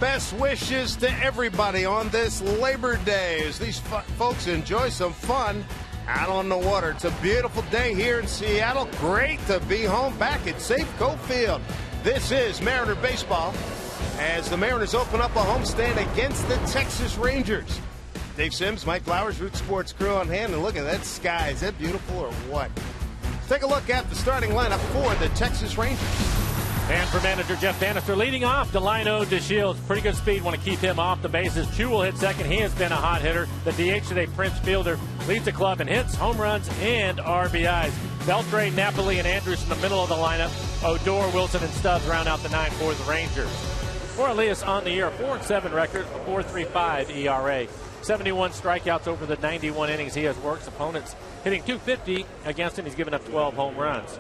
best wishes to everybody on this Labor Day as these folks enjoy some fun out on the water. It's a beautiful day here in Seattle. Great to be home back at Safeco Field. This is Mariner baseball as the Mariners open up a homestand against the Texas Rangers. Dave Sims, Mike Flowers, Root Sports crew on hand, and look at that sky. Is that beautiful or what? Let's take a look at the starting lineup for the Texas Rangers. And for manager Jeff Bannister, leading off, Delino DeShields. Pretty good speed, want to keep him off the bases. Chu will hit second. He has been a hot hitter. The DH today, Prince Fielder, leads the club in hits, home runs, and RBIs. Beltre, Napoli, and Andrews in the middle of the lineup. Odor, Wilson, and Stubbs round out the nine for the Rangers. For Elias on the year, 4-7 record, a 4.35 ERA. 71 strikeouts over the 91 innings he has worked. Opponents hitting .250 against him. He's given up 12 home runs.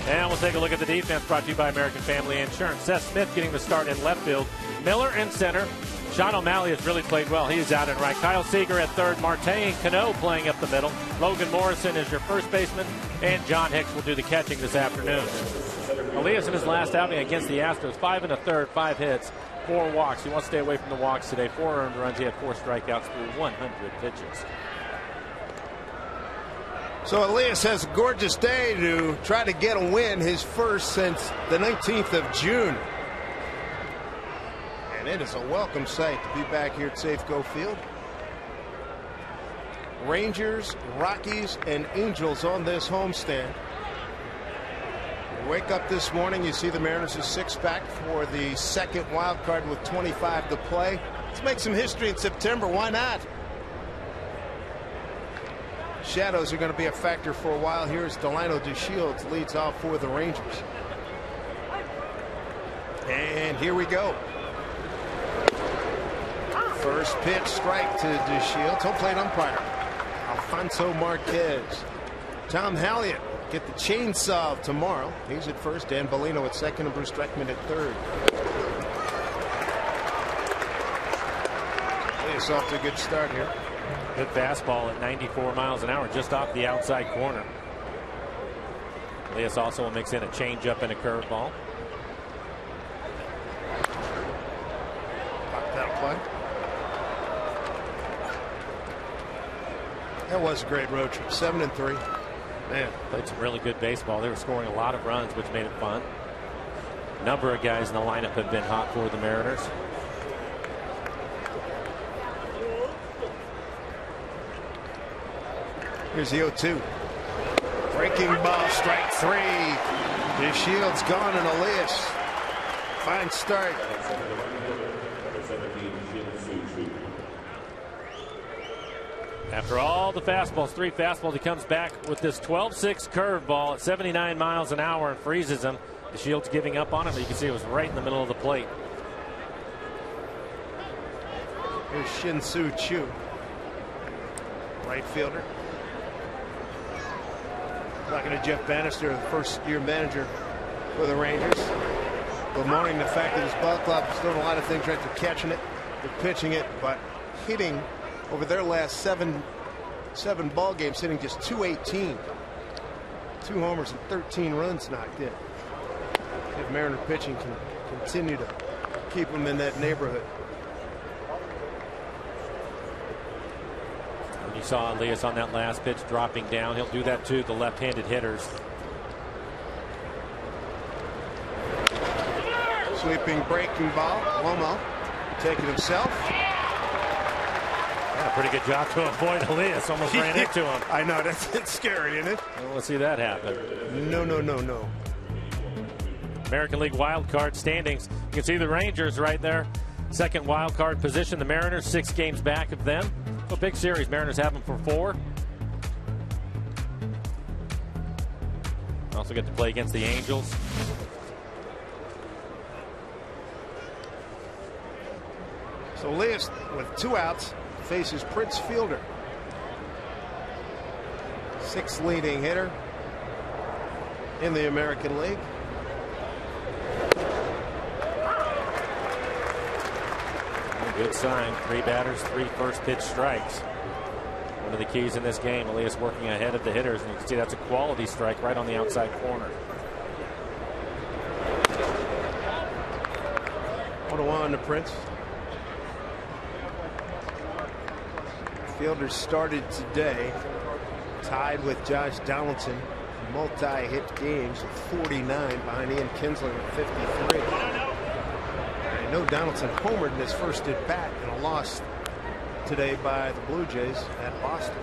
And we'll take a look at the defense brought to you by American Family Insurance. Seth Smith getting the start in left field. Miller in center. Sean O'Malley has really played well. He is out in right. Kyle Seager at third. Marte and Cano playing up the middle. Logan Morrison is your first baseman. And John Hicks will do the catching this afternoon. Elias in his last outing against the Astros, 5 1/3, 5 hits, 4 walks. He wants to stay away from the walks today. 4 earned runs. He had 4 strikeouts through 100 pitches. So Elias has a gorgeous day to try to get a win, his first since the 19th of June. And it is a welcome sight to be back here at Safeco Field. Rangers, Rockies, and Angels on this homestand. You wake up this morning, you see the Mariners' 6-pack for the second wild card with 25 to play. Let's make some history in September. Why not? Shadows are going to be a factor for a while here as Delino DeShields leads off for the Rangers. And here we go. First pitch, strike to DeShields. Home plate umpire Alfonso Marquez. Tom Halliot get the chainsaw tomorrow. He's at first. Dan Bellino at second and Bruce Streckman at third. It's off to a good start here. Good fastball at 94 miles an hour just off the outside corner. Elias also will mix in a changeup and a curveball. Pop that play. That was a great road trip. 7-3. Man, played some really good baseball. They were scoring a lot of runs, which made it fun. A number of guys in the lineup have been hot for the Mariners. Here's the 0-2. Breaking ball, strike 3. DeShields gone and Elias. Fine start. After all the fastballs, 3 fastballs, he comes back with this 12-6 curveball at 79 miles an hour and freezes him. DeShields giving up on him, but you can see it was right in the middle of the plate. Here's Shin-Soo Choo, right fielder. Talking to Jeff Bannister, the first-year manager for the Rangers. Bemoaning the fact that his ball club is doing a lot of things right. They're catching it, they're pitching it, but hitting over their last seven ball games, hitting just .218. 2 homers and 13 runs knocked in. If Mariner pitching can continue to keep them in that neighborhood. You saw Elias on that last pitch dropping down. He'll do that to the left-handed hitters. Sweeping breaking ball. Lomo taking himself. Yeah, pretty good job to avoid Elias. Almost ran into him. I know, that's scary, isn't it? Well, let's see that happen. No. American League wild card standings. You can see the Rangers right there. Second wild card position. The Mariners 6 games back of them. A big series. Mariners have them for 4. Also get to play against the Angels. So Elias with 2 outs faces Prince Fielder. 6th leading hitter in the American League. Good sign. 3 batters, 3 first pitch strikes. One of the keys in this game. Elias working ahead of the hitters, and you can see that's a quality strike right on the outside corner. 0-1 to Prince. Fielder started today tied with Josh Donaldson, multi-hit games with 49 behind Ian Kinsler with 53. I know Donaldson homered in his first at bat in a loss today by the Blue Jays at Boston.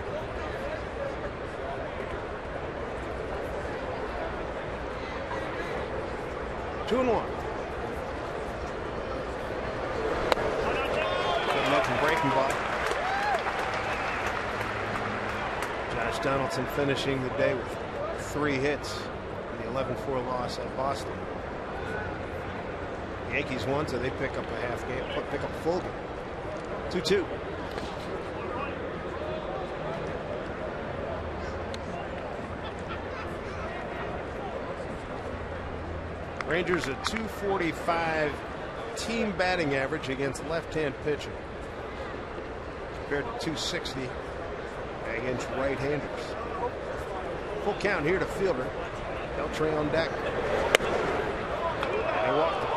Two and one. Good looking breaking ball. Josh Donaldson finishing the day with 3 hits in the 11-4 loss at Boston. The Yankees won, so they pick up a half game, pick up a full game. 2-2. Rangers a .245 team batting average against left-hand pitching, compared to .260 against right-handers. Full count here to Fielder. Beltre on deck. And he walked him.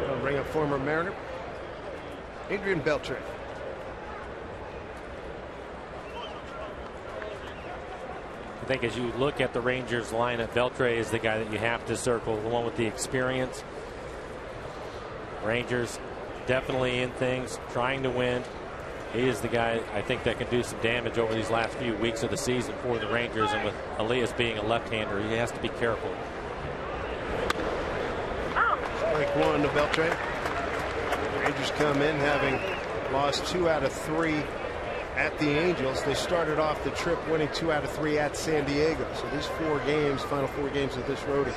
Gonna bring up former Mariner Adrian Beltre. I think as you look at the Rangers lineup, Beltre is the guy that you have to circle, the one with the experience. Rangers definitely in things, trying to win. He is the guy I think that can do some damage over these last few weeks of the season for the Rangers, and with Elias being a left-hander, he has to be careful. Strike one to Beltre. Rangers come in having lost 2 out of 3 at the Angels. They started off the trip winning 2 out of 3 at San Diego. So these 4 games, final 4 games of this roadie.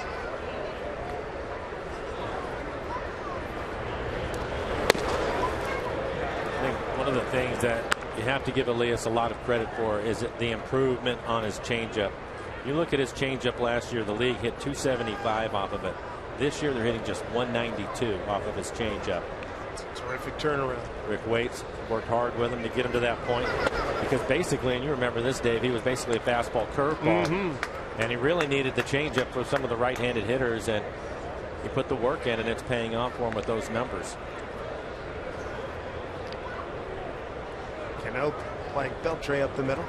I think one of the things that you have to give Elias a lot of credit for is the improvement on his changeup. You look at his changeup last year, the league hit 275 off of it. This year they're hitting just 192 off of his changeup. Terrific turnaround. Rick Waits worked hard with him to get him to that point, because basically, and you remember this, Dave, he was basically a fastball curveball, and he really needed the changeup for some of the right-handed hitters, and he put the work in, and it's paying off for him with those numbers. Cano playing Beltre up the middle.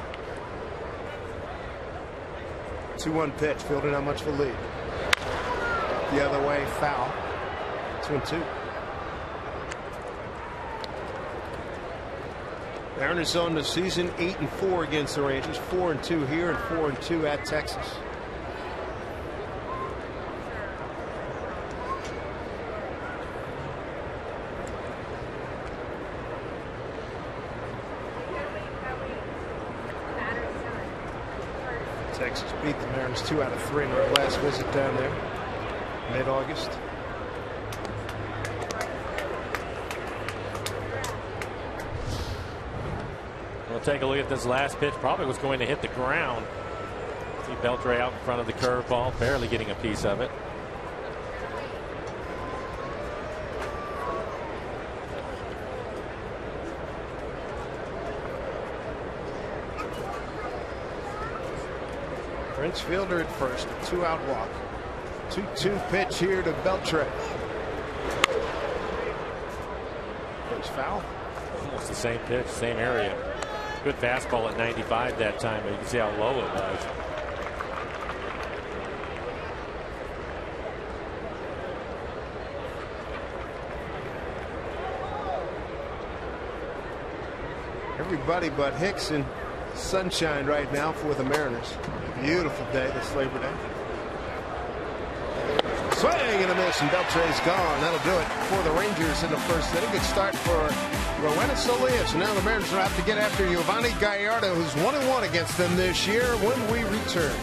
2-1 pitch. Fielder not much of a lead. The other way, foul. 2-2. Mariners on the season 8-4 against the Rangers, 4-2 here and 4-2 at Texas. Texas beat the Mariners 2 out of 3 in their last visit down there, mid-August. We'll take a look at this last pitch. Probably was going to hit the ground. See Beltre out in front of the curveball, barely getting a piece of it. Prince Fielder at first, a 2-out walk. 2-2 pitch here to Beltre. Pitch foul. Almost the same pitch, same area. Good fastball at 95 that time, but you can see how low it was. Everybody but Hicks in sunshine right now for the Mariners. Beautiful day, this Labor Day. Swing and a miss, and Beltre's gone. That'll do it for the Rangers in the first inning. Good start for Rowena Solis. So now the Mariners will have to get after Giovanni Gallardo, who's 1-1 against them this year, when we return.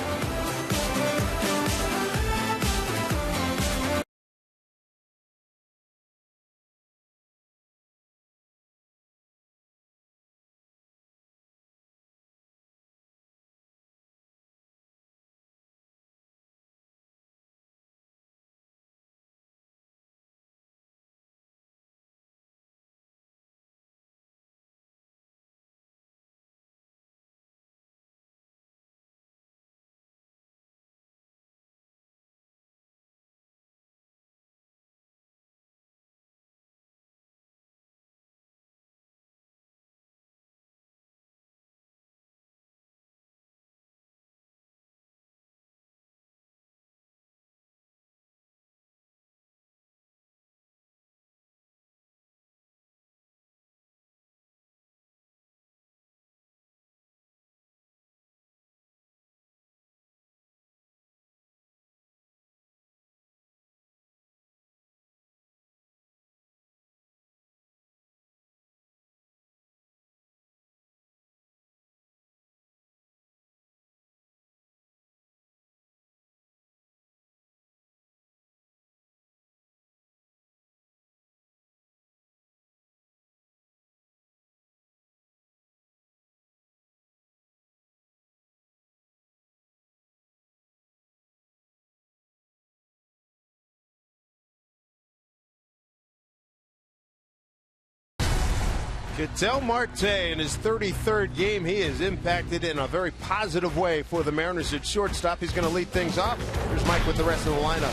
Ketel Marte in his 33rd game. He is impacted in a very positive way for the Mariners at shortstop. He's going to lead things off. Here's Mike with the rest of the lineup.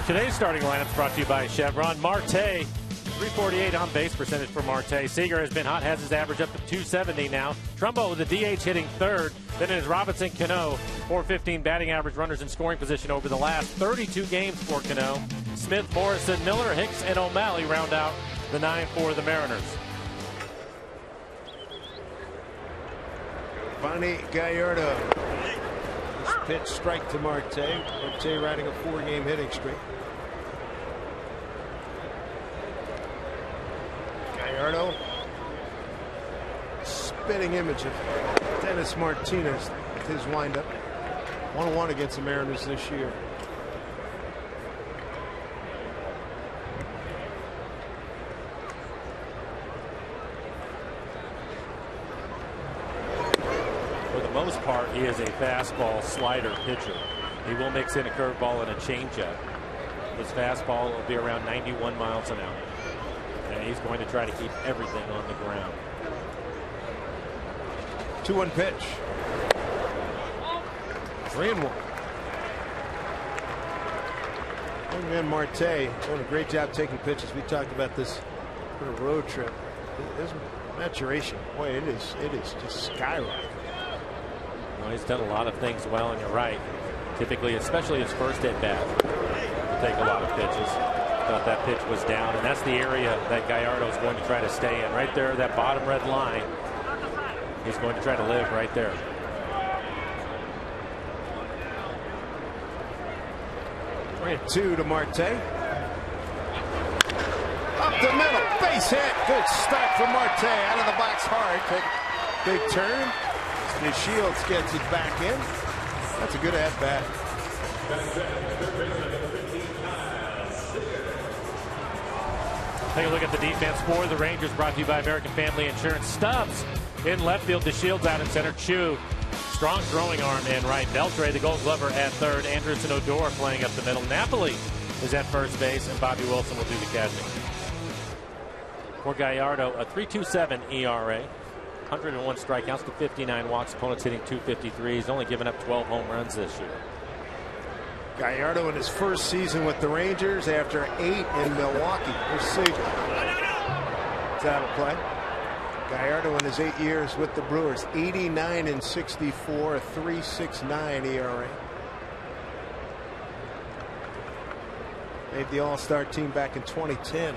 Today's starting lineup is brought to you by Chevron. Marte, 348 on base percentage for Marte. Seager has been hot, has his average up to 270 now. Trumbo with the DH hitting third. Then it is Robinson Cano, 415 batting average, runners in scoring position over the last 32 games for Cano. Smith, Morrison, Miller, Hicks, and O'Malley round out the 9 for the Mariners. Bonnie Gallardo. This pitch strike to Marte. Marte riding a 4-game hitting streak. Gallardo. Spitting image of Dennis Martinez with his windup. 1-1 against the Mariners this year. Most part, he is a fastball slider pitcher. He will mix in a curveball and a changeup. His fastball will be around 91 miles an hour, and he's going to try to keep everything on the ground. 2-1 pitch. 3-1. Young man Marte doing a great job taking pitches. We talked about this for a road trip. His maturation, boy, it is just skyrocketing. Well, he's done a lot of things well, and you're right. Typically, especially his first at bat, he'll take a lot of pitches. Thought that pitch was down, and that's the area that Gallardo is going to try to stay in. Right there, that bottom red line. He's going to try to live right there. Right, 2 to Marte. Up the middle, base hit. Good start for Marte. Out of the box hard. Big turn. Shields gets it back in. That's a good at-bat. Take a look at the defense for the Rangers, brought to you by American Family Insurance. Stubbs in left field, the Shields out in center. Chu, strong throwing arm in right. Beltre, the Gold Glover, at third. Anderson Odor playing up the middle. Napoli is at first base, and Bobby Wilson will do the catching. For Gallardo, a 3.27 ERA. 101 strikeouts to 59 walks. Opponents hitting 253. He's only given up 12 home runs this year. Gallardo in his first season with the Rangers after 8 in Milwaukee. Here's Seager. It's out of play. Gallardo in his 8 years with the Brewers, 89 and 64, a 3.69 ERA. Made the All-Star team back in 2010.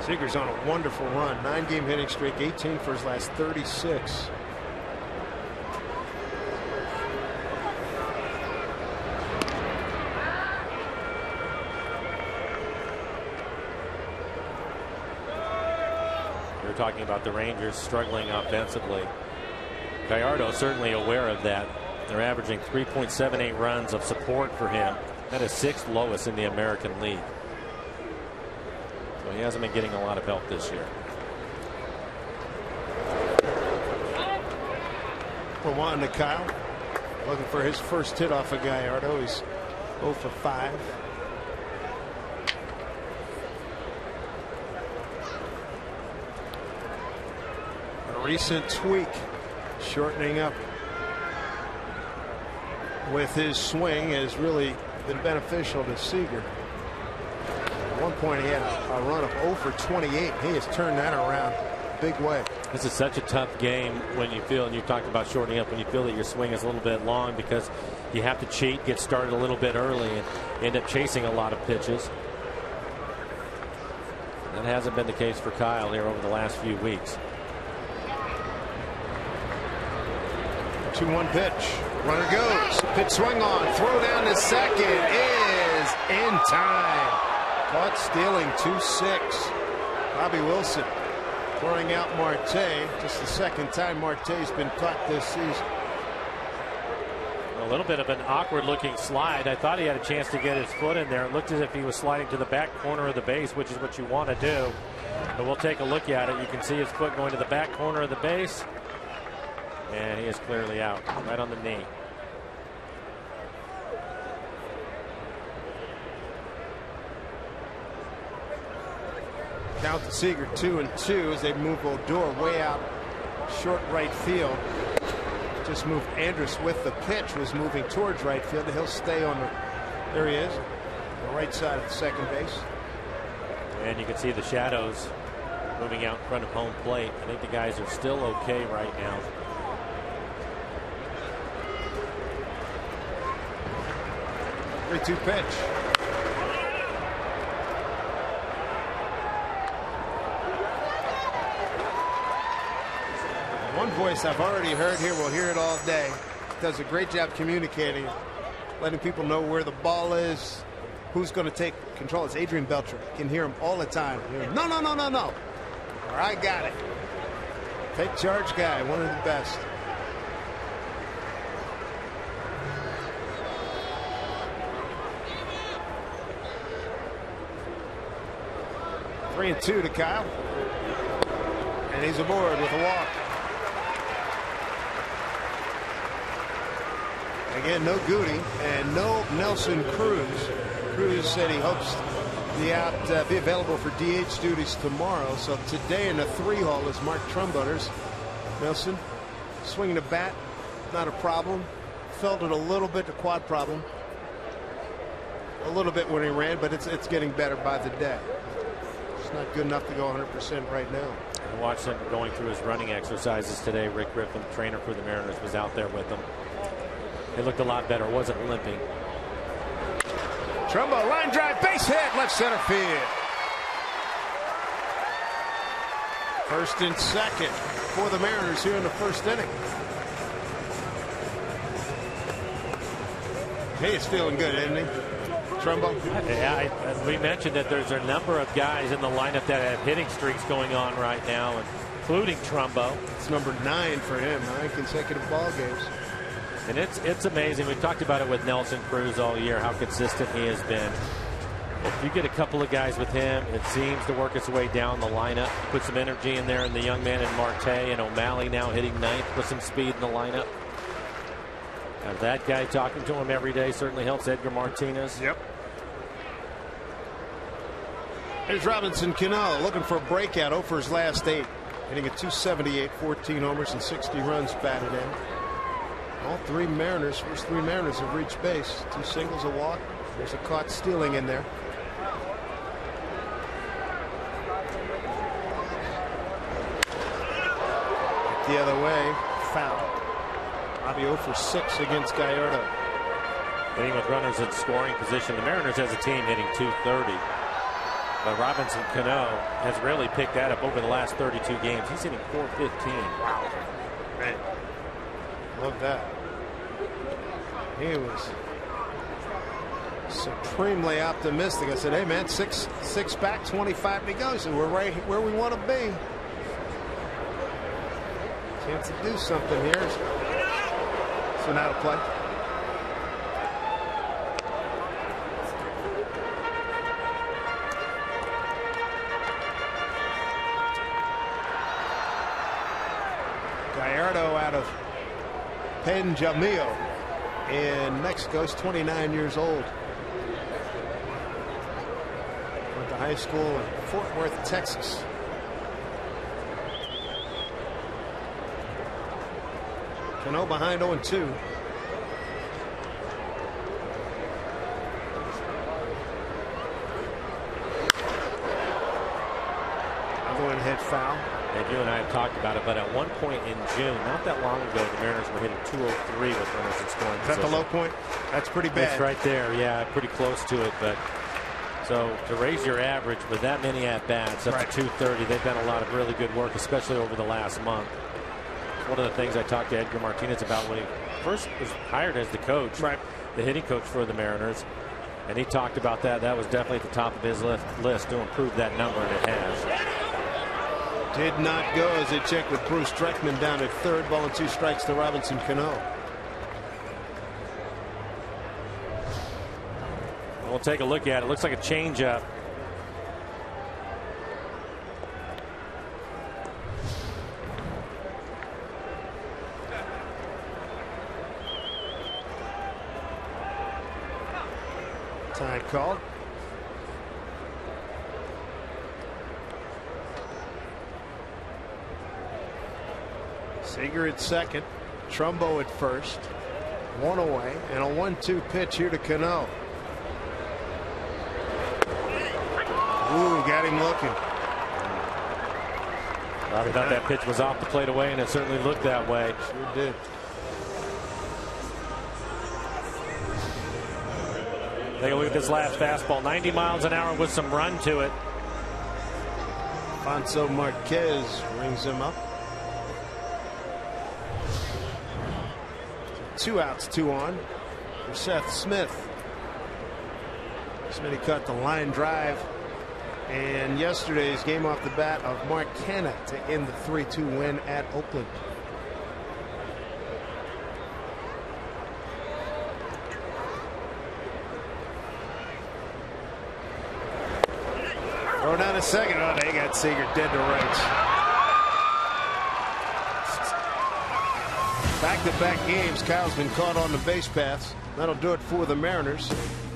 Seager's on a wonderful run. 9-game hitting streak, 18 for his last 36. You're talking about the Rangers struggling offensively. Gallardo certainly aware of that. They're averaging 3.78 runs of support for him. That is 6th lowest in the American League. He hasn't been getting a lot of help this year. For Juan to Kyle, looking for his first hit off of Gallardo. He's 0 for 5. A recent tweak, shortening up with his swing, has really been beneficial to Seager. At one point he had a run of 0 for 28. He has turned that around big way. This is such a tough game when you feel, and you talked about shortening up, when you feel that your swing is a little bit long because you have to cheat, get started a little bit early, and end up chasing a lot of pitches. That hasn't been the case for Kyle here over the last few weeks. 2-1 pitch. Runner goes. Pitch swing on. Throw down to second is in time. Caught stealing 2-6. Bobby Wilson throwing out Marte. Just the second time Marte's been caught this season. A little bit of an awkward looking slide. I thought he had a chance to get his foot in there. It looked as if he was sliding to the back corner of the base, which is what you want to do. But we'll take a look at it. You can see his foot going to the back corner of the base. And he is clearly out, right on the knee. Count to Seager 2-2 as they move Odor way out short right field. Just moved Andrus with the pitch, was moving towards right field. He'll stay on the, there he is, the right side of the second base. And you can see the shadows moving out in front of home plate. I think the guys are still okay right now. Three-two pitch. One voice I've already heard here, we'll hear it all day. Does a great job communicating, letting people know where the ball is, who's going to take control. It's Adrian Beltre. You can hear him all the time. No, no, no, no, no. Or I got it. Take charge guy, one of the best. Three and two to Kyle. And he's aboard with a walk. Again, no Goody and no Nelson Cruz. Cruz said he hopes to be available for DH duties tomorrow. So today in the 3-hole is Mark Trumboners. Nelson swinging the bat, not a problem. Felt it a little bit, the quad problem. A little bit when he ran, but it's getting better by the day. It's not good enough to go 100% right now. I watched him going through his running exercises today. Rick Griffin, the trainer for the Mariners, was out there with him. He looked a lot better, wasn't limping. Trumbo, line drive, base hit, left center field. First and second for the Mariners here in the first inning. Hey, he's feeling good, isn't he? Trumbo? Yeah, we mentioned that there's a number of guys in the lineup that have hitting streaks going on right now, including Trumbo. It's number 9 for him, 9 consecutive ball games. And it's amazing. We've talked about it with Nelson Cruz all year, how consistent he has been. If you get a couple of guys with him, it seems to work its way down the lineup. Put some energy in there, and the young man in Marte and O'Malley now hitting 9th. Put some speed in the lineup. Have that guy talking to him every day certainly helps Edgar Martinez. Yep. Here's Robinson Cano looking for a breakout. 0 for his last 8. Hitting a .278, 14 homers and 60 runs batted in. All first 3 Mariners have reached base. 2 singles, a walk. There's a caught stealing in there. The other way, foul. Bobby 0 for 6 against Gallardo. Hitting with runners in scoring position. The Mariners as a team hitting .230. But Robinson Cano has really picked that up over the last 32 games. He's hitting .415. Wow. Man. Love that. He was supremely optimistic. I said, hey, man, six back, 25 to go. So we're right where we want to be. Chance to do something here. So now to play. Gallardo out of Penjamillo in Mexico. He's 29 years old. Went to high school in Fort Worth, Texas. Cano behind 0-2. Another one hit foul. And you and I have talked about it, but at one point in June, not that long ago, the Mariners were hitting .203 with runners in scoring. Is that the low point? That's pretty bad. It's right there, yeah, pretty close to it. But so to raise your average with that many at bats up to .230, they've done a lot of really good work, especially over the last month. One of the things I talked to Edgar Martinez about when he first was hired as the coach, the hitting coach for the Mariners, and he talked about that. That was definitely at the top of his list to improve that number, and it has. Did not go as they checked with Bruce Streckman down at third. Ball and 2 strikes to Robinson Cano. We'll take a look at it. Looks like a changeup. Time called. Seager at second, Trumbo at first, one away, and a 1-2 pitch here to Cano. Ooh, got him looking. Robbie thought that pitch was off the plate away, and it certainly looked that way. Sure did. Take a look at this last fastball. 90 miles an hour with some run to it. Alfonso Marquez rings him up. 2 outs, 2 on for Seth Smith. Smitty cut the line drive. And yesterday's game off the bat of Mark Canha to end the 3-2 win at Oakland. Throw down a second. Oh, they got Seager dead to rights. Back-to-back games, Kyle's been caught on the base paths. That'll do it for the Mariners.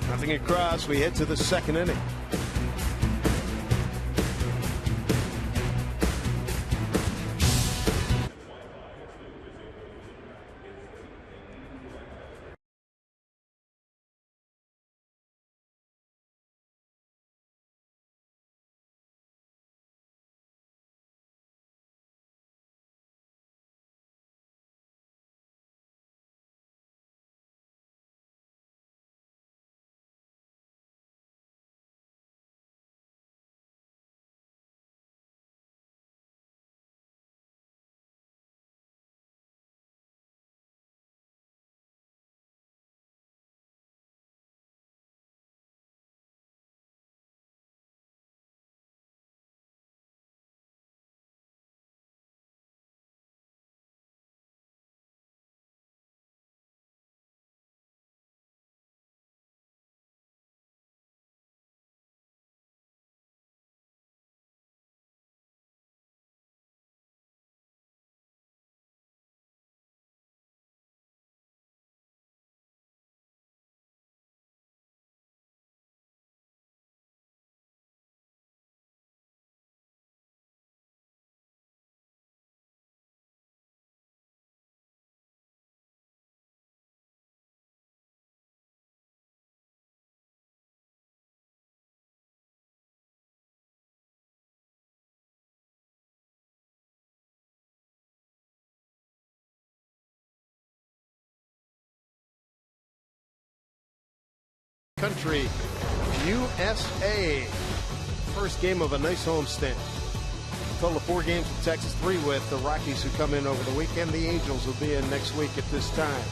Nothing across. We head to the second inning. Country, USA. First game of a nice homestand. Total of 4 games in Texas, 3 with the Rockies, who come in over the weekend. The Angels will be in next week at this time.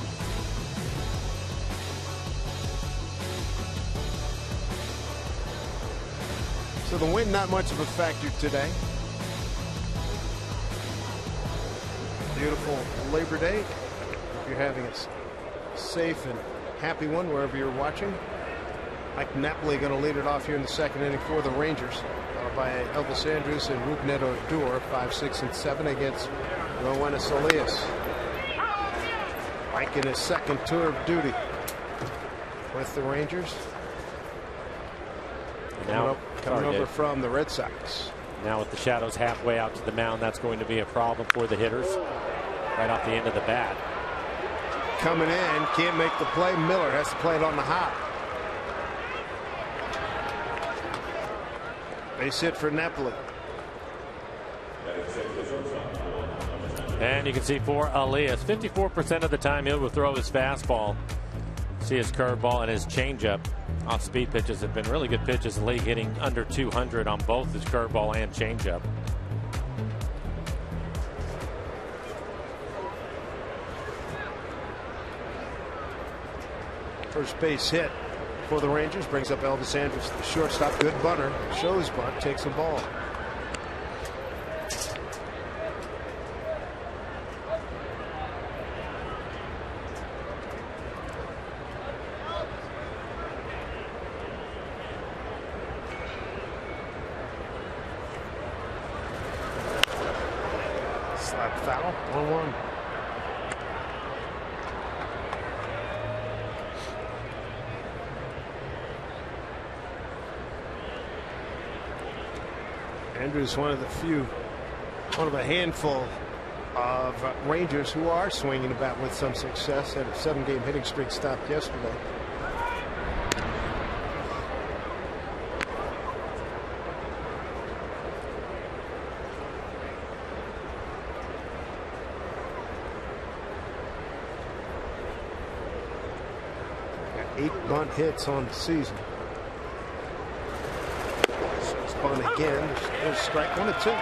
So the wind not much of a factor today. Beautiful Labor Day. Hope you're having a safe and happy one wherever you're watching. Mike Napoli going to lead it off here in the second inning for the Rangers, by Elvis Andrus and Rougned Odor, 5, 6, and 7 against Roenis Elias. Mike in his second tour of duty with the Rangers. Coming over from the Red Sox. Now with the shadows halfway out to the mound, that's going to be a problem for the hitters right off the end of the bat. Coming in, can't make the play. Miller has to play it on the hop. Base hit for Napoli. And you can see for Elias, 54% of the time he will throw his fastball. See his curveball and his changeup. Off-speed pitches have been really good pitches in the league, hitting under 200 on both his curveball and changeup. First base hit for the Rangers brings up Elvis Andrus, the shortstop. Good bunter. Shows bunt, takes a ball. Slap foul, 1-1. Andrus, one of a handful of Rangers, who are swinging about with some success. Had a 7-game hitting streak stopped yesterday. Got 8 bunt hits on the season. Spun again. There's strike 1 and 2.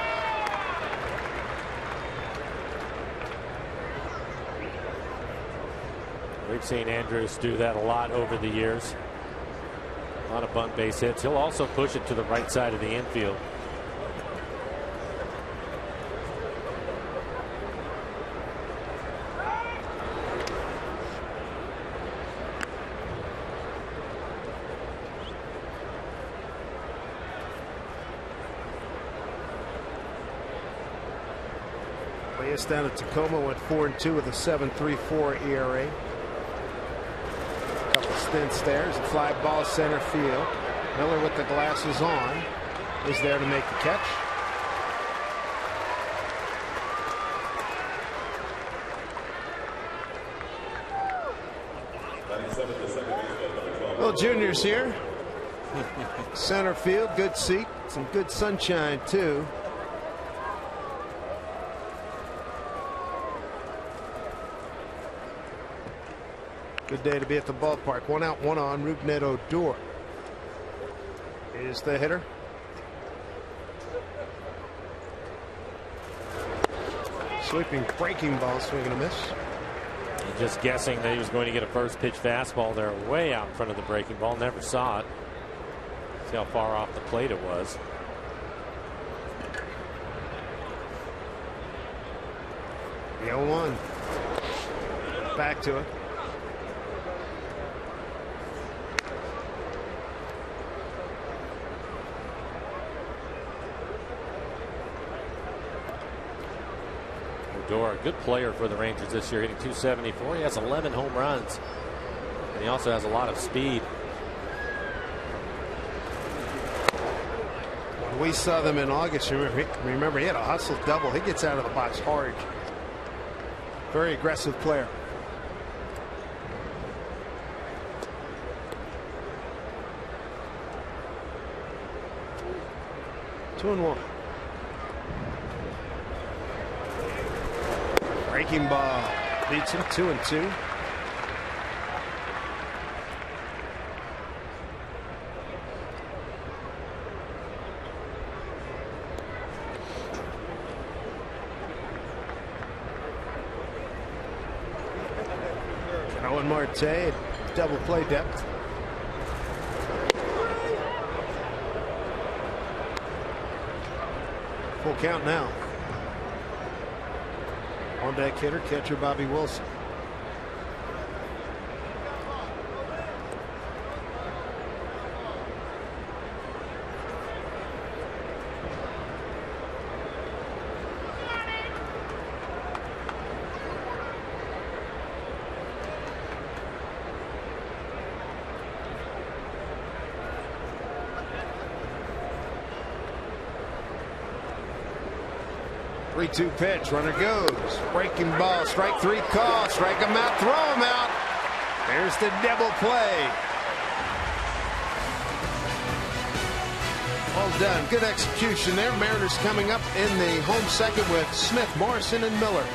We've seen Andrews do that a lot over the years. A lot of bunt base hits. He'll also push it to the right side of the infield. Reyes down at Tacoma went 4-2 with a 7.34 ERA. Couple stints there. There's a fly ball center field. Miller with the glasses on is there to make the catch. Well, Junior's here. Center field, good seat, some good sunshine too. Good day to be at the ballpark. 1 out, 1 on. Rougned Odor is the hitter. Sweeping breaking ball, swing and a miss. And just guessing that he was going to get a first pitch fastball there way out in front of the breaking ball. Never saw it. See how far off the plate it was. The 0-1. Back to it. Odor, a good player for the Rangers this year, hitting .274. He has 11 home runs, and he also has a lot of speed. When we saw them in August, remember he had a hustle double. He gets out of the box hard. Very aggressive player. Two and 1. Breaking ball beats him 2-2. Owen Marte, double play depth. Full count now. On deck hitter, catcher Bobby Wilson. Three-two pitch, runner goes. Breaking ball, strike 3 call. Strike him out, throw him out. There's the double play. Well done. Good execution there. Mariners coming up in the home second with Smith, Morrison, and Miller.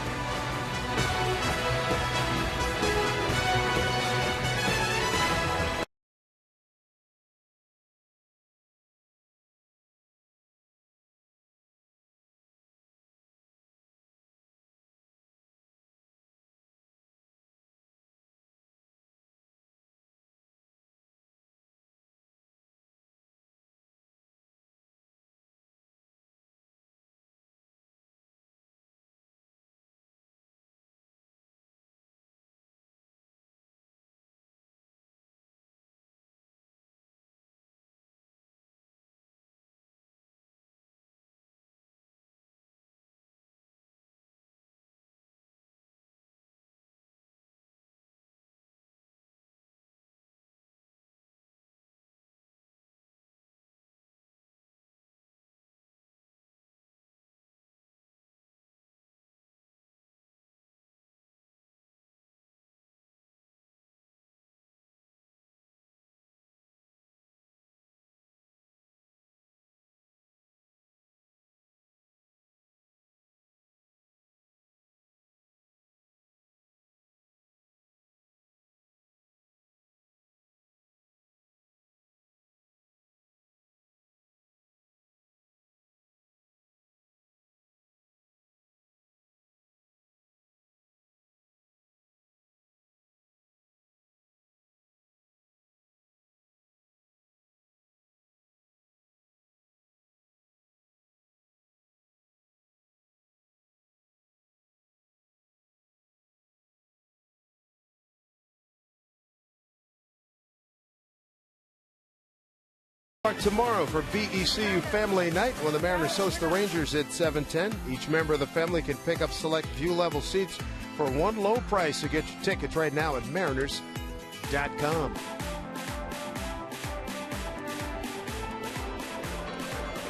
Tomorrow for BECU Family Night when the Mariners host the Rangers at 7:10. Each member of the family can pick up select view-level seats for one low price. So get your tickets right now at mariners.com.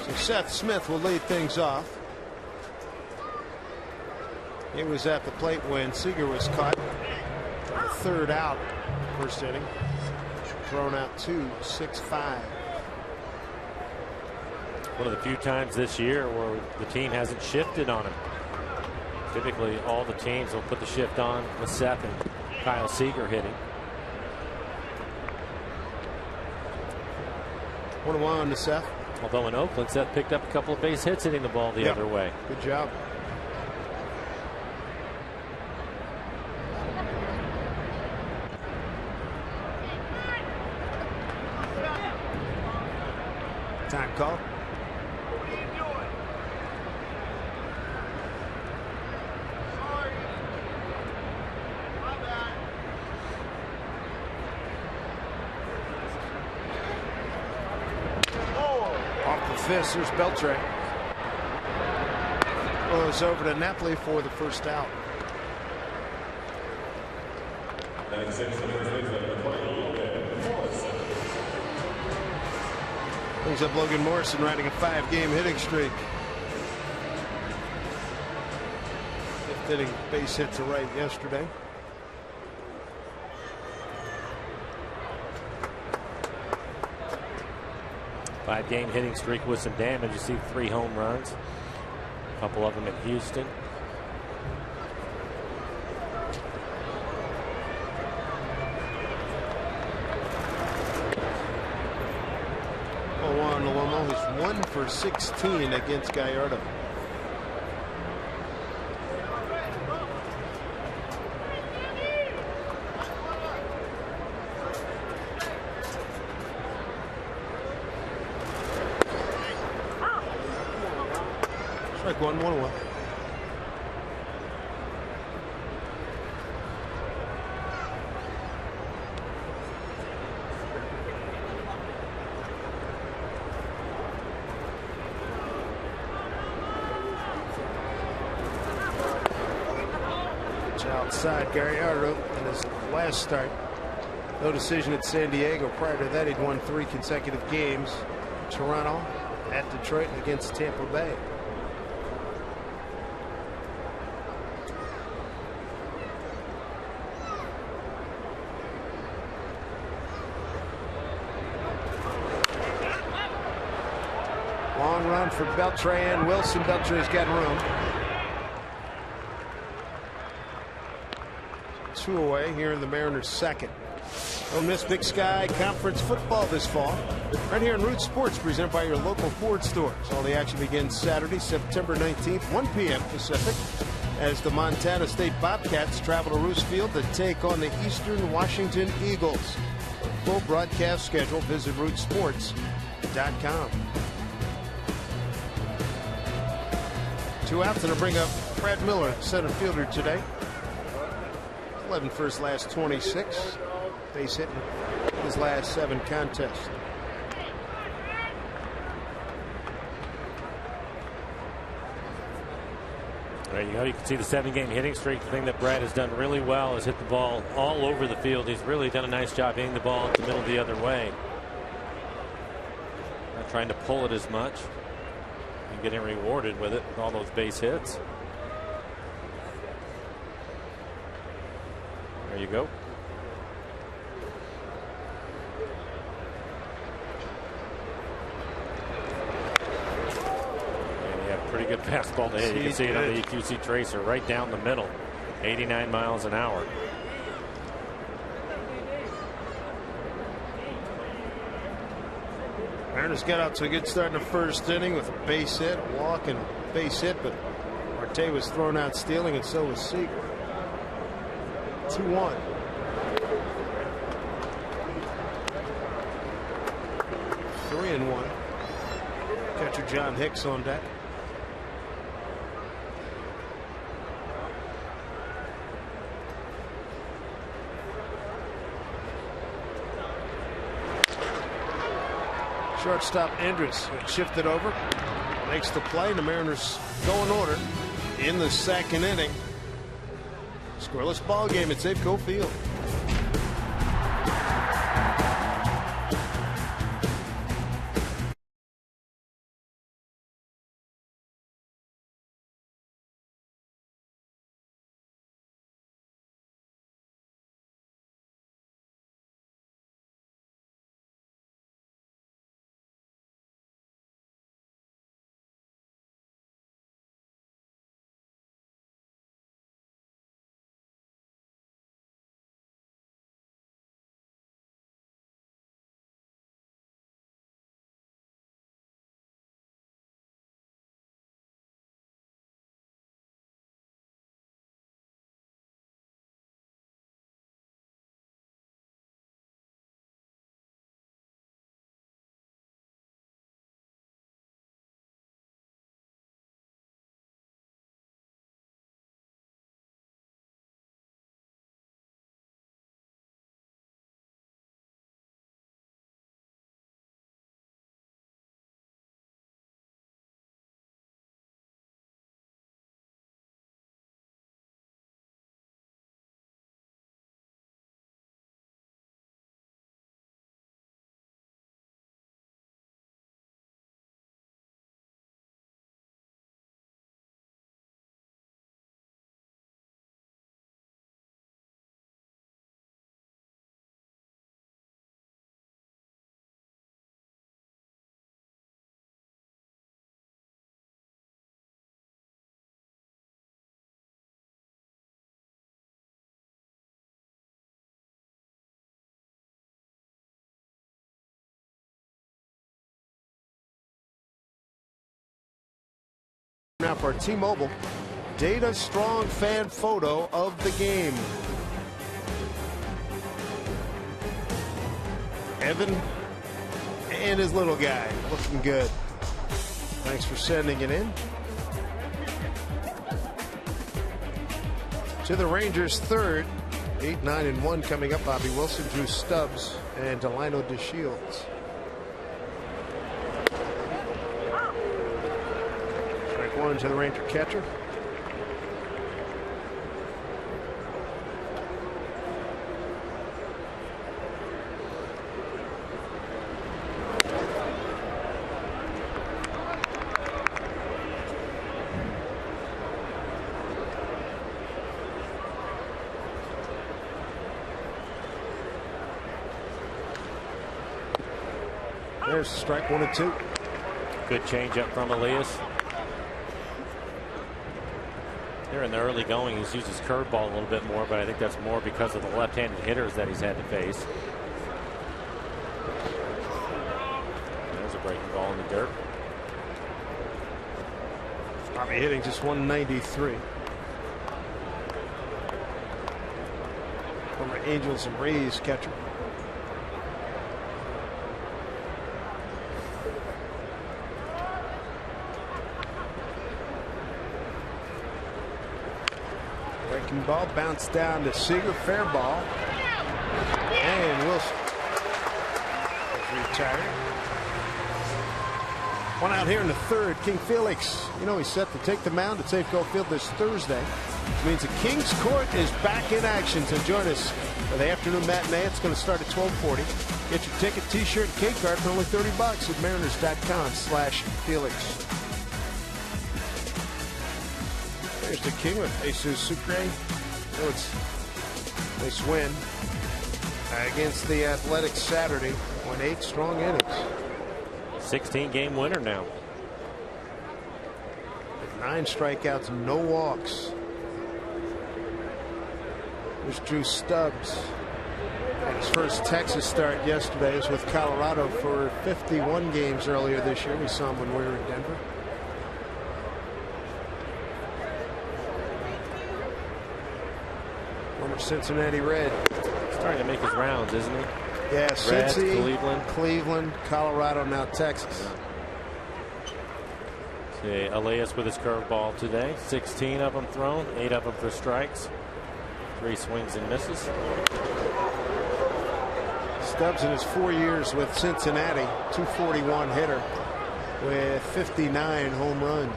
So Seth Smith will lead things off. He was at the plate when Seager was caught. Third out, first inning. Thrown out 2-6-5. One of the few times this year where the team hasn't shifted on him. Typically, all the teams will put the shift on with Seth and Kyle Seager hitting. 1-1 to Seth. Although in Oakland, Seth picked up a couple of base hits hitting the ball the other way. Good job. Time call. Off the fist, there's Beltran. Goes over to Napoli for the first out. Brings up Logan Morrison, riding a 5-game hitting streak. Fifth inning base hit to right yesterday. Five-game hitting streak with some damage. You see 3 home runs, a couple of them in Houston. Lomo is 1 for 16 against Gallardo. Strike one, 1-1. Outside Gallardo in his last start. No decision at San Diego. Prior to that, he'd won 3 consecutive games. Toronto, at Detroit, and against Tampa Bay. Long run for Beltran. Wilson. Beltran's got room. 2 away here in the Mariners' second. Don't miss Big Sky Conference football this fall. Right here in Root Sports, presented by your local Ford stores. All the action begins Saturday, September 19th, 1 p.m. Pacific, as the Montana State Bobcats travel to Roos Field to take on the Eastern Washington Eagles. For full broadcast schedule, visit rootsports.com. 2 outs, and I'll bring up Brad Miller, center fielder today. 11 for his last 26. Base hit in his last 7 contests. There you go. You can see the 7-game hitting streak. The thing that Brad has done really well is hit the ball all over the field. He's really done a nice job hitting the ball in the middle the other way. Not trying to pull it as much and getting rewarded with it, all those base hits. There you go. And he had a pretty good fastball to hit. You can see it on the EQC tracer right down the middle. 89 miles an hour. Mariners got out to a good start in the first inning with a base hit, a walk, and a base hit, but Marte was thrown out stealing, and so was Seager. 2-1. Three and 1. Catcher John Hicks on deck. Shortstop Andrus shifted over, makes the play, and the Mariners go in order in the second inning. Scoreless ball game at Safeco Field. Now for T-Mobile, data strong fan photo of the game. Evan and his little guy looking good. Thanks for sending it in. To the Rangers third, 8-9-1 coming up. Bobby Wilson, Drew Stubbs, and Delino DeShields. One to the Ranger catcher. There's strike 1 and 2. Good changeup from Elias. Here in the early going, he's used his curveball a little bit more, but I think that's more because of the left-handed hitters that he's had to face. There's a breaking ball in the dirt. Bobby hitting just 193. Former Angels and Rays catcher. Ball bounced down to Seager, fair ball, and Wilson is retired. One out here in the third. King Felix, you know, he's set to take the mound at Safeco Field this Thursday, which means the King's Court is back in action. So join us for the afternoon matinee. It's going to start at 12:40. Get your ticket, T-shirt, and cake card for only $30 at Mariners.com/Felix. There's the King with Jesus Sucre. Oh, it's a nice win against the Athletics Saturday. Won 8 strong innings. 16-game winner now. With 9 strikeouts, no walks. There's Drew Stubbs. His first Texas start yesterday was with Colorado for 51 games earlier this year. We saw him when we were in Denver. Former Cincinnati Red. Starting to make his rounds, isn't he? Yeah, Cincy, Cleveland, Colorado, now Texas. See, Elias with his curveball today. 16 of them thrown, 8 of them for strikes. 3 swings and misses. Stubbs in his 4 years with Cincinnati, 241 hitter with 59 home runs.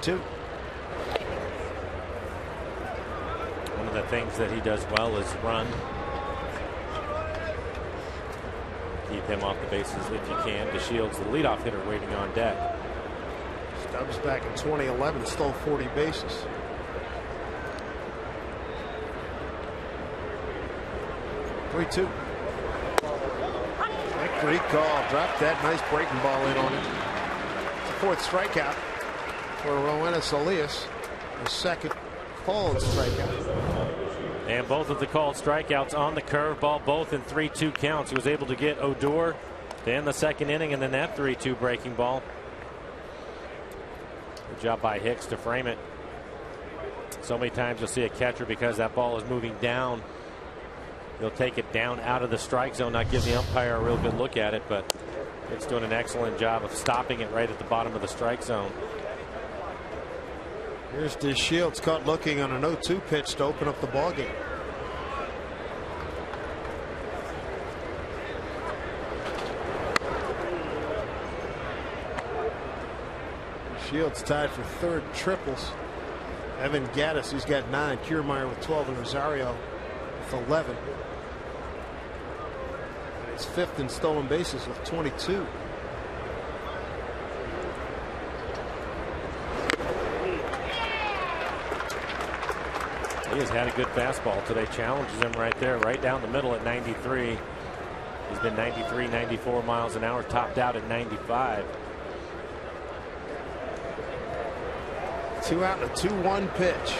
Two. One of the things that he does well is run. Keep him off the bases if you can. DeShields, the leadoff hitter, waiting on deck. Stubbs back in 2011 stole 40 bases. Three-two. Great call. Dropped that nice breaking ball in on it. It's the fourth strikeout for Roenis Elias. The second called strikeout. And both of the called strikeouts on the curveball, both in 3-2 counts. He was able to get Odor to end the second inning, and then that 3-2 breaking ball. Good job by Hicks to frame it. So many times you'll see a catcher, because that ball is moving down, he'll take it down out of the strike zone, not give the umpire a real good look at it, but Hicks doing an excellent job of stopping it right at the bottom of the strike zone. Here's DeShields caught looking on an 0-2 pitch to open up the ballgame. Shields tied for third triples. Evan Gattis, he's got 9. Kiermaier with 12, and Rosario with 11. And he's fifth in stolen bases with 22. He has had a good fastball today. Challenges him right there, right down the middle at 93. He's been 93, 94 miles an hour, topped out at 95. 2 out and a 2-1 pitch.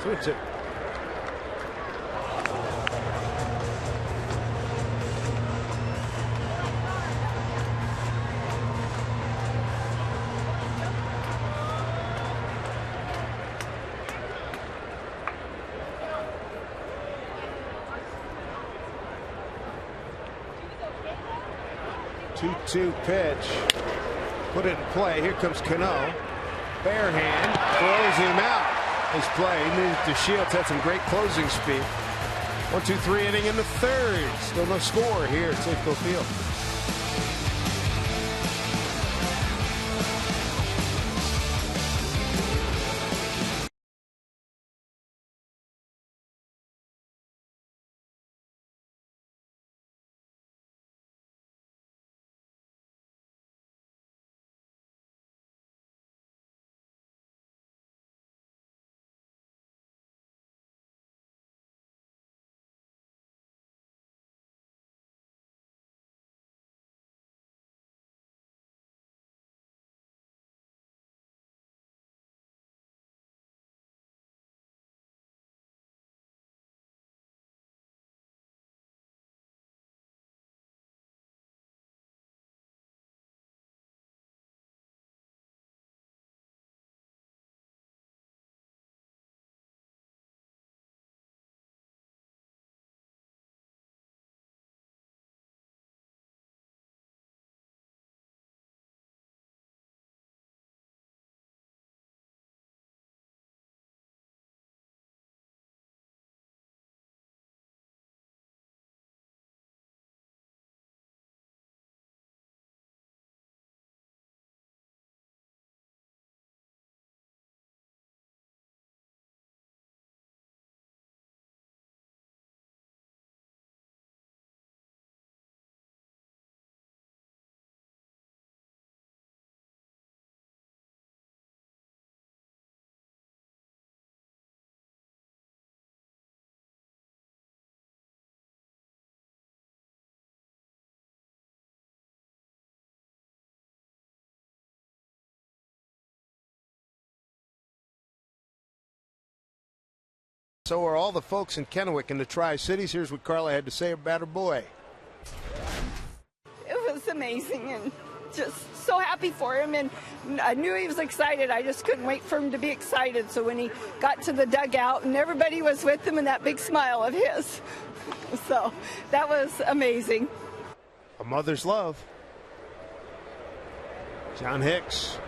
2-2. Two pitch. Put it in play. Here comes Cano. Bare hand. Throws him out. His play. DeShields had some great closing speed. 1-2-3 inning in the third. Still no score here at Safeco Field. So are all the folks in Kennewick in the Tri-Cities. Here's what Carla had to say about her boy. It was amazing and just so happy for him, and I knew he was excited. I just couldn't wait for him to be excited. So when he got to the dugout and everybody was with him and that big smile of his, so that was amazing. A mother's love. John Hicks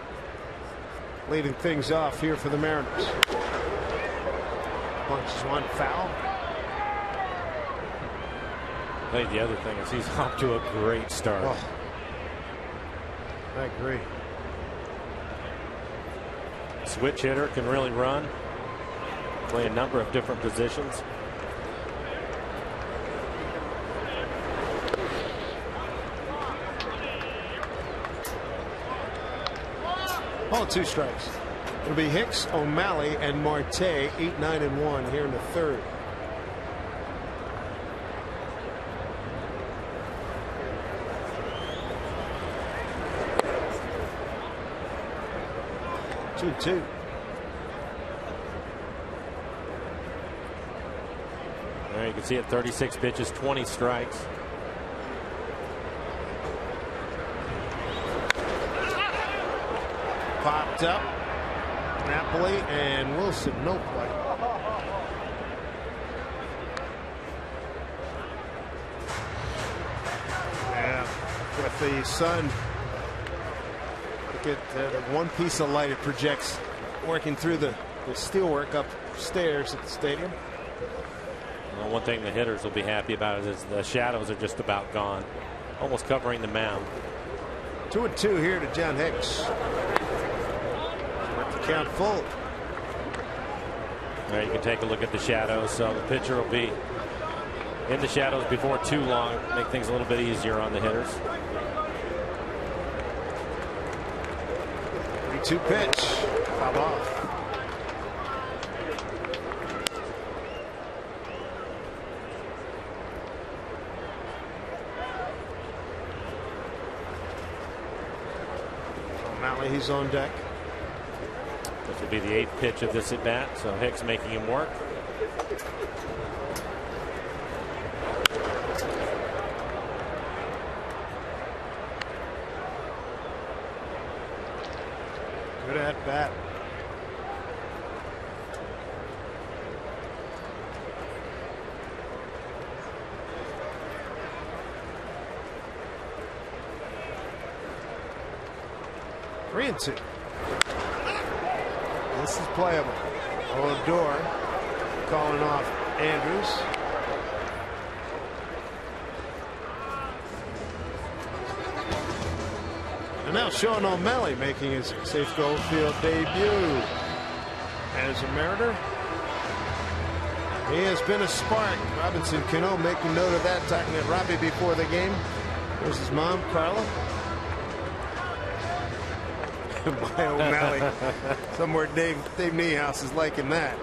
leading things off here for the Mariners. Punches one foul. I think the other thing is he's off to a great start. Oh, I agree. Switch hitter, can really run. Play a number of different positions. Oh, 2 strikes. It'll be Hicks, O'Malley, and Marte, 8, 9, and 1 here in the third. Two. There you can see it, 36 pitches, 20 strikes. Popped up. Napoli and Wilson, no play. Yeah, with the sun. Look at the one piece of light it projects working through the steelwork upstairs at the stadium. Well, one thing the hitters will be happy about is the shadows are just about gone, almost covering the mound. 2-2 here to John Hicks. Let the count full. There you can take a look at the shadows. So the pitcher will be in the shadows before too long, make things a little bit easier on the hitters. 3-2 pitch. Foul off. O'Malley, he's on deck. This will be the 8th pitch of this at bat, so Hicks making him work. Good at bat. Three and 2. This is playable. Odor calling off Andrews. And now Sean O'Malley making his Safeco Field debut as a Mariner. He has been a spark. Robinson Cano making note of that, talking at Robbie before the game. There's his mom, Carla. By O'Malley. Somewhere Dave Niehaus is liking that.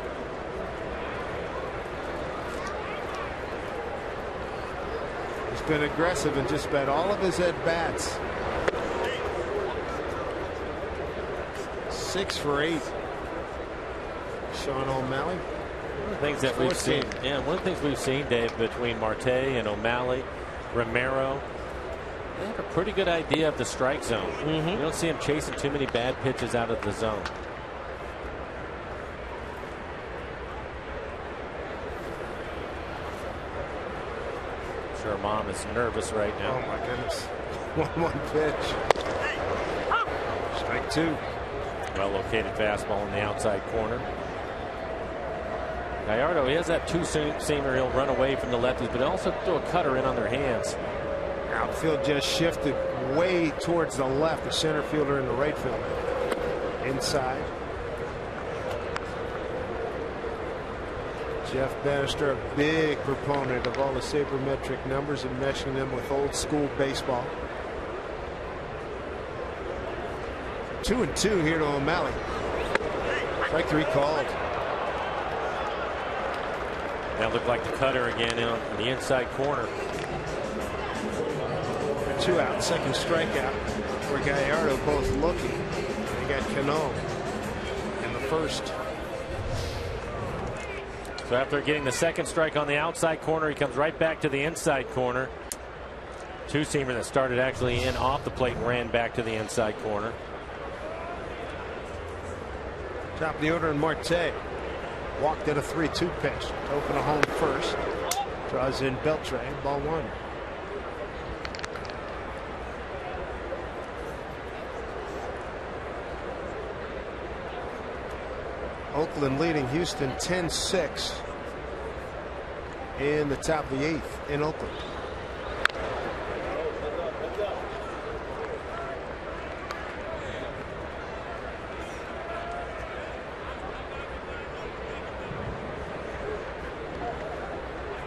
He's been aggressive in just about all of his at-bats. 6 for 8. Sean O'Malley. One of the things that we've seen, one of the things we've seen, Dave, between Marte and O'Malley, Romero, they have a pretty good idea of the strike zone. You don't see him chasing too many bad pitches out of the zone. I'm sure Mom is nervous right now. Oh my goodness. 1-1 pitch. Strike 2. Well located fastball in the outside corner. Gallardo, he has that two-seamer. He'll run away from the lefties, but also throw a cutter in on their hands. Outfield just shifted way towards the left. The center fielder in the right field. Inside. Jeff Bannister, a big proponent of all the sabermetric numbers and meshing them with old school baseball. 2-2 here to O'Malley. Strike 3 called. That looked like the cutter again on the inside corner. 2 out, second strikeout for Gallardo, both looking. They got Cano in the first. So after getting the second strike on the outside corner, he comes right back to the inside corner. Two-seamer that started actually in off the plate and ran back to the inside corner. Top of the order in Marte. Walked at a 3-2 pitch. Open a home first. Draws in Beltran. Ball 1. Oakland leading Houston 10-6 in the top of the 8th in Oakland.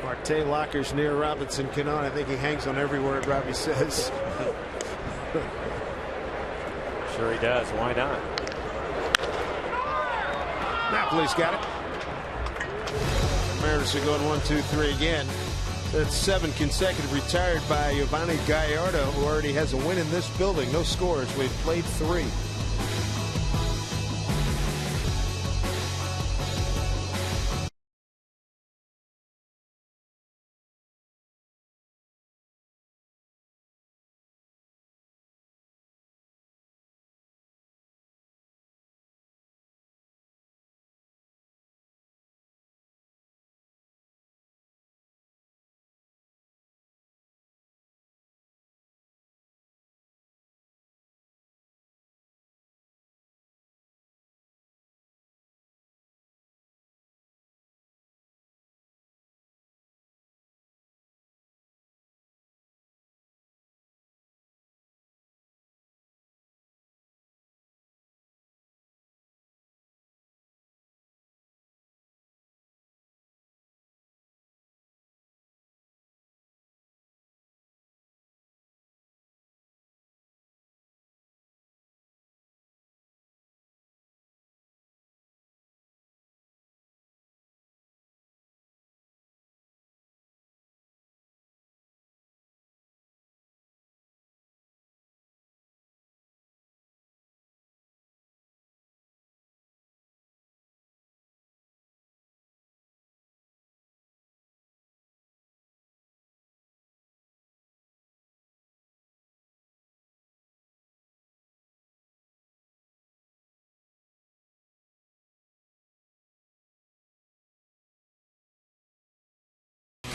Marte lockers near Robinson Cano. I think he hangs on every word Robbie says. Sure he does. Why not? Napoli's got it. Mariners are going 1-2-3 again. That's 7 consecutive retired by Giovanni Gallardo, who already has a win in this building. No scores. We've played 3.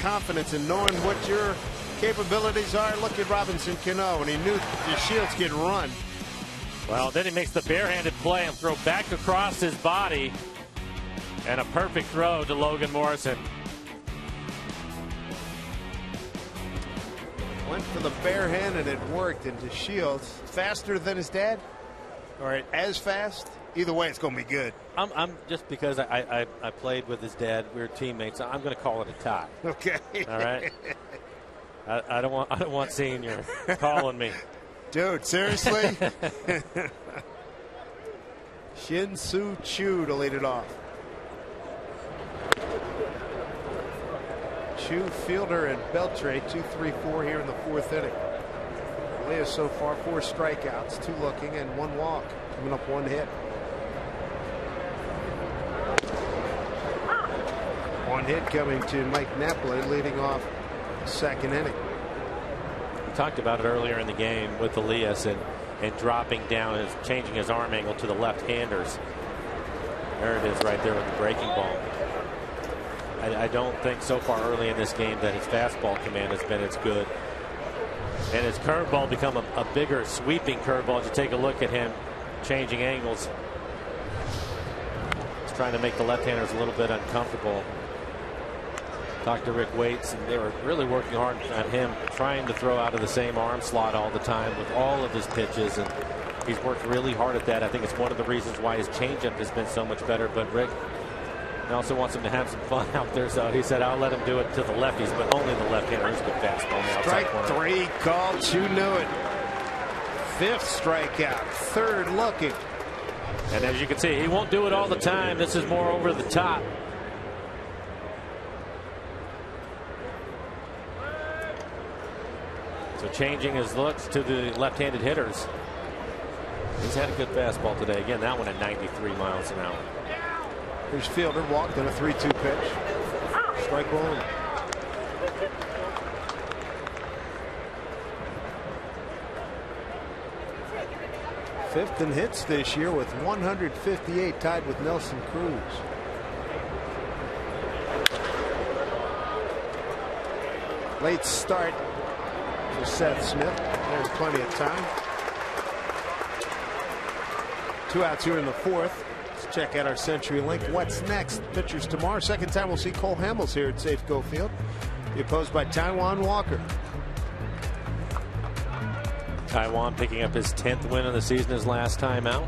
Confidence in knowing what your capabilities are. Look at Robinson Cano, and he knew the Shields could run. Well, then he makes the barehanded play and throw back across his body, and a perfect throw to Logan Morrison. Went for the barehand and it worked into Shields. Faster than his dad, or as fast. Either way, it's going to be good. I'm just because I played with his dad. We were teammates. I'm going to call it a tie. Okay. All right. I don't want Senior calling me. Dude, seriously. Shin Soo Choo to lead it off. Choo, Fielder, and Beltre 2-3-4 here in the 4th inning. Leah so far 4 strikeouts, 2 looking, and 1 walk. Coming up 1 hit. 1 hit coming to Mike Napoli, leading off the 2nd inning. We talked about it earlier in the game with Elias and dropping down, changing his arm angle to the left-handers. There it is right there with the breaking ball. I don't think so far early in this game that his fastball command has been as good. And his curveball become a bigger sweeping curveball. As you take a look at him changing angles. He's trying to make the left-handers a little bit uncomfortable. Talked to Rick Waits, and they were really working hard on him, trying to throw out of the same arm slot all the time with all of his pitches, and he's worked really hard at that. I think it's one of the reasons why his changeup has been so much better. But Rick also wants him to have some fun out there, so he said, I'll let him do it to the lefties, but only the left-hander. He's a good fastball on the outside corner. Strike 3 called. You knew it. 5th strikeout. 3rd looking. And as you can see, he won't do it all the time. This is more over the top. So changing his looks to the left-handed hitters. He's had a good fastball today. Again, that one at 93 miles an hour. Here's Fielder, walked on a 3-2 pitch. Strike 1. Fifth in hits this year with 158, tied with Nelson Cruz. Late start for Seth Smith. There's plenty of time. 2 outs here in the 4th. Let's check out our CenturyLink. What's next? Pitchers tomorrow. Second time we'll see Cole Hamels here at Safeco Field. Be opposed by Taijuan Walker. Taijuan picking up his 10th win of the season, his last time out.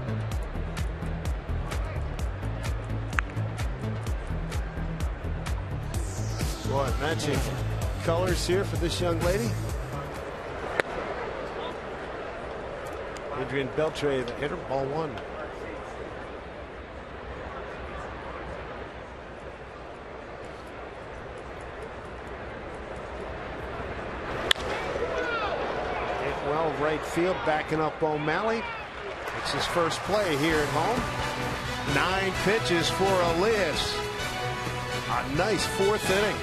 What, matching colors here for this young lady. Adrian Beltre, the hitter, ball one. Hit well right field, backing up O'Malley. It's his first play here at home. 9 pitches for Elias. A nice 4th inning.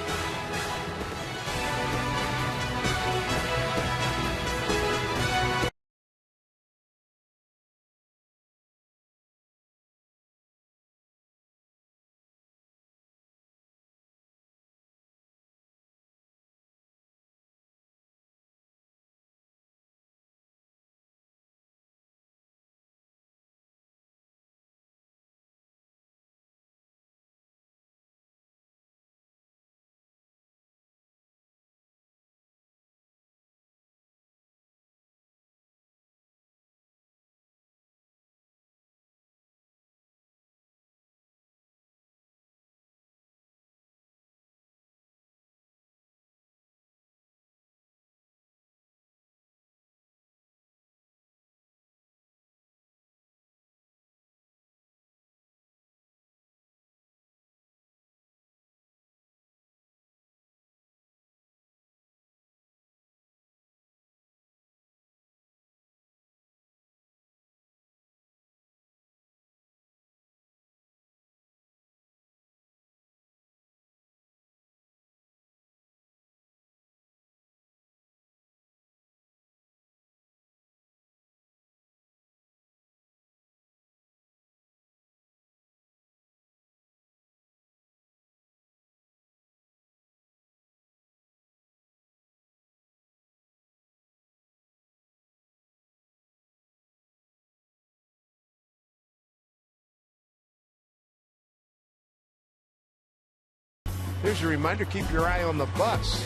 Here's a reminder, keep your eye on the bus.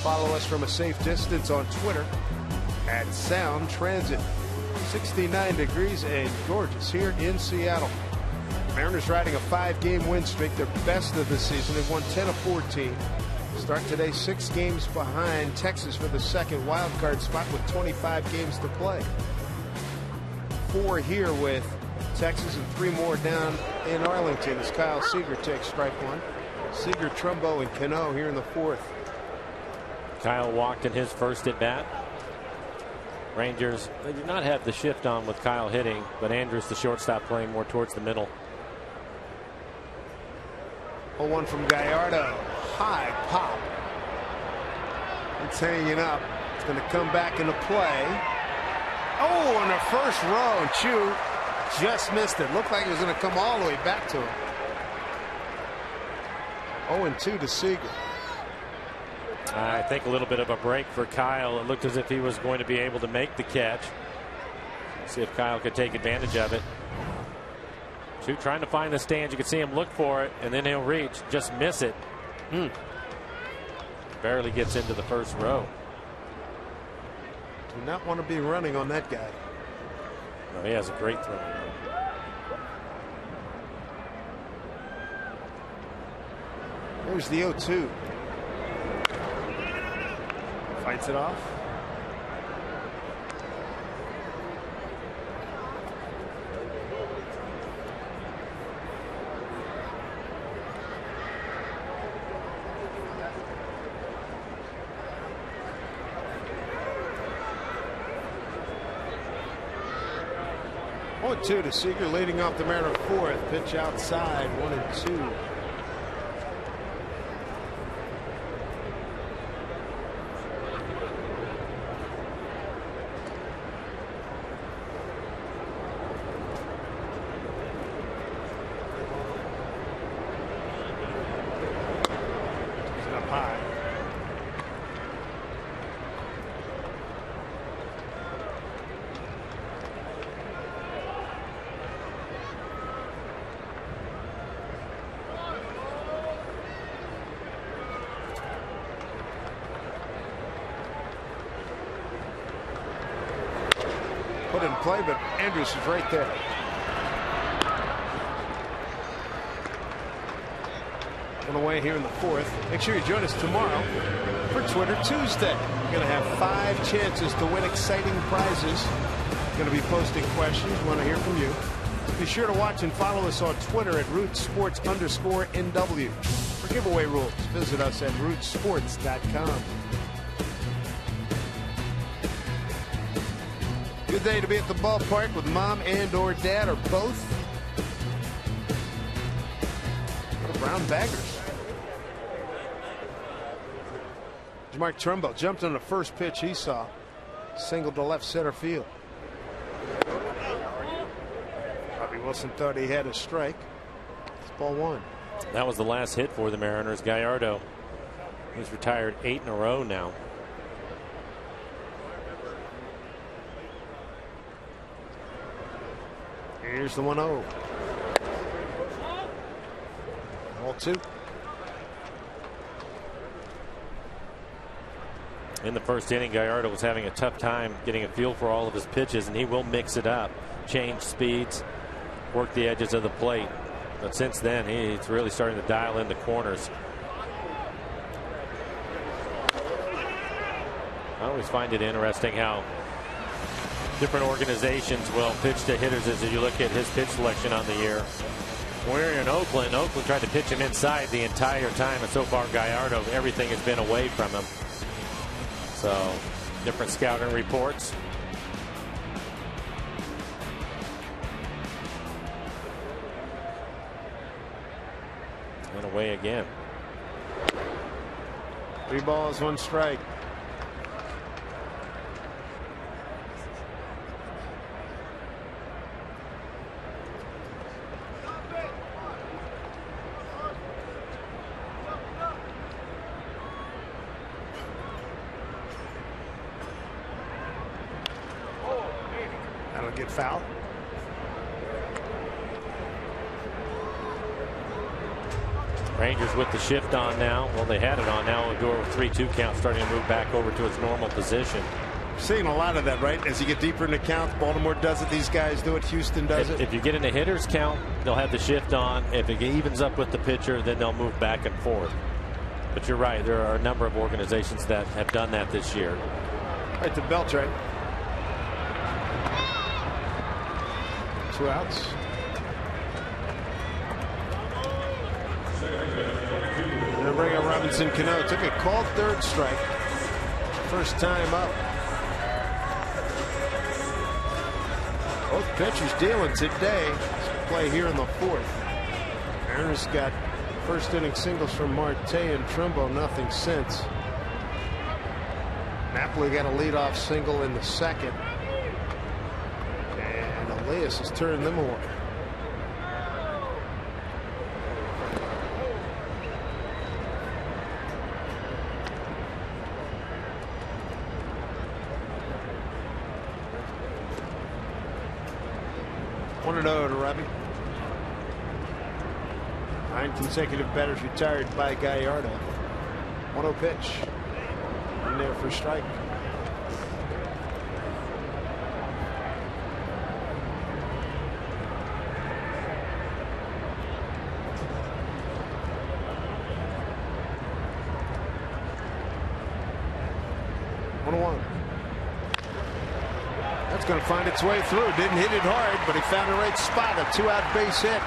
Follow us from a safe distance on Twitter at Sound Transit. 69 degrees and gorgeous here in Seattle. Mariners riding a 5-game win streak, their best of the season. They've won 10 of 14. Start today 6 games behind Texas for the second wild card spot with 25 games to play. 4 here with Texas and 3 more down in Arlington as Kyle Seager takes strike one. Seager, Trumbo, and Cano here in the 4th. Kyle walked in his first at bat. Rangers, they do not have the shift on with Kyle hitting, but Andrews, the shortstop, playing more towards the middle. 0-1 from Gallardo. High pop. It's hanging up. It's going to come back into play. Oh, on the first row, and Chu just missed it. Looked like it was going to come all the way back to him. 0-2 to Seager. I think a little bit of a break for Kyle. It looked as if he was going to be able to make the catch. See if Kyle could take advantage of it. Chu trying to find the stands. You can see him look for it, and then he'll reach. Just miss it. Barely gets into the first row. Do not want to be running on that guy. No, he has a great throw. Here's the 0-2. Fights it off. Oh, 2 to Seager, leading off the Mariner 4th. Pitch outside, 1-2. didn't play, but Andrus is right there. On the way here in the fourth. Make sure you join us tomorrow for Twitter Tuesday. We're going to have 5 chances to win exciting prizes. Going to be posting questions. Want to hear from you. Be sure to watch and follow us on Twitter at RootsSports_NW. For giveaway rules, visit us at rootsports.com. Good day to be at the ballpark with mom and or dad or both. What a brown baggers. Mark Trumbo jumped on the first pitch he saw. Singled to left center field. Bobby Wilson thought he had a strike. It's ball 1. That was the last hit for the Mariners. Gallardo, who's retired 8 in a row now. Here's the 1-0. Ball 2. In the first inning, Gallardo was having a tough time getting a feel for all of his pitches, and he will mix it up, change speeds, work the edges of the plate. But since then, he's really starting to dial in the corners. I always find it interesting how different organizations will pitch to hitters as you look at his pitch selection on the year. We're in Oakland. Oakland tried to pitch him inside the entire time, and so far Gallardo, everything has been away from him. So, different scouting reports. And away again. 3 balls, 1 strike. Get foul. Rangers with the shift on now. Well, they had it on now. We'll go over 3-2 count, starting to move back over to its normal position. Seeing a lot of that, right? As you get deeper in the count, Baltimore does it. These guys do it. Houston does it. If you get in a hitter's count, they'll have the shift on. If it evens up with the pitcher, then they'll move back and forth. But you're right. There are a number of organizations that have done that this year. Right to Beltran. 2 outs. They're bring up Robinson Cano. Took a called 3rd strike. First time up. Both pitchers dealing today. Play here in the 4th. Mariners got first inning singles from Marte and Trumbo. Nothing since. Napoli got a leadoff single in the 2nd. Elias has turned them away. One and 0 to Robbie. 9 consecutive batters retired by Gallardo. 1-0 pitch. In there for strike. That's going to find its way through. Didn't hit it hard, but he found the right spot. A 2-out base hit.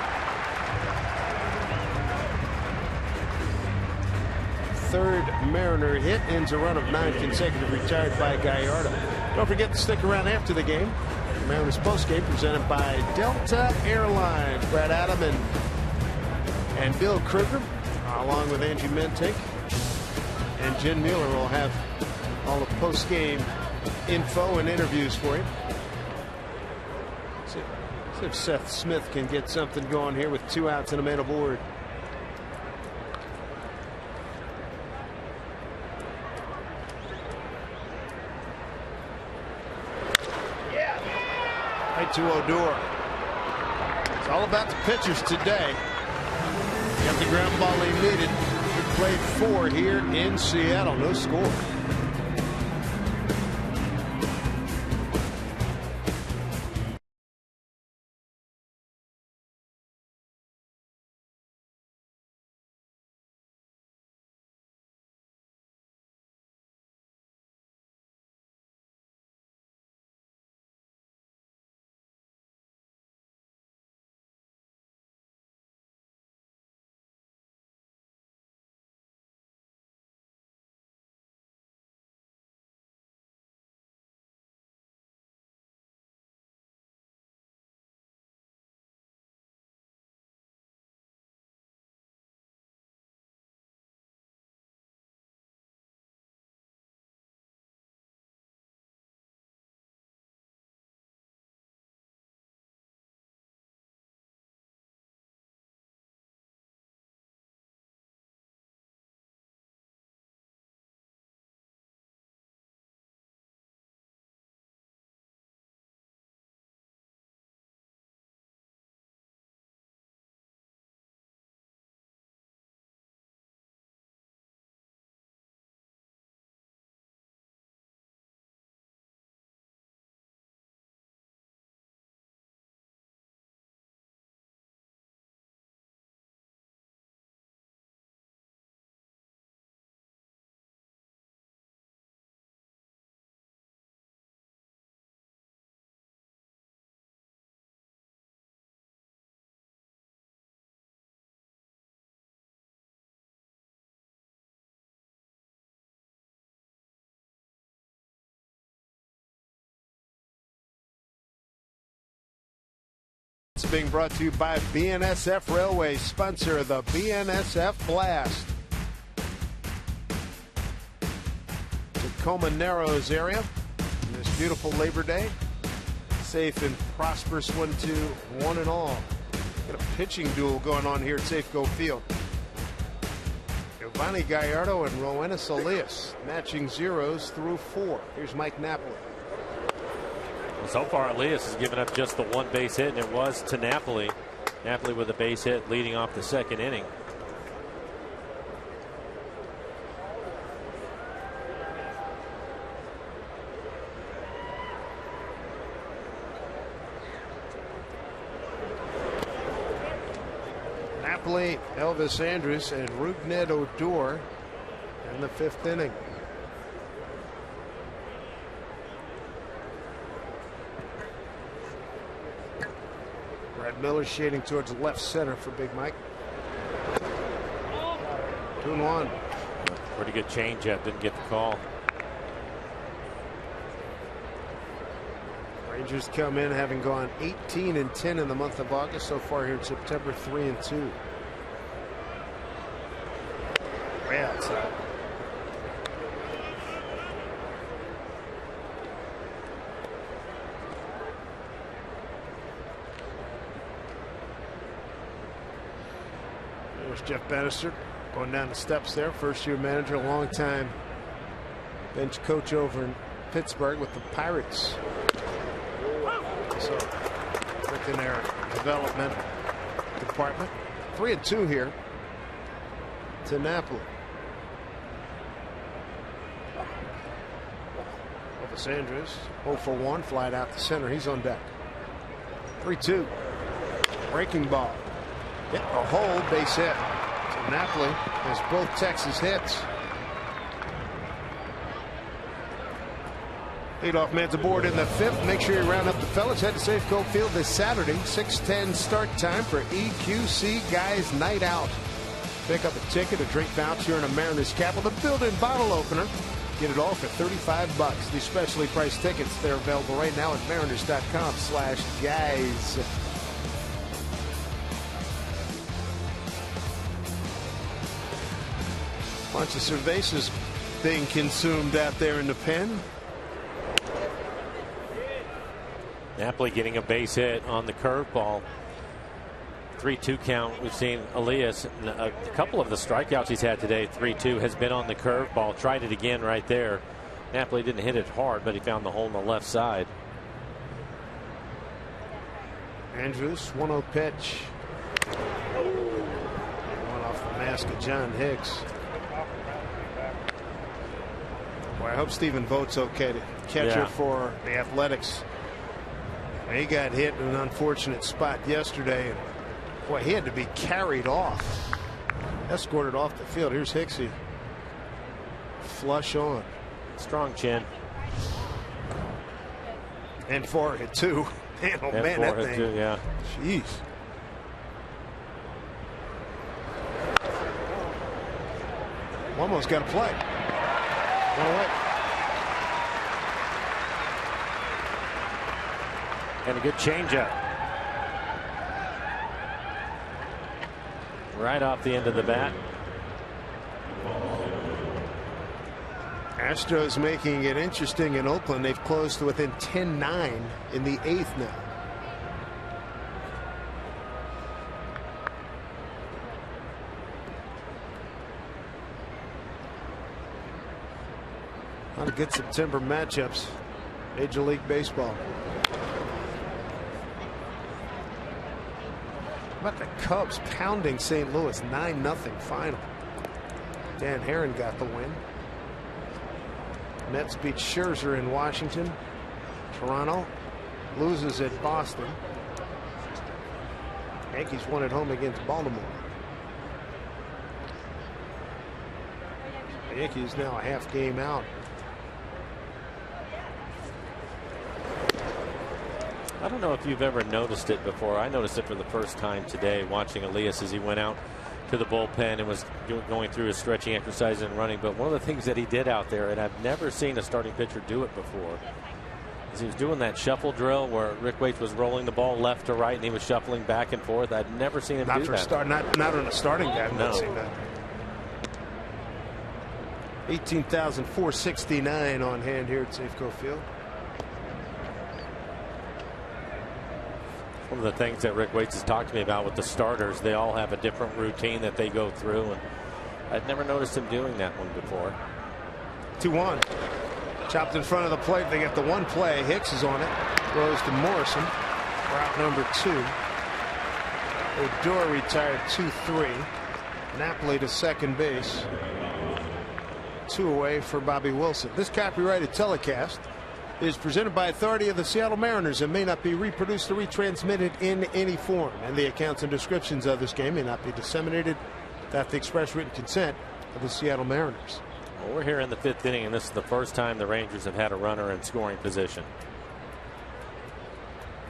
3rd Mariner hit. Ends a run of 9 consecutive retired by Gallardo. Don't forget to stick around after the game. The Mariners postgame presented by Delta Airlines. Brad Adam and Bill Kruger, along with Angie Mentink and Jen Mueller, will have all the postgame info and interviews for you. See if Seth Smith can get something going here with 2 outs and a man aboard. Right to Odor. It's all about the pitchers today. Got the ground ball he needed. He played 4 here in Seattle. No score. It's being brought to you by BNSF Railway, sponsor of the BNSF Blast. Tacoma Narrows area. This beautiful Labor Day. Safe and prosperous 1-2, 1-all. Got a pitching duel going on here at Safeco Field. Giovanni Gallardo and Roenis Elias matching zeros through 4. Here's Mike Napoli. Well, so far, Elias has given up just the one base hit, and it was to Napoli. Napoli with a base hit leading off the second inning. Napoli, Elvis Andrus, and Rougned Odor in the 5th inning. Brad Miller shading towards left center for Big Mike. 2-1. Pretty good changeup, didn't get the call. Rangers come in having gone 18-10 in the month of August. So far here in September, 3-2. Way outside. There's Jeff Bannister going down the steps there. First-year manager, long-time bench coach over in Pittsburgh with the Pirates. So within their development department. 3-2 here to Napoli. Elvis Andrus 0 for 1, flied out to center. He's on deck. 3-2. Breaking ball. Hit a hole, base hit. So Napoli has both Texas hits. Leadoff man's aboard in the 5th. Make sure you round up the fellas. Head to Safeco Field this Saturday, 6:10 start time for EQC Guys Night Out. Pick up a ticket, a drink voucher, and a Mariners cap with a built-in bottle opener. Get it all for $35. These specially priced tickets, they're available right now at mariners.com/guys. Bunch of cervezas being consumed out there in the pen. Napoli getting a base hit on the curveball. 3-2 count. We've seen Elias, a couple of the strikeouts he's had today, 3-2, has been on the curveball. Tried it again right there. Napoli didn't hit it hard, but he found the hole on the left side. Andrus, 1-0 pitch. One off the mask of John Hicks. Boy, I hope Stephen Vogt's okay. The catcher for the Athletics. He got hit in an unfortunate spot yesterday, and boy, he had to be carried off, escorted off the field. Here's Hicksy, flush on. Strong chin. And forehead too. Man, oh man, that thing. Too, yeah. Jeez. Almost got a play. One away. And a good changeup. Right off the end of the bat. Astros making it interesting in Oakland. They've closed to within 10-9 in the 8th now. A lot of good September matchups. Major League Baseball. How about the Cubs pounding St. Louis 9-0 final? Dan Herron got the win. Mets beat Scherzer in Washington. Toronto loses at Boston. Yankees won at home against Baltimore. The Yankees now a half game out. I don't know if you've ever noticed it before. I noticed it for the first time today watching Elias as he went out to the bullpen and was going through his stretching exercise and running. But one of the things that he did out there, and I've never seen a starting pitcher do it before, He was doing that shuffle drill where Rick Waite was rolling the ball left to right and he was shuffling back and forth. I'd never seen him do that. Not on a starting guy. No. 18,469 on hand here at Safeco Field. One of the things that Rick Waite has talked to me about with the starters, they all have a different routine that they go through, and I'd never noticed him doing that one before. 2-1. Chopped in front of the plate. They get the one play. Hicks is on it. Throws to Morrison. Route number 2. Odor retired 2-3. Napoli to second base. 2 away for Bobby Wilson. This copyrighted telecast is presented by authority of the Seattle Mariners and may not be reproduced or retransmitted in any form. And the accounts and descriptions of this game may not be disseminated without the express written consent of the Seattle Mariners. Well, we're here in the 5th inning, and this is the first time the Rangers have had a runner in scoring position.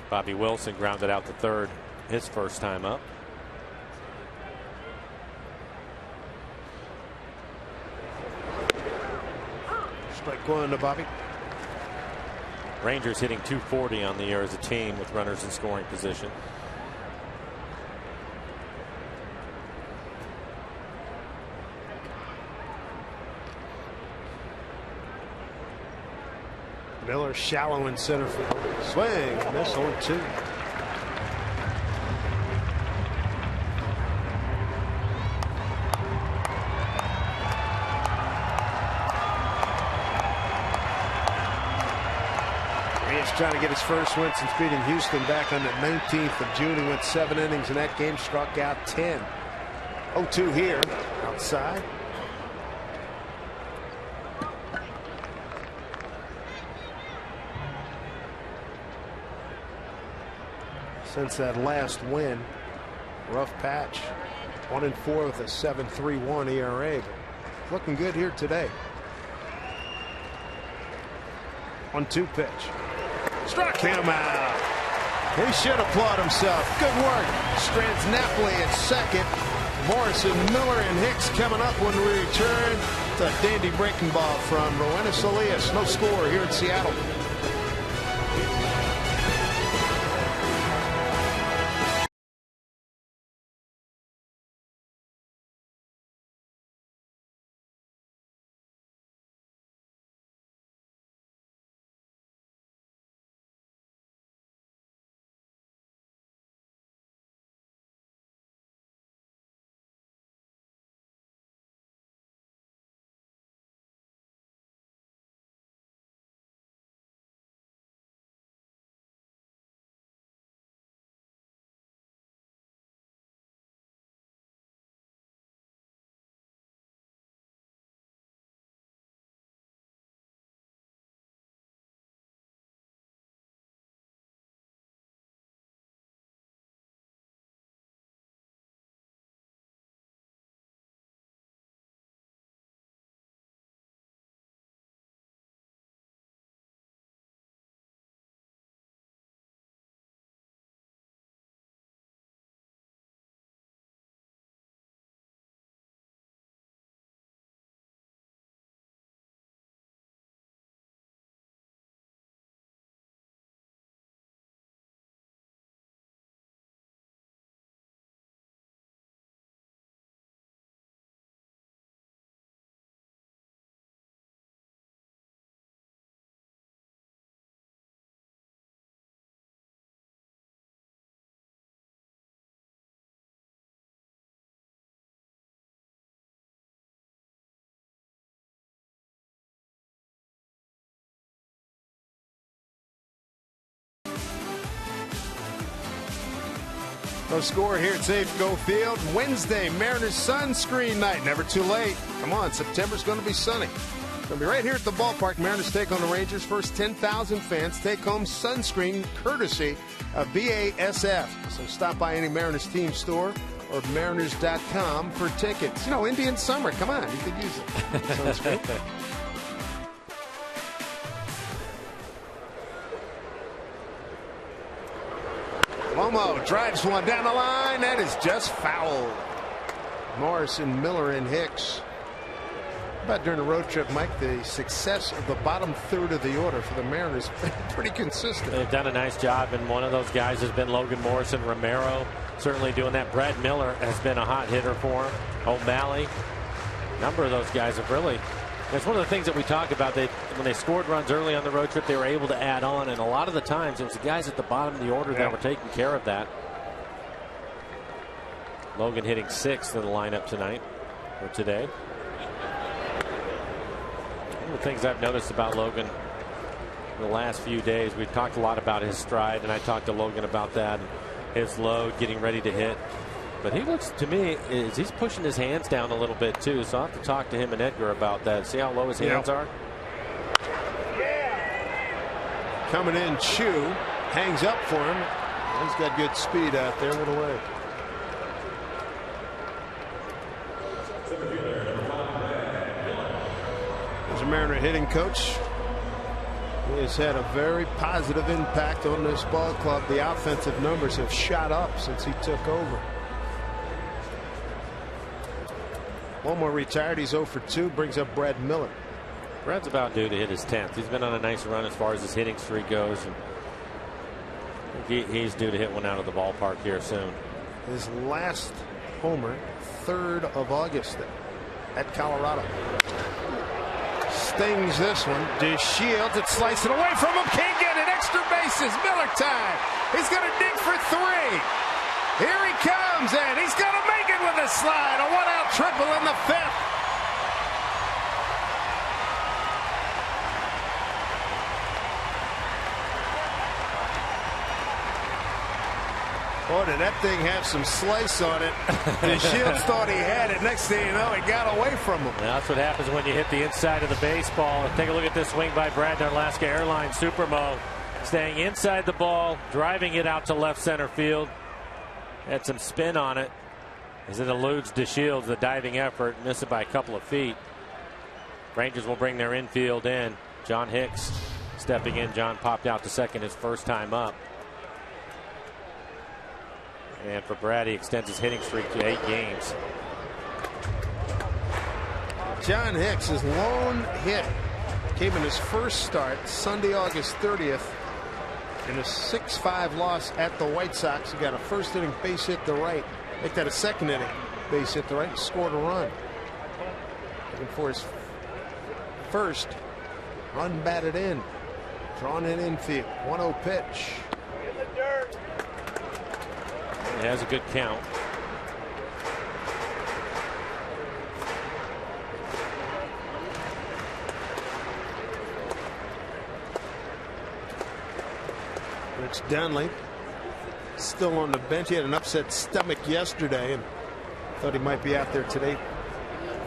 Bobby Wilson grounded out to third his first time up. Strike 1 to Bobby. Rangers hitting .240 on the year as a team with runners in scoring position. Miller shallow in center field. Swing, miss, 0-2. He's trying to get his first win since beating Houston back on the 19th of June. He went 7 innings in that game, struck out 10. 0-2 here, outside. Since that last win, rough patch. 1-4 with a 7.31 ERA. But looking good here today. 1-2 pitch. Struck him out. He should applaud himself. Good work. Strands Napoli at second. Morrison, Miller, and Hicks coming up when we return. It's a dandy breaking ball from Rowena Solias. No score here in Seattle. No score here at Safeco Field. Wednesday, Mariners sunscreen night. Never too late. Come on, September's going to be sunny. It's going to be right here at the ballpark. Mariners take on the Rangers. First 10,000 fans take home sunscreen courtesy of BASF. So stop by any Mariners team store or Mariners.com for tickets. You know, Indian summer. Come on, you could use it. Sunscreen. Lomo drives one down the line. That is just foul. Morrison, Miller, and Hicks About during the road trip, Mike, the success of the bottom third of the order for the Mariners has been pretty consistent. They've done a nice job, and one of those guys has been Logan Morrison. Romero certainly doing that. Brad Miller has been a hot hitter for him. O'Malley. A number of those guys have really. That's one of the things that we talk about. When they scored runs early on the road trip, they were able to add on, and a lot of the times it was the guys at the bottom of the order that were taking care of that. Logan hitting 6th in the lineup tonight, or today. One of the things I've noticed about Logan in the last few days, we've talked a lot about his stride, and I talked to Logan about that, his load, getting ready to hit. But he looks to me he's pushing his hands down a little bit too, so I'll have to talk to him and Edgar about that. See how low his hands are. Coming in, Chu hangs up for him. He's got good speed out there. What away. There's a Mariner hitting coach. He has had a very positive impact on this ball club. The offensive numbers have shot up since he took over. Walmore retired. He's 0 for 2. Brings up Brad Miller. Brad's about due to hit his 10th. He's been on a nice run as far as his hitting streak goes, and he's due to hit one out of the ballpark here soon. His last homer, 3rd of August at Colorado. Stings this one. DeShields, it's slicing away from him. Can't get it. Extra bases. Miller time. He's going to dig for 3. Here he comes, and he's going to make it with a slide. A 1-out triple in the 5th. Boy, did that thing have some slice on it. DeShields thought he had it. Next thing you know, he got away from him. That's what happens when you hit the inside of the baseball. Take a look at this swing by Brad in Alaska Airlines Supermo. Staying inside the ball, driving it out to left center field. Had some spin on it as it eludes DeShields, the diving effort, miss it by a couple of feet. Rangers will bring their infield in. John Hicks stepping in. John popped out to second his first time up. And for Brad, he extends his hitting streak to 8 games. John Hicks, his lone hit came in his first start Sunday, August 30th. In a 6-5 loss at the White Sox. He got a first inning base hit to right. Make that a second inning base hit to right. And scored a run. Looking for his first unbatted in. Drawn in infield. 1-0 pitch. He has a good count. Rich Dunley still on the bench. He had an upset stomach yesterday and thought he might be out there today.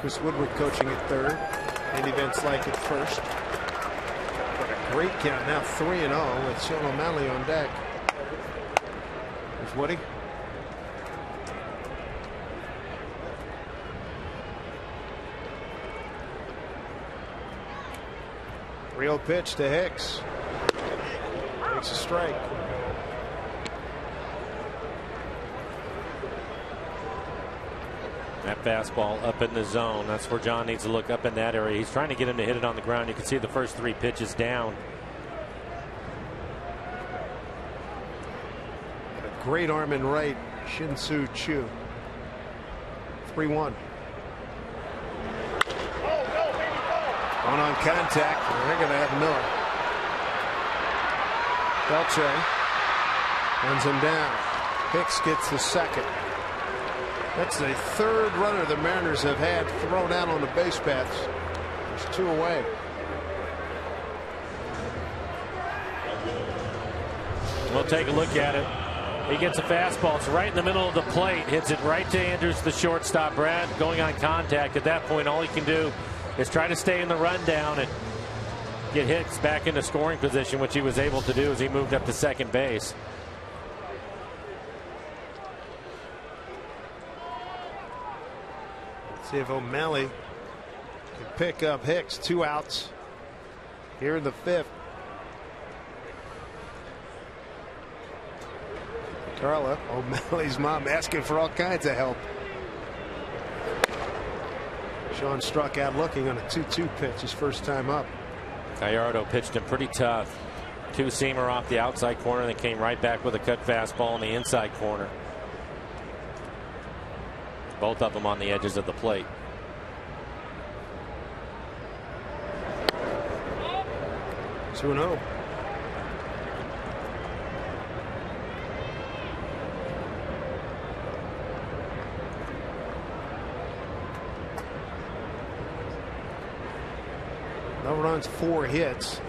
Chris Woodward coaching at 3rd. Andy Van Slyke at 1st. What a great count now, 3-0 with Sean O'Malley on deck. There's Woody. Real pitch to Hicks. Takes a strike. That fastball up in the zone. That's where John needs to look up in that area. He's trying to get him to hit it on the ground. You can see the first 3 pitches down. A great arm in right. Shin-Soo Choo. 3-1. On contact. They're going to have Miller. Beltre runs him down. Hicks gets the second. That's the 3rd runner the Mariners have had thrown out on the base paths. There's 2 away. We'll take a look at it. He gets a fastball. It's right in the middle of the plate. Hits it right to Andrews, the shortstop. Brad going on contact. At that point, all he can do is try to stay in the rundown and get Hicks back into scoring position, which he was able to do as he moved up to second base. Let's see if O'Malley can pick up Hicks. 2 outs here in the 5th. Carla, O'Malley's mom, asking for all kinds of help. Sean struck out looking on a 2-2 pitch his first time up. Gallardo pitched him pretty tough. Two-seamer off the outside corner, then came right back with a cut fastball in the inside corner. Both of them on the edges of the plate. Two and 0. No runs, 4 hits,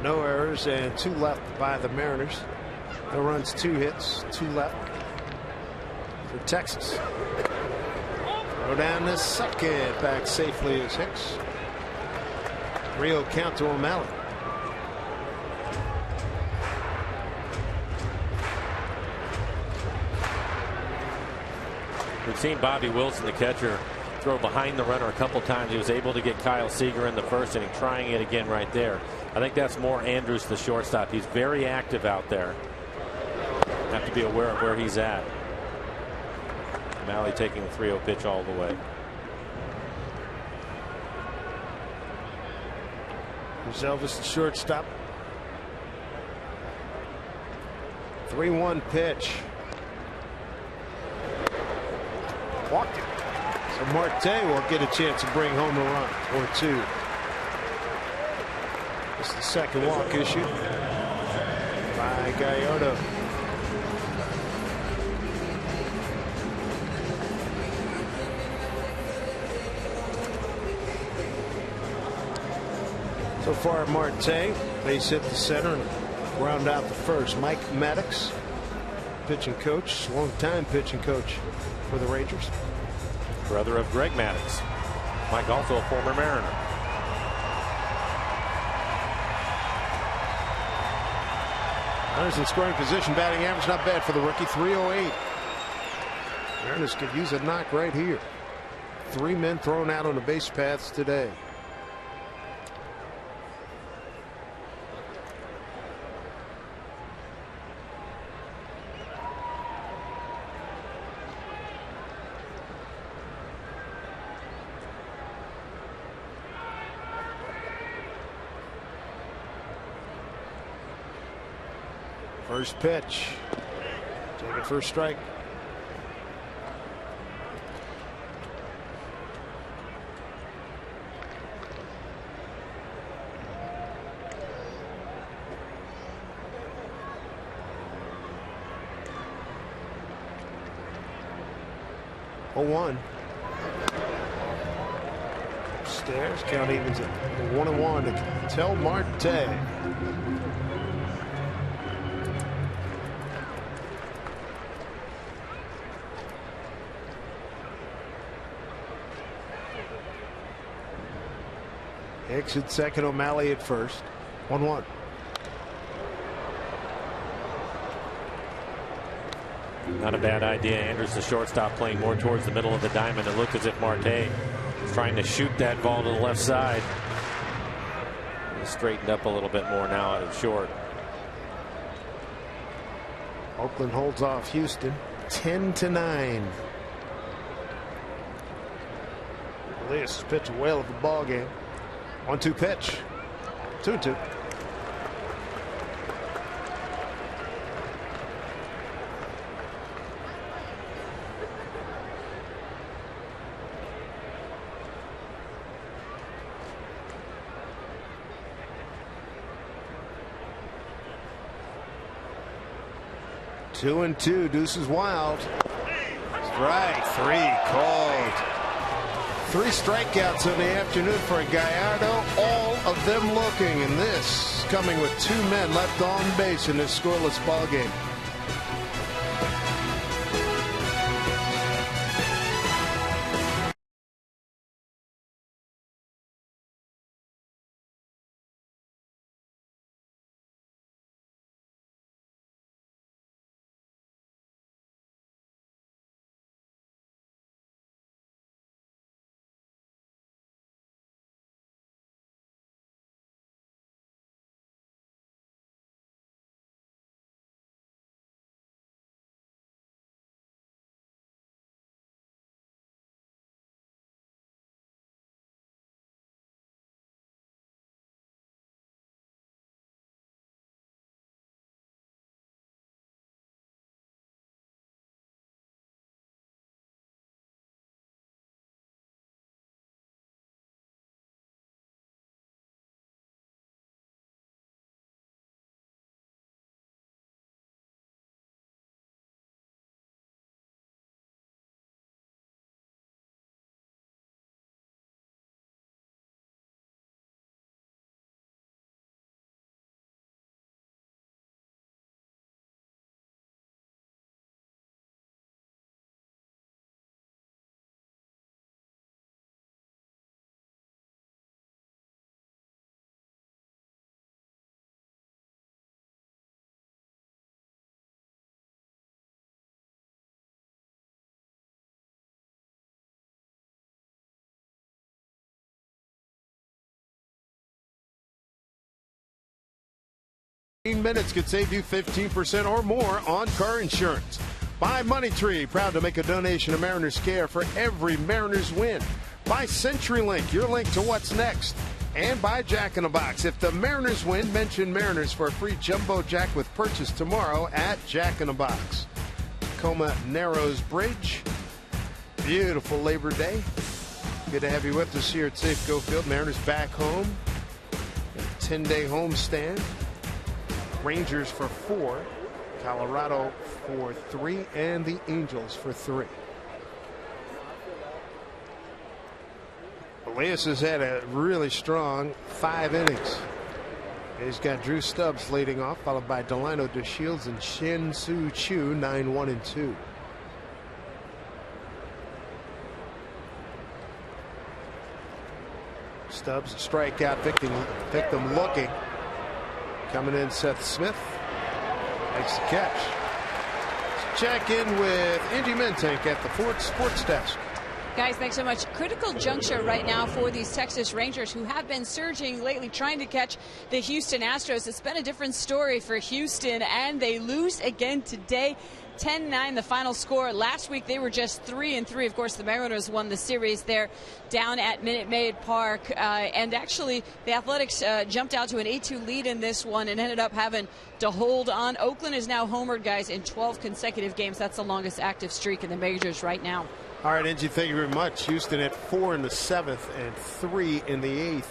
no errors, and 2 left by the Mariners. No runs, 2 hits, 2 left for Texas. Go down to second, back safely is Hicks. 3-0 count to O'Malley. We've seen Bobby Wilson, the catcher, throw behind the runner a couple times. He was able to get Kyle Seager in the first inning, trying it again right there. I think that's more Andrews, the shortstop. He's very active out there. Have to be aware of where he's at. O'Malley taking the 3-0 pitch all the way. There's Elvis, the shortstop. 3-1 pitch. Walked it. So Marte will get a chance to bring home a run or 2. It's the second walk issued by Gallardo. So far, Marte base hit the center and ground out the first. Mike Maddox, pitching coach, long-time pitching coach for the Rangers. Brother of Greg Maddox. Mike also a former Mariner. Mariners in scoring position, batting average not bad for the rookie, 308. Mariners could use a knock right here. 3 men thrown out on the base paths today. First pitch. Take it for a strike. Oh, 1. Upstairs, count evens at 1-1 to tell Marte. Hicks at second, O'Malley at first. 1-1. Not a bad idea. Andrews, the shortstop, playing more towards the middle of the diamond. It looked as if Marte was trying to shoot that ball to the left side. He's straightened up a little bit more now out of short. Oakland holds off Houston 10-9. Elias has pitched a whale of a ball game. 1-2 pitch. 2-2. Two and 2. Deuce is wild. Strike 3 called. 3 strikeouts in the afternoon for Gallardo, all of them looking, and this coming with 2 men left on base in this scoreless ball game. minutes could save you 15% or more on car insurance. By Money Tree, proud to make a donation to Mariners Care for every Mariners win. By CenturyLink, your link to what's next. And by Jack in the Box. If the Mariners win, mention Mariners for a free Jumbo Jack with purchase tomorrow at Jack in the Box. Tacoma Narrows Bridge. Beautiful Labor Day. Good to have you with us here at Safeco Field. Mariners back home. A 10-day homestand. Rangers for 4. Colorado for 3. And the Angels for 3. Elias has had a really strong 5 innings. He's got Drew Stubbs leading off, followed by Delino DeShields and Shin-Soo Choo, 9-1-2. Stubbs, strikeout victim looking. Coming in, Seth Smith makes the catch. Let's check in with Angie Mentank at the Ford Sports Desk. Guys, thanks so much. Critical juncture right now for these Texas Rangers, who have been surging lately, trying to catch the Houston Astros. It's been a different story for Houston, and they lose again today. 10-9 the final score. Last week they were just 3-3. Of course, the Mariners won the series there down at Minute Maid Park. And actually, the Athletics jumped out to an 8-2 lead in this one and ended up having to hold on. Oakland is now homered, guys, in 12 consecutive games. That's the longest active streak in the majors right now. All right, Angie, thank you very much. Houston at 4 in the 7th and 3 in the 8th.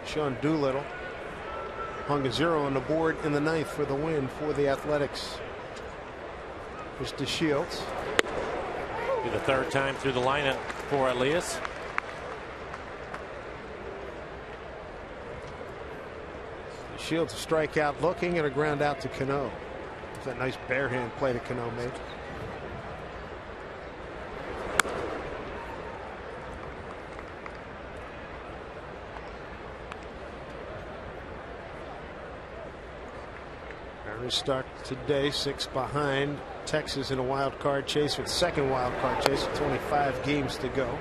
Sean Doolittle hung a 0 on the board in the 9th for the win for the Athletics. There's DeShields. Be the 3rd time through the lineup for Elias. DeShields a strikeout looking and a ground out to Cano. It's that nice bare hand play that Cano made. Mariners start today 6 behind. Texas in a wild card chase with second wild card chase with 25 games to go.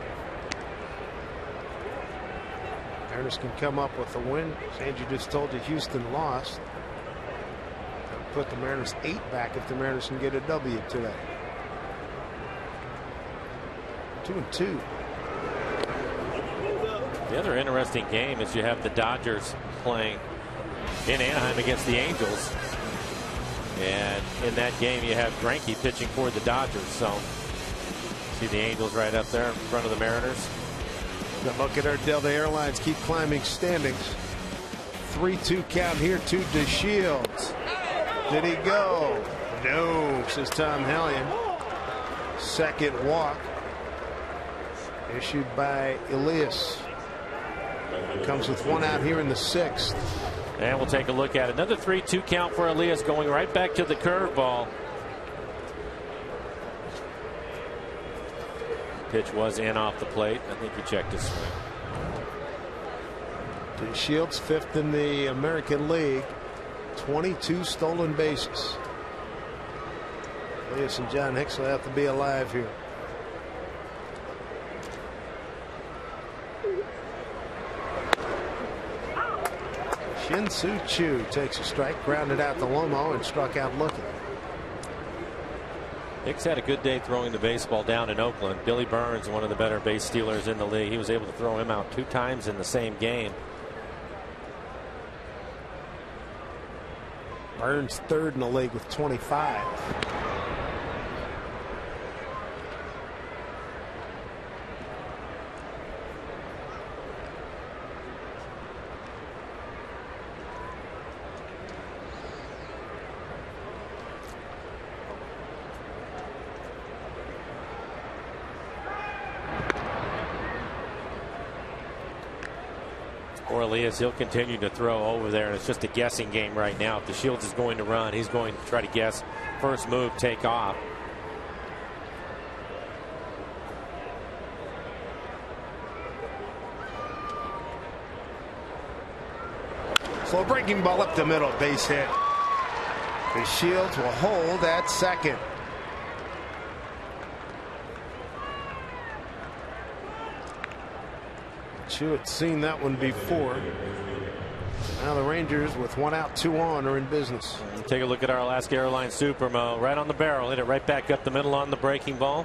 Mariners can come up with a win. As Angie just told you, Houston lost. That would put the Mariners 8 back if the Mariners can get a W today. 2-2. The other interesting game is you have the Dodgers playing in Anaheim against the Angels. And in that game, you have Greinke pitching for the Dodgers. So, see the Angels right up there in front of the Mariners. But look at our Delta Airlines keep climbing standings. 3-2 count here to DeShields. Did he go? No, says Tom Hallion. Second walk issued by Elias. Comes with 1 out here in the 6th. And we'll take a look at another 3-2 count for Elias, going right back to the curveball. Pitch was in off the plate. I think he checked his swing. DeShields 5th in the American League. 22 stolen bases. Elias and John Hicks will have to be alive here. Shin-Soo Choo takes a strike, grounded out to Lomo, and struck out looking. Hicks had a good day throwing the baseball down in Oakland. Billy Burns, one of the better base stealers in the league, he was able to throw him out 2 times in the same game. Burns 3rd in the league with 25. For Elias, he'll continue to throw over there, and it's just a guessing game right now. If DeShields is going to run, he's going to try to guess first move, take off. Slow breaking ball up the middle, base hit. DeShields will hold at second. Choo had seen that one before. Now the Rangers with 1 out, 2 on are in business. Take a look at our Alaska Airlines Supermo. Right on the barrel. Hit it right back up the middle on the breaking ball.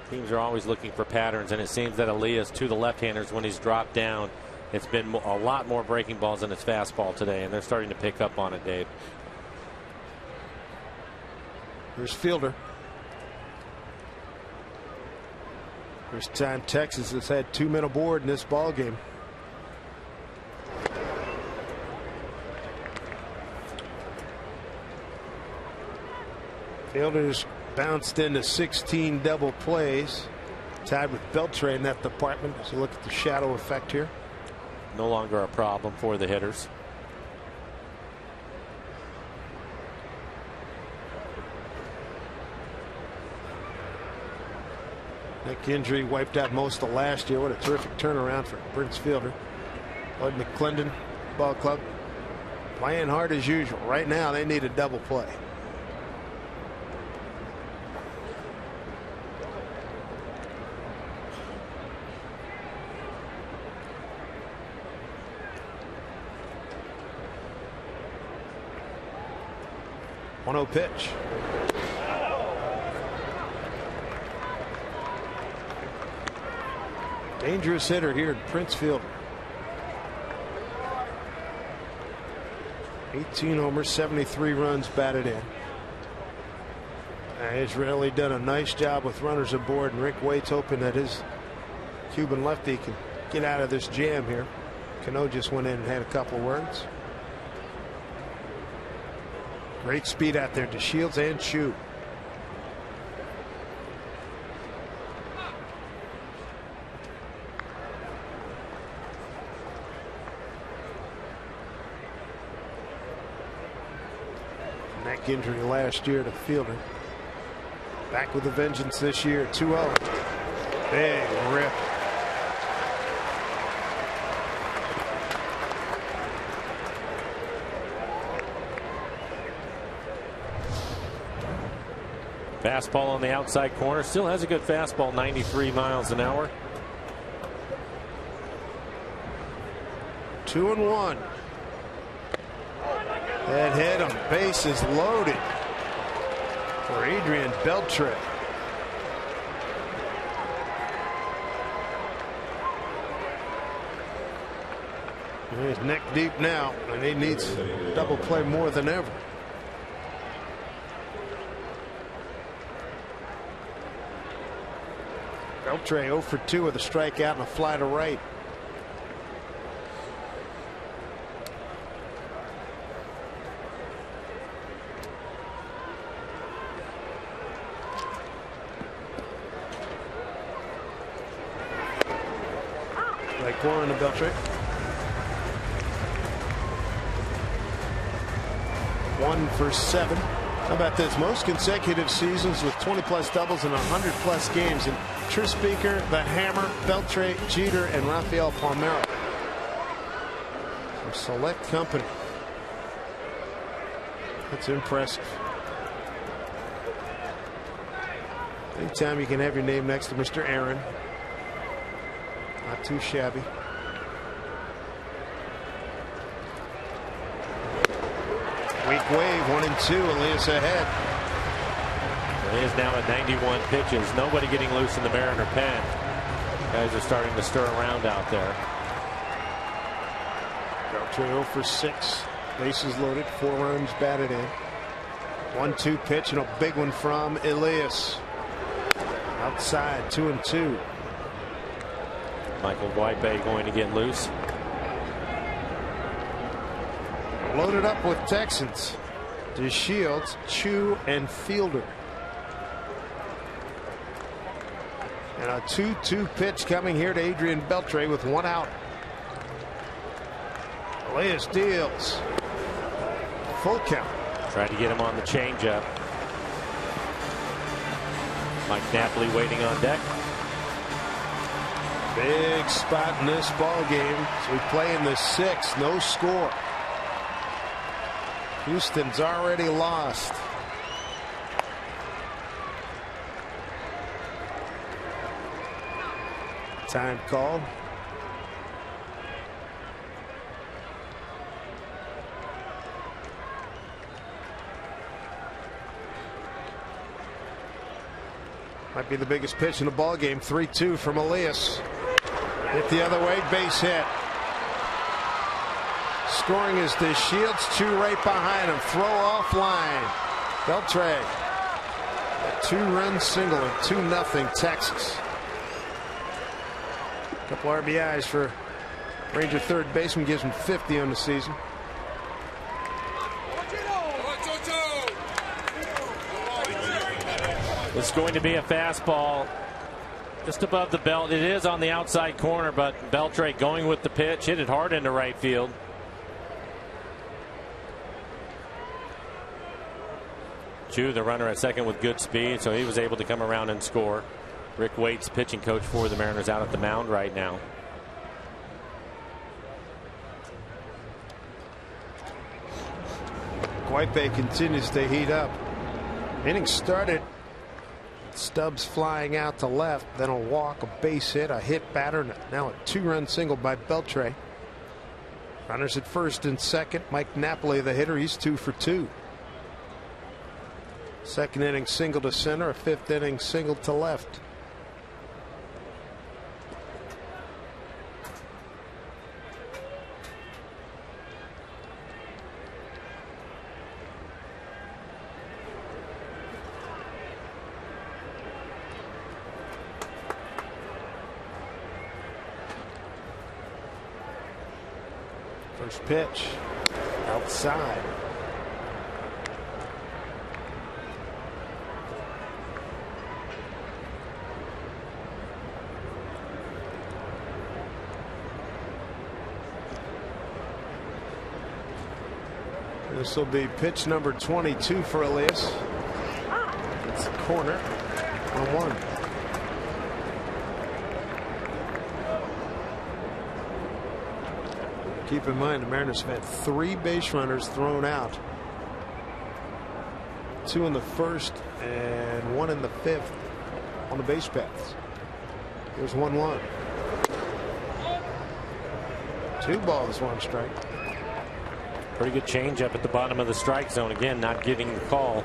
Teams are always looking for patterns, and it seems that Elias to the left-handers when he's dropped down. It's been a lot more breaking balls than his fastball today, and they're starting to pick up on it, Dave. Here's Fielder. First time Texas has had 2 men aboard in this ball game. Fielder's bounced into 16 double plays, tied with Beltre in that department. So look at the shadow effect here. No longer a problem for the hitters. Neck injury wiped out most of last year. What a terrific turnaround for Prince Fielder. Bud McClendon Ball Club playing hard as usual. Right now they need a double play. One-0 pitch. Dangerous hitter here in Prince Fielder. 18 homers, 73 runs batted in. He's really done a nice job with runners aboard, and Rick Waite's hoping that his Cuban lefty can get out of this jam here. Cano just went in and had a couple words. Great speed out there to Shields and Chu. Neck injury last year to Fielder. Back with a vengeance this year. 2-0. Big rip. Fastball on the outside corner. Still has a good fastball, 93 miles an hour. 2-1. That hit him. Base is loaded for Adrian Beltre. He's neck deep now, and he needs double play more than ever. Beltre 0 for 2 with a strikeout and a fly to right. Like Warren to Beltre. 1 for 7. How about this? Most consecutive seasons with 20-plus doubles and 100-plus games. And Speaker, the Hammer, Beltre, Jeter, and Rafael Palmeiro. From select company. That's impressive. Anytime you can have your name next to Mr. Aaron. Not too shabby. Weak wave, 1-2. Elias ahead. He is now at 91 pitches. Nobody getting loose in the Mariner pen. Guys are starting to stir around out there. Beltre 0 for 6. Bases loaded. 4 runs batted in. 1-2 pitch and a big one from Elias. Outside, 2-2. Michael Whitebay going to get loose. Loaded up with Texans. DeShields, Chu, and Fielder. And a 2-2 pitch coming here to Adrian Beltre with 1 out. Elias deals. Full count. Trying to get him on the changeup. Mike Napoli waiting on deck. Big spot in this ball game. So we play in the 6th. No score. Houston's already lost. Time called. Might be the biggest pitch in the ball game. 3-2 from Elias. Hit the other way, base hit. Scoring is DeShields, 2 right behind him. Throw off line. Beltre. A 2-run single and 2-0 Texas. A couple RBIs for Ranger third baseman, gives him 50 on the season. It's going to be a fastball just above the belt. It is on the outside corner, but Beltre going with the pitch, hit it hard into right field. Chu, the runner at second with good speed, so he was able to come around and score. Rick Waite's pitching coach for the Mariners out at the mound right now. Guipe continues to heat up. Inning started. Stubbs flying out to left, then a walk, a base hit, a hit batter, now a 2-run single by Beltre. Runners at first and second. Mike Napoli, the hitter, he's 2 for 2. Second inning single to center, a 5th inning single to left. First pitch outside. This will be pitch number 22 for Elias. It's a corner. 1-1. Keep in mind the Mariners have had 3 base runners thrown out. 2 in the first and 1 in the 5th on the base paths. Here's 1-1. 2 balls, 1 strike. Pretty good change up at the bottom of the strike zone. Again, not getting the call.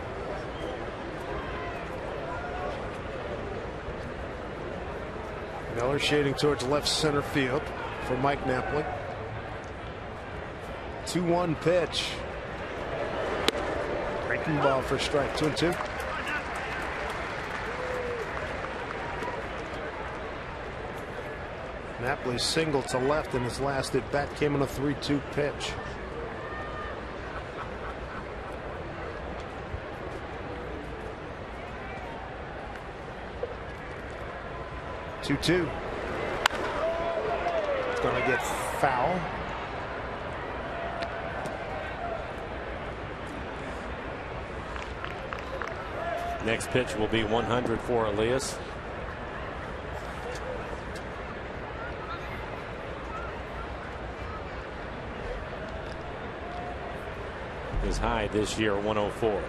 Miller shading towards left center field for Mike Napoli. 2-1 pitch. Breaking ball for strike. 2-2. Napoli single to left in his last at bat, came on a 3-2 pitch. It's going to get foul. Next pitch will be 100 for Elias. His high this year, 104.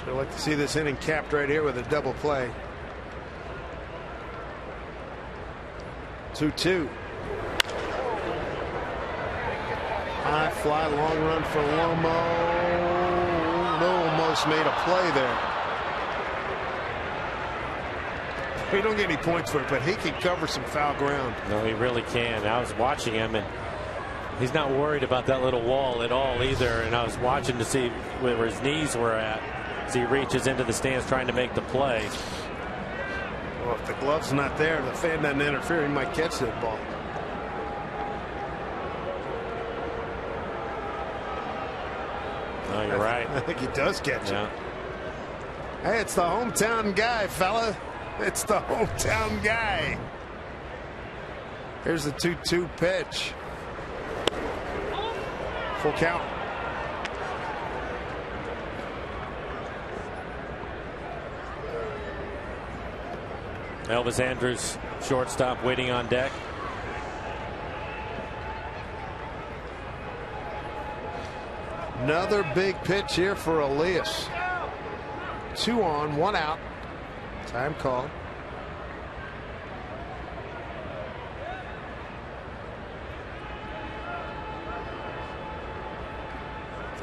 I'd like to see this inning capped right here with a double play. 2-2. High fly, long run for Lomo. No, almost made a play there. He don't get any points for it, but he can cover some foul ground. No, he really can. I was watching him, and he's not worried about that little wall at all either. And I was watching to see where his knees were at as he reaches into the stands trying to make the play. Well, if the glove's not there, the fan doesn't interfere, he might catch that ball. No, you're right. I think he does catch it. Hey, it's the hometown guy, fella. It's the hometown guy. Here's the 2-2 pitch. Full count. Elvis Andrus, shortstop, waiting on deck. Another big pitch here for Elias. 2 on, 1 out. Time called.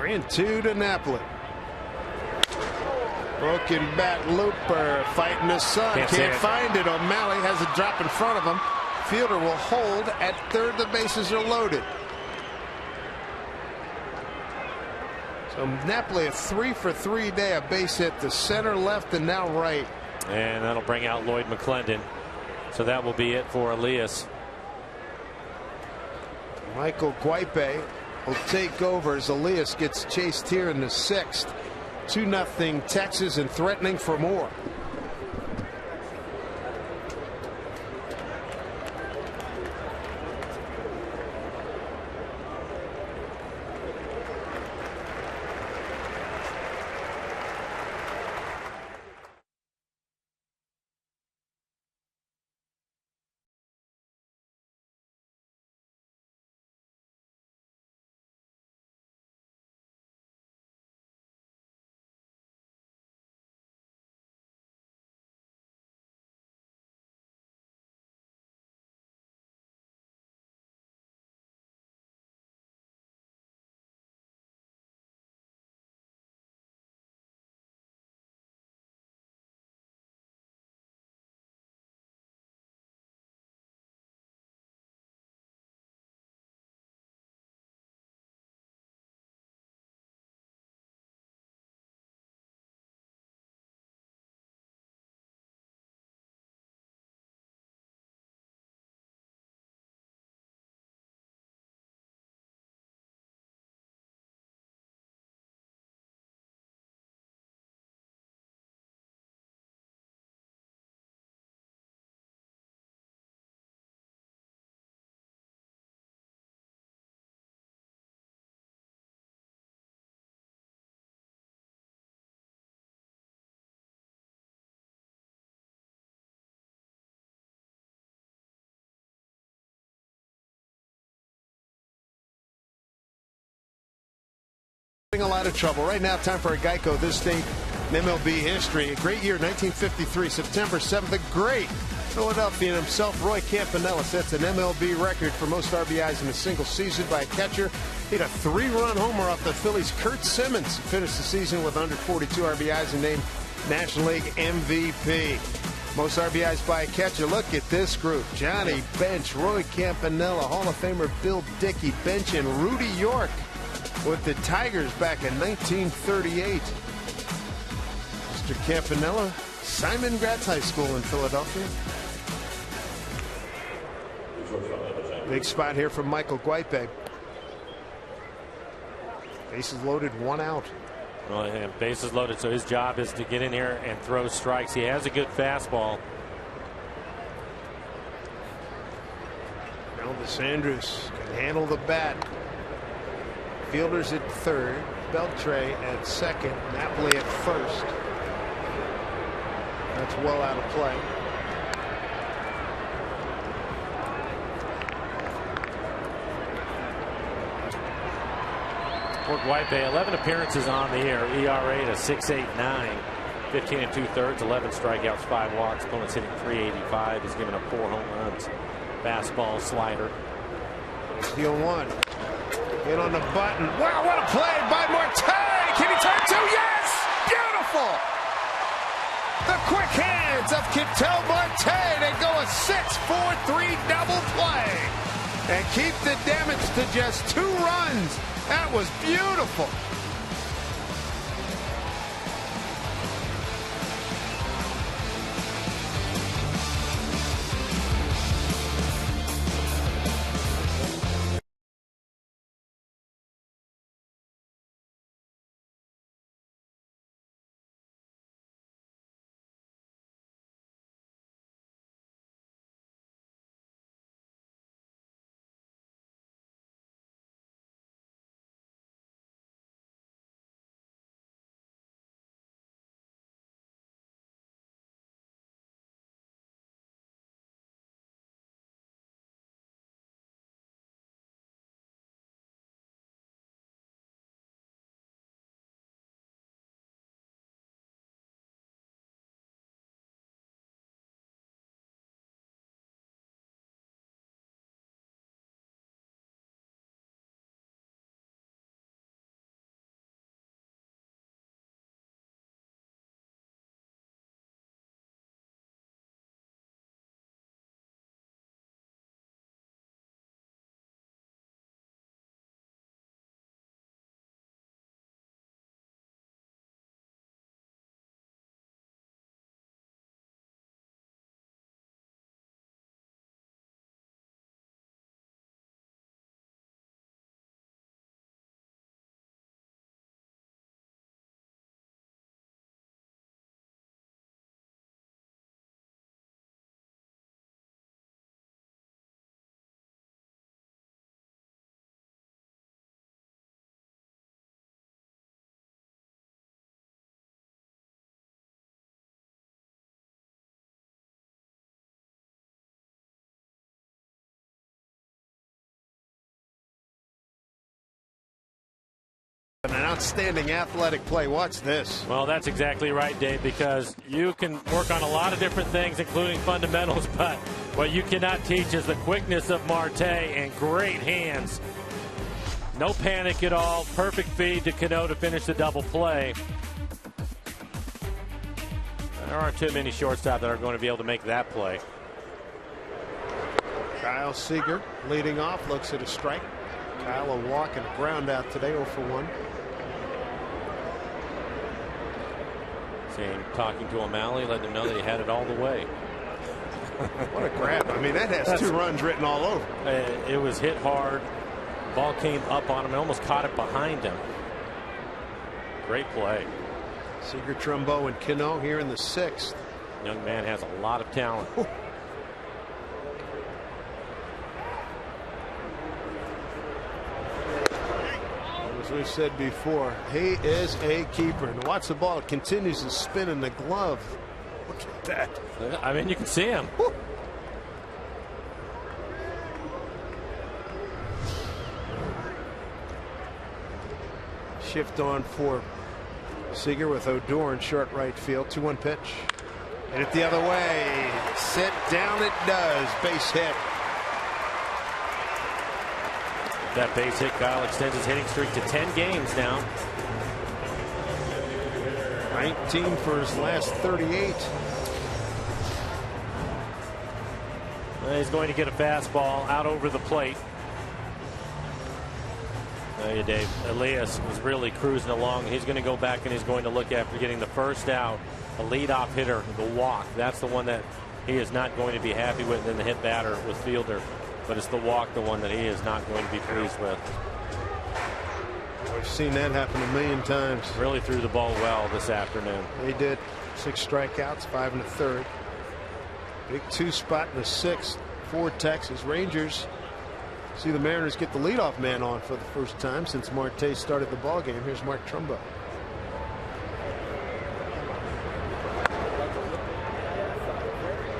3-2 to Napoli. Broken bat looper fighting the sun. Can't find it. O'Malley has a drop in front of him. Fielder will hold at third. The bases are loaded. So Napoli a 3-for-3 day. A base hit to center, left, and now right. And that'll bring out Lloyd McClendon. So that will be it for Elias. Michael Guipe will take over as Elias gets chased here in the 6th. 2-0 Texas and threatening for more. A lot of trouble right now. Time for a Geico. This day in MLB history. A great year, 1953, September 7th. A great Philadelphian himself, Roy Campanella, sets an MLB record for most RBIs in a single season by a catcher. He had a 3-run homer off the Phillies' Kurt Simmons. He finished the season with 142 RBIs and named National League MVP. Most RBIs by a catcher. Look at this group: Johnny Bench, Roy Campanella, Hall of Famer Bill Dickey, Bench, and Rudy York with the Tigers back in 1938. Mr. Campanella, Simon Gratz High School in Philadelphia. Big spot here from Michael Guipe. Bases loaded, 1 out. Well, yeah, bases loaded, so his job is to get in here and throw strikes. He has a good fastball. Elvis Andrus can handle the bat. Fielders at third, Beltre at second, Napoli at first. That's well out of play. For Guipe, 11 appearances on the year, ERA to 6.89, 15 2/3, 11 strikeouts, 5 walks. Opponents hitting .385. He's given up 4 home runs. Fastball, slider. Deal 1. Hit on the button. Wow, what a play by Marte! Can he turn 2? Yes! Beautiful! The quick hands of Ketel Marte. They go a 6-4-3 double play and keep the damage to just 2 runs. That was beautiful. An outstanding athletic play. Watch this. Well, that's exactly right, Dave, because you can work on a lot of different things, including fundamentals, but what you cannot teach is the quickness of Marte and great hands. No panic at all. Perfect feed to Cano to finish the double play. There aren't too many shortstops that are going to be able to make that play. Kyle Seager leading off, looks at a strike. Kyle a walk and a ground out today, 0 for 1. Saying, talking to O'Malley, letting him know that he had it all the way. What a grab. I mean, that has 2 runs written all over. It was hit hard. Ball came up on him and almost caught it behind him. Great play. Seager, Trumbo, and Cano here in the 6th. Young man has a lot of talent. As we said before, he is a keeper. And watch the ball. It continues to spin in the glove. Look at that. I mean, you can see him. Woo. Shift on for Seager with Odor in short right field. 2-1 pitch. And it the other way. Sit down it does. Base hit. That base hit, Kyle extends his hitting streak to 10 games now. 19 for his last 38. He's going to get a fastball out over the plate. There you, Dave. Elias was really cruising along. He's going to go back and he's going to look after getting the first out. A leadoff hitter, the walk. That's the one that he is not going to be happy with in the hit batter with Fielder. But it's the walk, the one that he is not going to be pleased with. We've seen that happen a million times. Really threw the ball well this afternoon. They did. 6 strikeouts, 5 1/3. Big 2 spot in the 6th for Texas. Rangers see the Mariners get the leadoff man on for the first time since Marte started the ball game. Here's Mark Trumbo.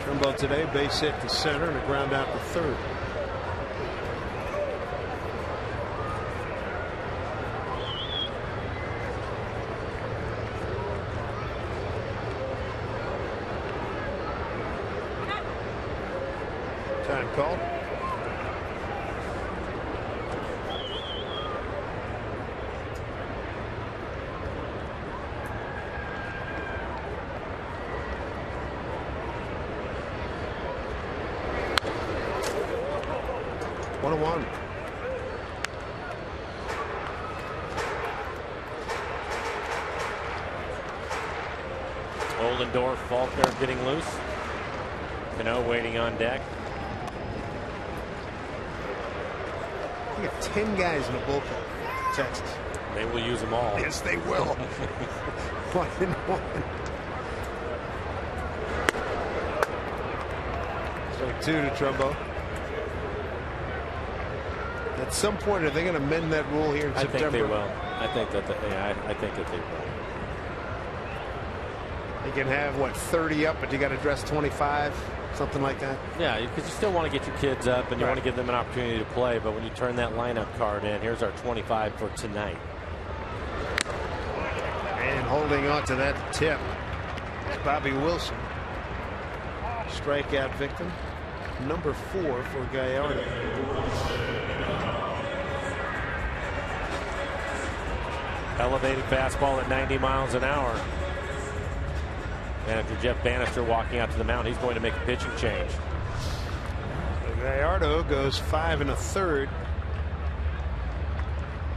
Trumbo today, base hit to center and a ground out to third. Time called. One. Oldendorf, Faulkner getting loose. Cano waiting on deck. We have 10 guys in the bullpen. Texas. They will use them all. Yes, they will. 1-1. Strike 2 to Trumbo. At some point, are they going to mend that rule here in September? I think they will. I think that they will. You can have, what, 30 up, but you got to dress 25, something like that? Yeah, because you still want to get your kids up and you want to give them an opportunity to play. But when you turn that lineup card in, here's our 25 for tonight. And holding on to that tip, Bobby Wilson. Strikeout victim. Number 4 for Gallardo. Elevated fastball at 90 miles an hour. Manager Jeff Bannister walking out to the mound. He's going to make a pitching change. Gallardo goes 5 1/3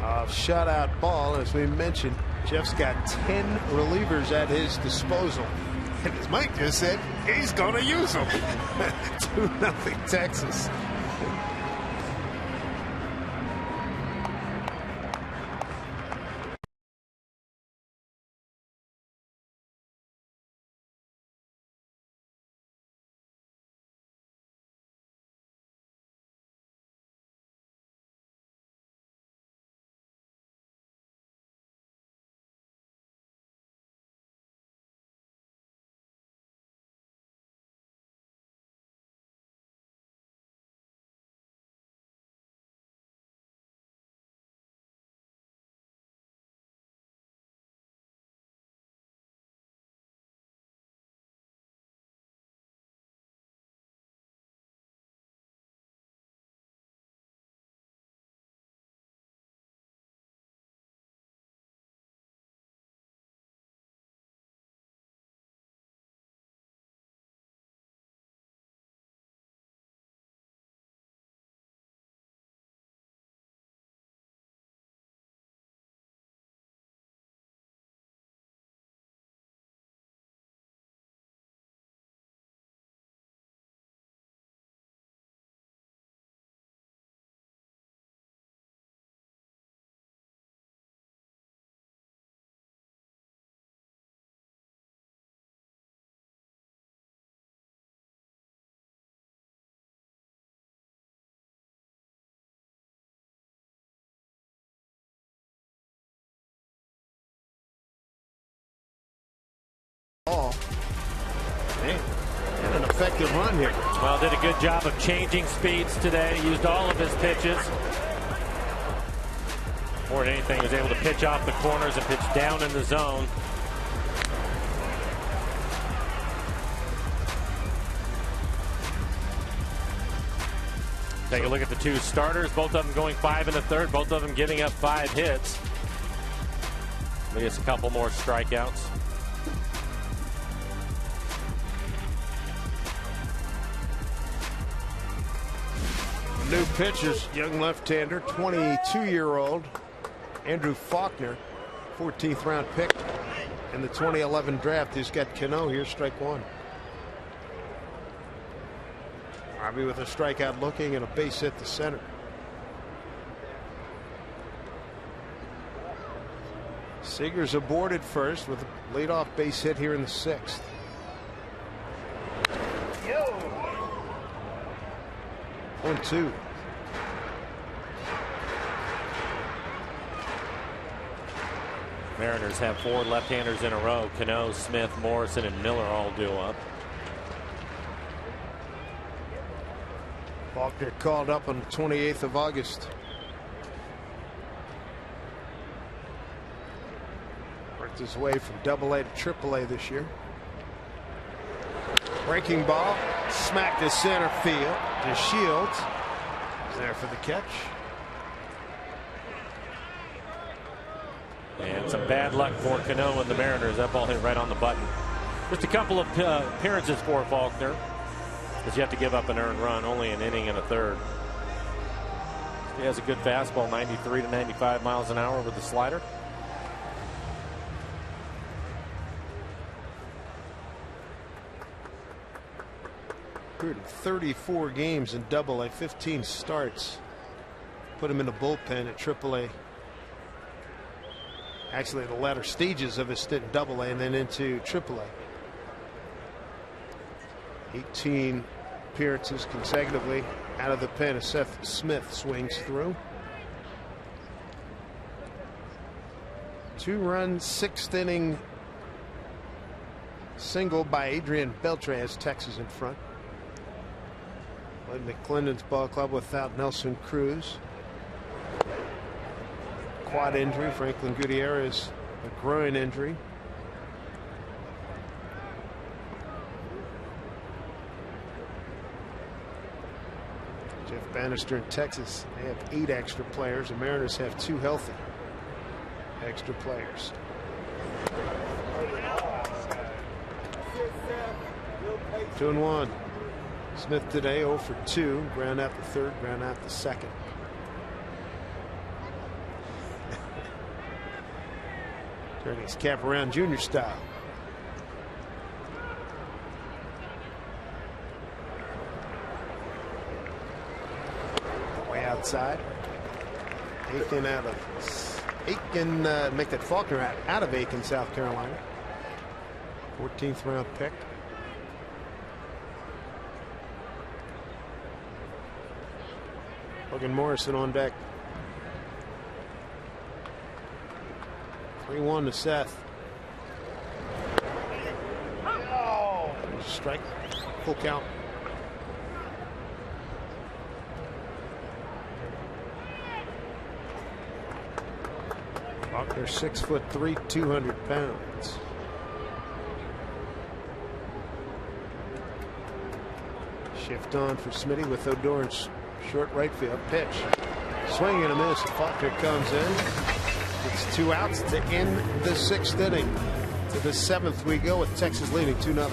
of shutout ball. As we mentioned, Jeff's got 10 relievers at his disposal. And as Mike just said, he's going to use them. 2-0 Texas. Man, and an effective run here. Well, did a good job of changing speeds today. Used all of his pitches. More than anything, was able to pitch off the corners and pitch down in the zone. Take a look at the two starters, both of them going 5 1/3, both of them giving up 5 hits. Maybe it's a couple more strikeouts. New pitchers, young left-hander, 22-year-old Andrew Faulkner, 14th round pick in the 2011 draft. He's got Cano here, strike one. Robbie with a strikeout looking and a base hit to center. Seager's aboard at first with a leadoff base hit here in the 6th. 1-2. Mariners have 4 left-handers in a row. Cano, Smith, Morrison, and Miller all due up. Faulkner called up on the 28th of August. Worked his way from Double-A to Triple-A this year. Breaking ball, smacked to center field. To Shields. He's there for the catch. And some bad luck for Cano and the Mariners. That ball hit right on the button. Just a couple of appearances for Faulkner, as you have to give up an earned run, only an inning and a third. He has a good fastball, 93 to 95 miles an hour with the slider. In 34 games in Double-A, 15 starts. Put him in the bullpen at Triple-A. Actually, the latter stages of his stint in Double-A and then into Triple-A. 18 appearances consecutively out of the pen as Seth Smith swings through. 2-run, 6th inning single by Adrian Beltre has Texas in front. Led McClendon's ball club without Nelson Cruz. Quad injury. Franklin Gutierrez, a groin injury. Jeff Bannister in Texas, they have 8 extra players. The Mariners have 2 healthy extra players. Two and one. Smith today 0 for 2. Ground out the 3rd, ground out the 2nd. Turning his cap around junior style. Way outside. Aiken make that Faulkner out of Aiken, South Carolina. 14th round pick. Logan Morrison on deck. 3-1 to Seth. Strike. Full count. Faulkner 6'3", 200 pounds. Shift on for Smitty with Odor's short right field pitch. Swing and a miss. Faulkner comes in. It's 2 outs to end the 6th inning. To the 7th we go with Texas leading 2-0.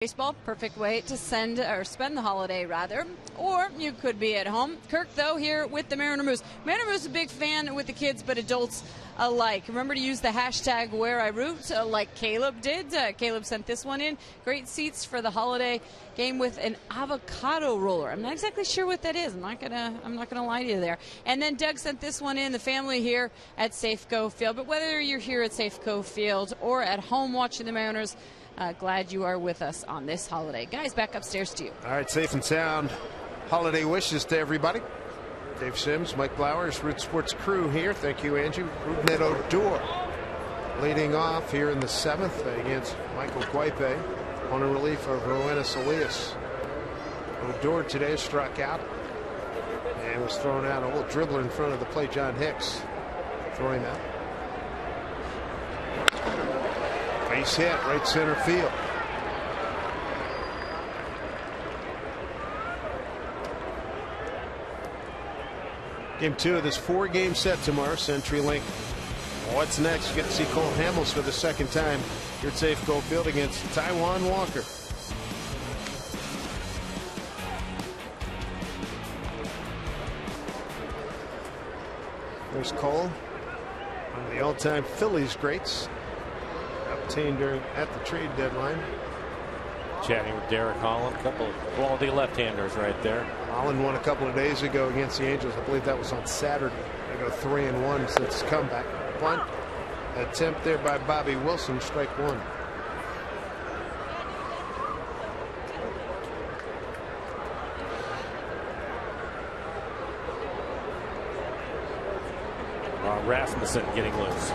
Baseball, perfect way to spend the holiday rather. Or you could be at home. Kirk, though, here with the Mariner Moose. Mariner Moose is a big fan with the kids, but adults alike. Remember to use the hashtag #WhereIRoot like Caleb did. Caleb sent this one in. Great seats for the holiday game with an avocado roller. I'm not exactly sure what that is. I'm not gonna lie to you there. And then Doug sent this one in. The family here at Safeco Field. But whether you're here at Safeco Field or at home watching the Mariners, glad you are with us on this holiday. Guys, back upstairs to you. All right, safe and sound holiday wishes to everybody. Dave Sims, Mike Blowers, Root Sports crew here. Thank you, Angie. Rougned Odor leading off here in the 7th against Michael Guipe on a relief of Rowena Elias. Odor today struck out and was thrown out. A little dribbler in front of the plate, John Hicks, throwing that. Base hit, right center field. Game 2 of this 4-game set tomorrow. CenturyLink. What's next? You get to see Cole Hamels for the 2nd time here at Safeco Field against Taijuan Walker. There's Cole, one of the all-time Phillies greats, obtained at the trade deadline. Chatting with Derek Holland, a couple of quality left-handers right there. Holland won a couple of days ago against the Angels. I believe that was on Saturday. They go 3-1 since his comeback. Bunt attempt there by Bobby Wilson, strike 1. Rasmussen getting loose.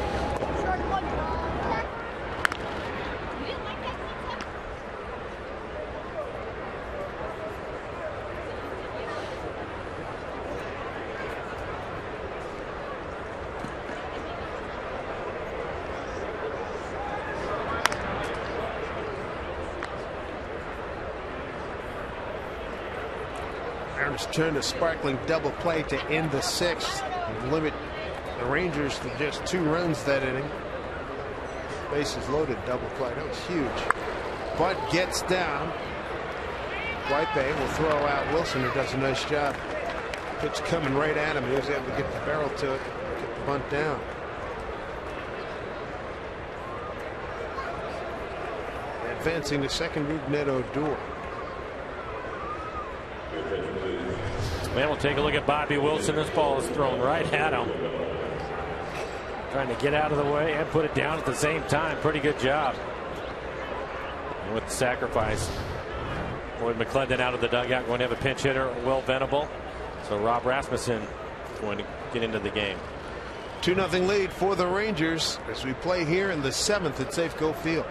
Mariners turned a sparkling double play to end the 6th and limit the Rangers to just 2 runs that inning. Bases loaded double play. That was huge. But gets down. Guipe will throw out Wilson, who does a nice job. Pitch coming right at him. He was able to get the barrel to it, get the bunt down. Advancing to second, Rougned Odor. Man, we'll take a look at Bobby Wilson. This ball is thrown right at him. Trying to get out of the way and put it down at the same time. Pretty good job. And with the sacrifice, Lloyd McClendon out of the dugout, going to have a pinch hitter, Will Venable. So Rob Rasmussen going to get into the game. 2-0 lead for the Rangers as we play here in the 7th at Safeco Field.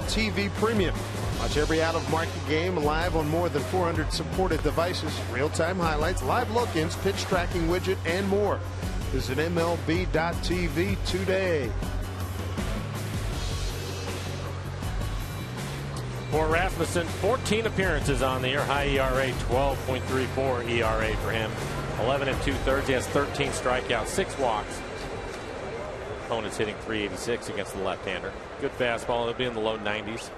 TV Premium. Watch every out-of-market game live on more than 400 supported devices, real-time highlights, live look-ins, pitch tracking widget, and more. Visit MLB.tv today. For Rasmussen, 14 appearances on the year, high ERA, 12.34 ERA for him. 11 2/3. He has 13 strikeouts, 6 walks. Opponent's hitting .386 against the left-hander. Good fastball. It'll be in the low 90s.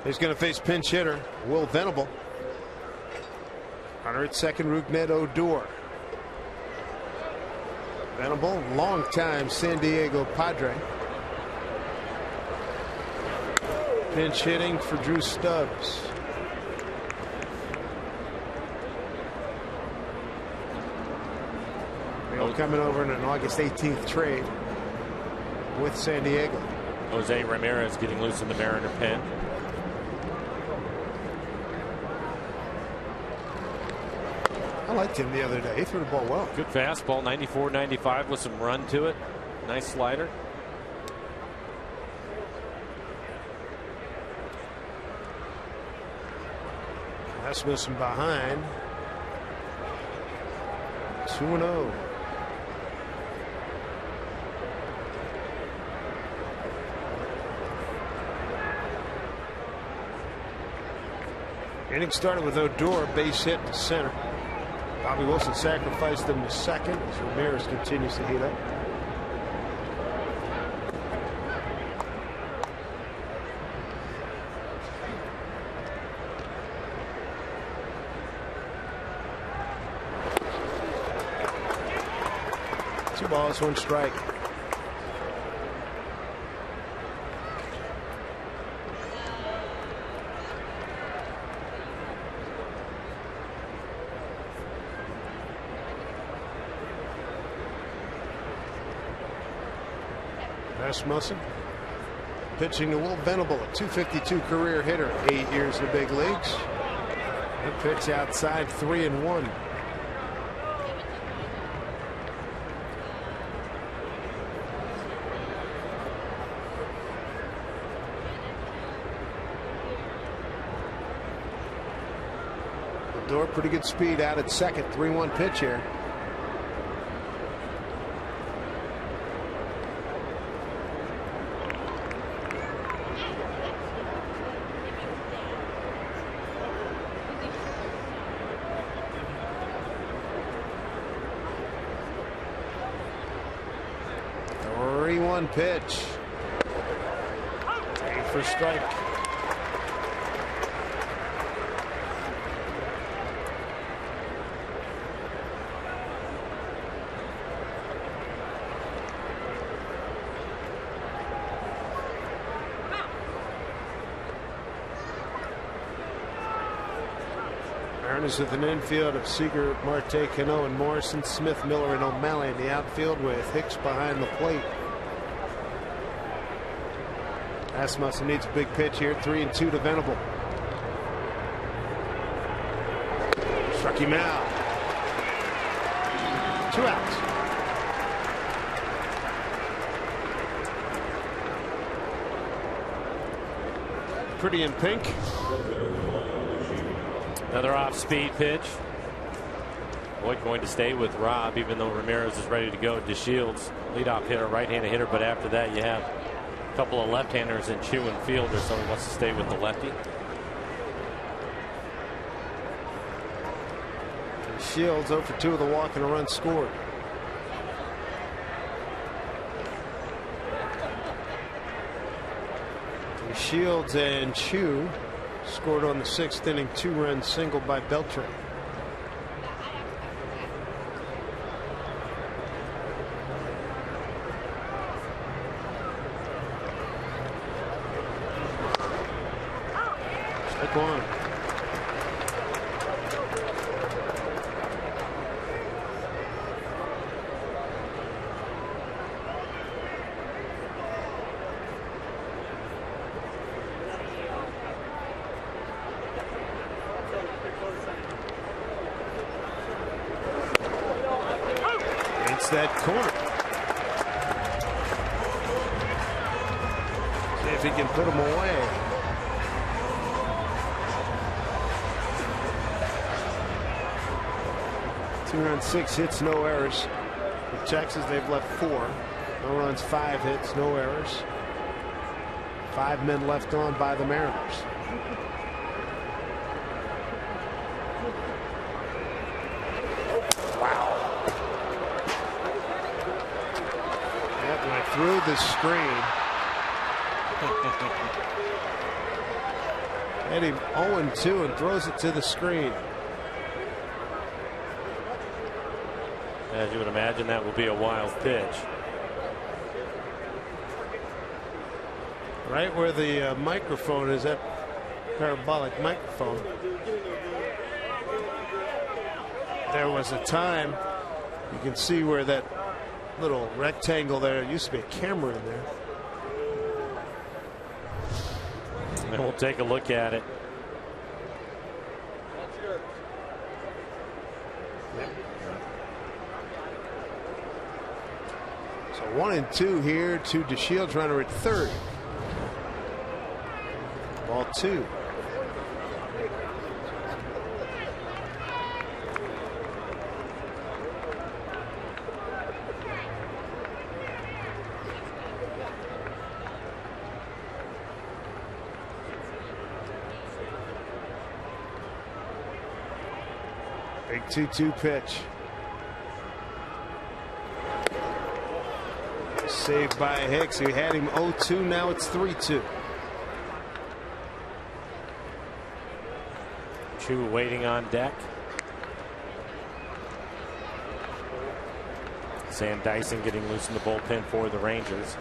He's going to face pinch hitter Will Venable. Runner at second, Rougned Odor. Venable, longtime San Diego Padre. Pinch hitting for Drew Stubbs. Coming over in an August 18th trade with San Diego. Jose Ramirez getting loose in the Mariner pen. I liked him the other day. He threw the ball well. Good fastball, 94-95 with some run to it. Nice slider. Rasmussen behind. 2-0. Inning started with Odor, base hit to center. Bobby Wilson sacrificed him to second as Ramirez continues to heat up. Two balls, one strike. Rasmussen pitching to Will Venable, a .252 career hitter, 8 years in the big leagues. A pitch outside, 3-1. Odor, pretty good speed out at second, 3-1 pitch here. Pitch. Aim for strike. Mariners with an infield of Seager, Marte, Cano, and Morrison, Smith, Miller, and O'Malley in the outfield with Hicks behind the plate. Rasmussen needs a big pitch here. 3-2 to Venable. Struck him out. 2 outs. Pretty in pink. Another off-speed pitch. Boyd going to stay with Rob, even though Ramirez is ready to go. DeShields, leadoff hitter, right-handed hitter, but after that you have a couple of left-handers in Chu and Fielder, so he wants to stay with the lefty. Shields 0 for 2 with a walk and a run scored. Shields and Chu scored on the 6th inning 2-run single by Beltran. Strike one. That corner. he can put them away. Two-run, 6 hits, no errors. For Texas, they've left 4. No runs, 5 hits, no errors. 5 men left on by the Mariners. Wow. That went through the screen. Hit him 0-2 and throws it to the screen. As you would imagine, that will be a wild pitch. Right where the microphone is, that parabolic microphone. There was a time, you can see where that little rectangle there, used to be a camera in there. And we'll take a look at it. So 1-2 here to DeShields, runner at third. Ball 2. Big 2-2 pitch. Saved by Hicks. He had him 0-2. Now it's 3-2. Chu waiting on deck. Sam Dyson getting loose in the bullpen for the Rangers.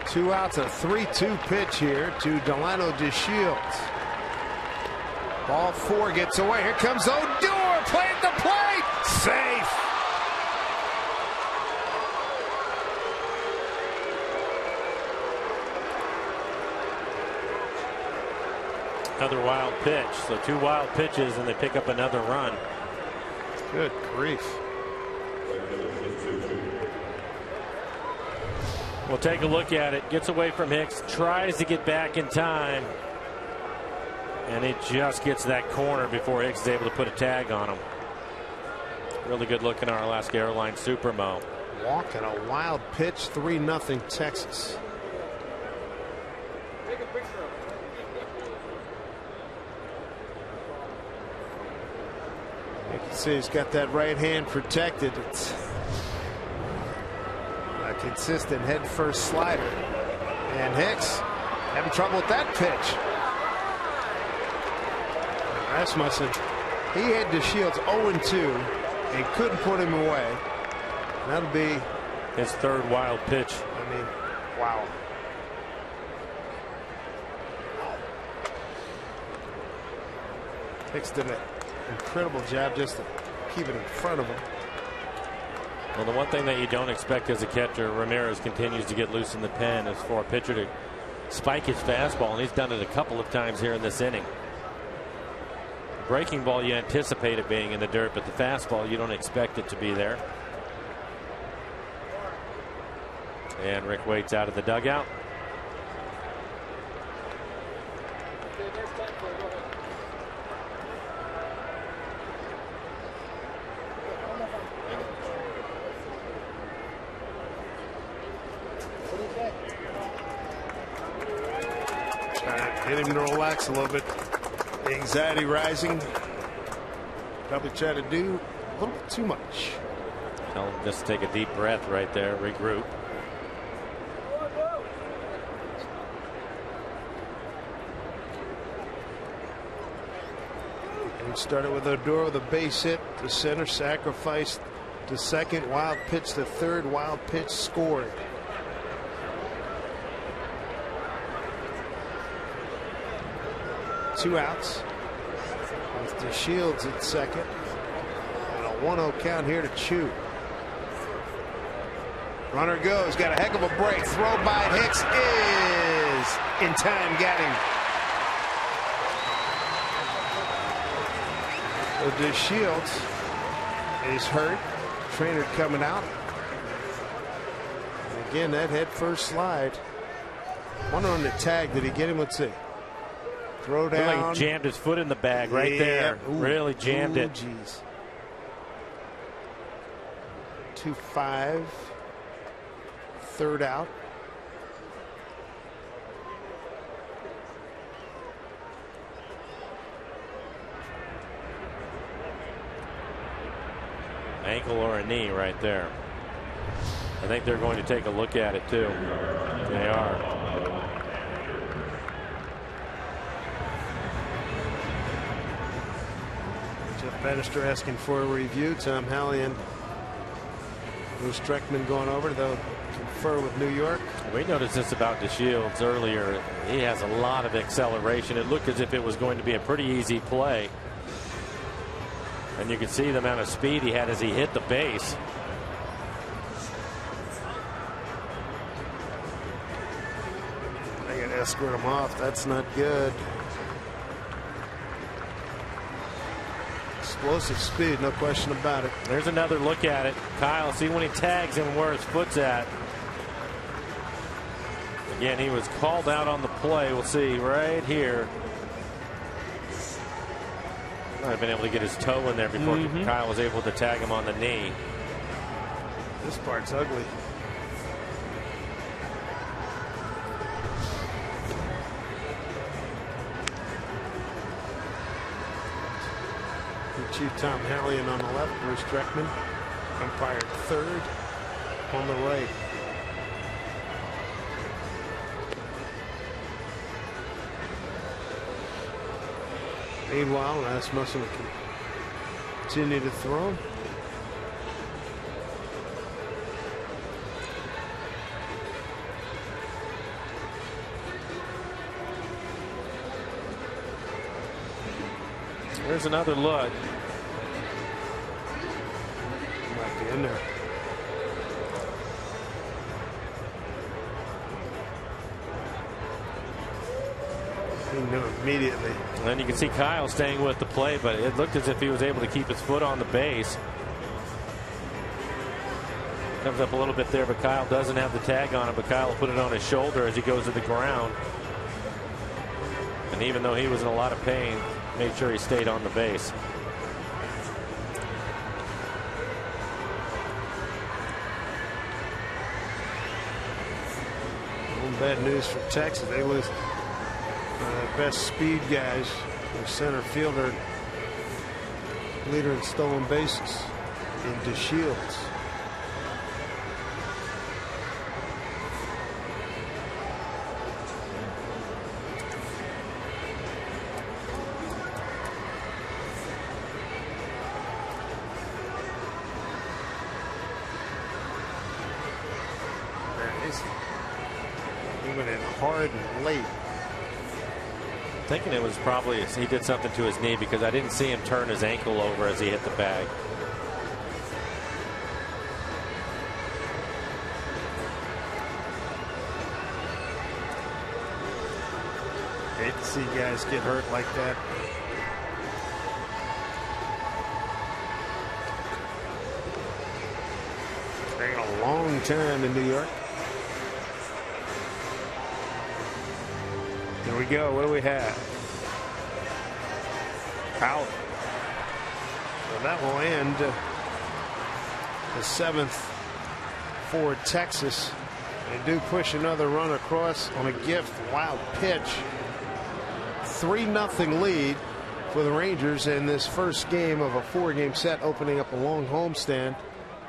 Two outs, a 3-2 pitch here to Delano DeShields. Ball 4 gets away. Here comes Odor, play at the plate. Safe. Another wild pitch. So 2 wild pitches and they pick up another run. Good grief. We'll take a look at it. Gets away from Hicks. Tries to get back in time. And it just gets that corner before Hicks is able to put a tag on him. Really good look in our Alaska Airlines Supermo. Walk and a wild pitch. 3-0 Texas. You can see he's got that right hand protected. It's a consistent head first slider. And Hicks having trouble with that pitch. Rasmussen, he had DeShields 0-2 and couldn't put him away. That'll be his 3rd wild pitch. I mean, wow. Hicks did an incredible job just to keep it in front of him. Well, the one thing that you don't expect as a catcher, Ramirez continues to get loose in the pen, is for a pitcher to spike his fastball, and he's done it a couple of times here in this inning. Breaking ball, you anticipate it being in the dirt, but the fastball, you don't expect it to be there. And Rick waits out of the dugout. Trying to get him to relax a little bit. Anxiety rising. Probably try to do a little bit too much. Tell him just to take a deep breath right there, regroup. And we started with Odor with a base hit to center, sacrificed to second, wild pitch to third, wild pitch scored. Two outs with DeShields at second and a 1-0 count here to Chu. Runner goes, got a heck of a break, throw by Hicks is in time, got him. So DeShields is hurt. Trainer coming out. And again, that head first slide. One on the tag. Did he get him? Let's see. Throw down. Like he jammed his foot in the bag right there. Ooh, really jammed it. Geez. 2-5. Third out. Ankle or a knee right there. I think they're going to take a look at it too. They are. Jeff Bannister asking for a review. Tom Hallion, Bruce Streckman going over. They'll confer with New York. We noticed this about DeShields earlier. He has a lot of acceleration. It looked as if it was going to be a pretty easy play. And you can see the amount of speed he had as he hit the base. They got to escort him off. That's not good. Explosive speed, no question about it. There's another look at it. Kyle, see when he tags him where his foot's at. Again, he was called out on the play. We'll see right here. Might have been able to get his toe in there before Kyle was able to tag him on the knee. This part's ugly. Chief Tom Hallion on the left, Bruce Streckman, umpire third on the right. Meanwhile, Rasmussen will continue to throw. There's another look. Might be in there. He knew immediately. And then you can see Kyle staying with the play, but it looked as if he was able to keep his foot on the base. Comes up a little bit there, but Kyle doesn't have the tag on it, but Kyle will put it on his shoulder as he goes to the ground. And even though he was in a lot of pain, made sure he stayed on the base. Bad news for Texas. They lose best speed guys, their center fielder, leader in stolen bases in DeShields. He went in hard and late. Thinking it was probably he did something to his knee because I didn't see him turn his ankle over as he hit the bag. Hate to see guys get hurt like that. Taking a long time in New York. Here we go. What do we have? Out. So that will end the seventh for Texas. They do push another run across on a gift. Wild pitch. 3-0 lead for the Rangers in this first game of a 4-game set, opening up a long homestand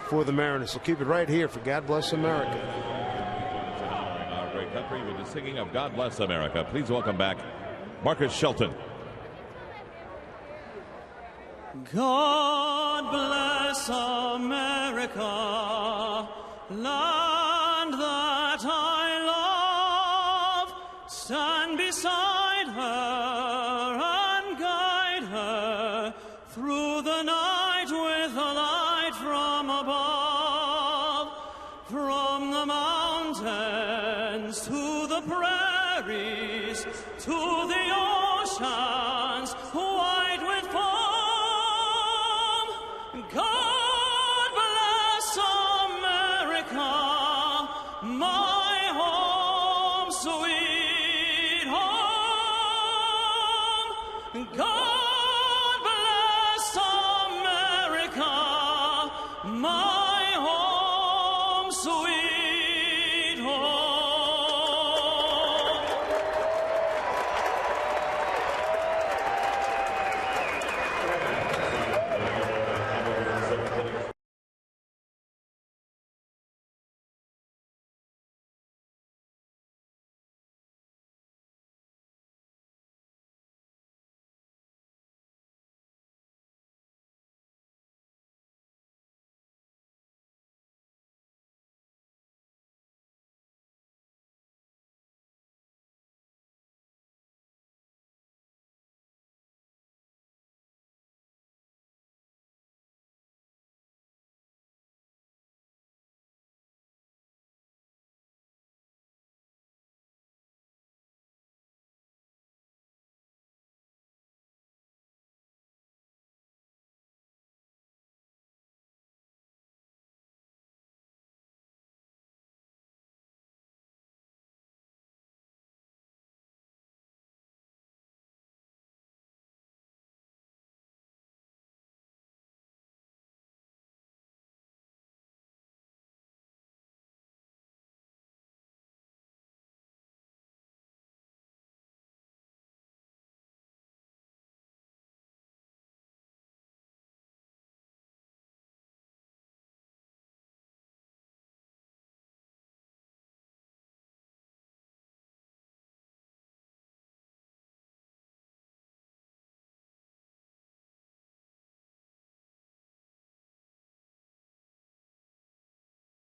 for the Mariners. So keep it right here for God Bless America. Our great country with the singing of God Bless America. Please welcome back Marcus Shelton. God bless America, land that I love. Stand beside her and guide her through the night with a light from above. From the mountains to the prairies to the oceans white with foam. God sweet home. God bless America, my home, sweet home.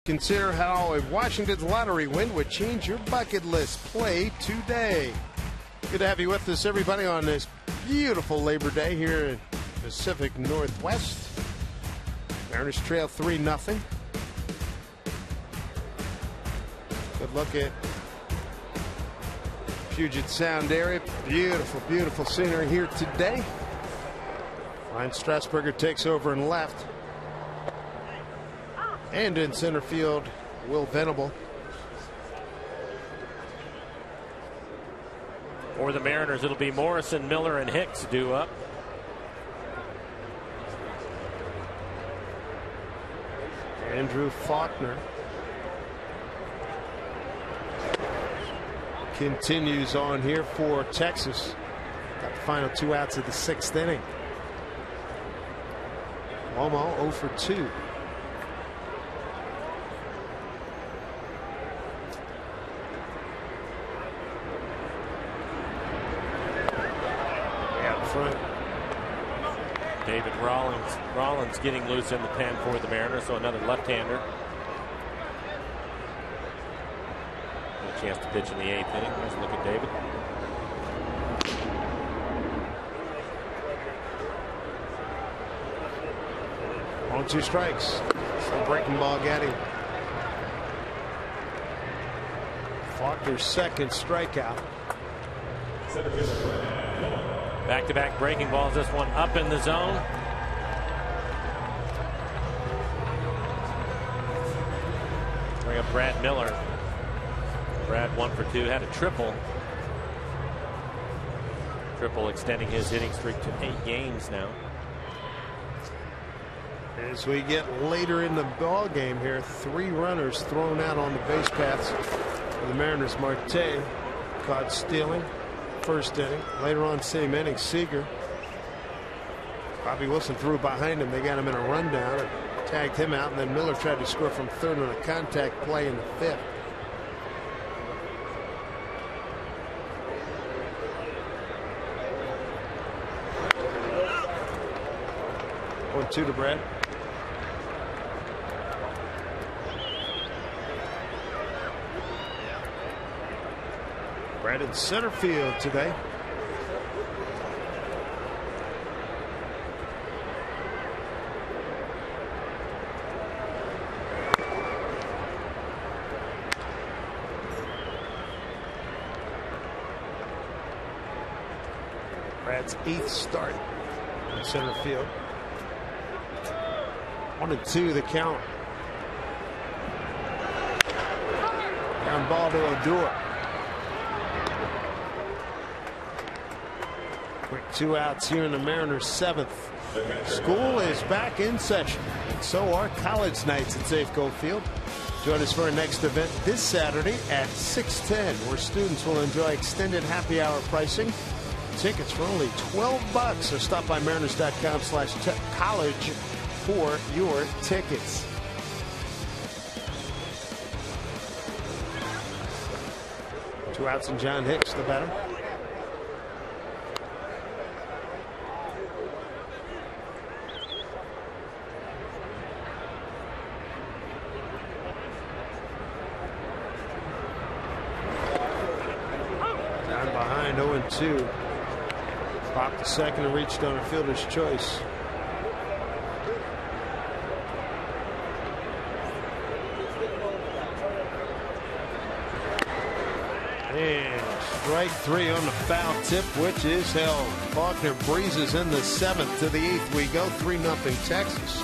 Consider how a Washington's lottery win would change your bucket list. Play today. Good to have you with us, everybody, on this beautiful Labor Day here in Pacific Northwest. Mariners trail 3-0. Good look at Puget Sound area. Beautiful, beautiful scenery here today. Ryan Strasburger takes over and left. And in center field, Will Venable. For the Mariners, it'll be Morrison, Miller, and Hicks due up. Andrew Faulkner continues on here for Texas. Got the final 2 outs of the 6th inning. Lomo 0 for 2. David Rollins getting loose in the pen for the Mariners, so another left-hander. A chance to pitch in the 8th inning. Let's look at David. On 2 strikes. Some breaking ball getting. Faulkner's 2nd strikeout. Back-to-back breaking balls. This one up in the zone. Bring up Brad Miller. Brad 1 for 2. Had a triple. Triple extending his hitting streak to 8 games now. As we get later in the ball game here, 3 runners thrown out on the base paths for the Mariners. Marte caught stealing. 1st inning. Later on, same inning, Seager. Bobby Wilson threw behind him. They got him in a rundown and tagged him out. And then Miller tried to score from 3rd on a contact play in the 5th. 1-2 to Brad. Brad in center field today. Brad's 8th start in center field. 1-2 the count. Ground ball to Odor. Quick 2 outs here in the Mariners' 7th. School is back in session, and so are college nights at Safeco Field. Join us for our next event this Saturday at 6:10, where students will enjoy extended happy hour pricing. Tickets for only $12, so stop by mariners.com/college for your tickets. Two outs and John Hicks, the batter. Down behind 0-2. Popped the second and reached on a fielder's choice. And strike 3 on the foul tip, which is held. Faulkner breezes in the 7th. To the 8th we go. 3-0 Texas.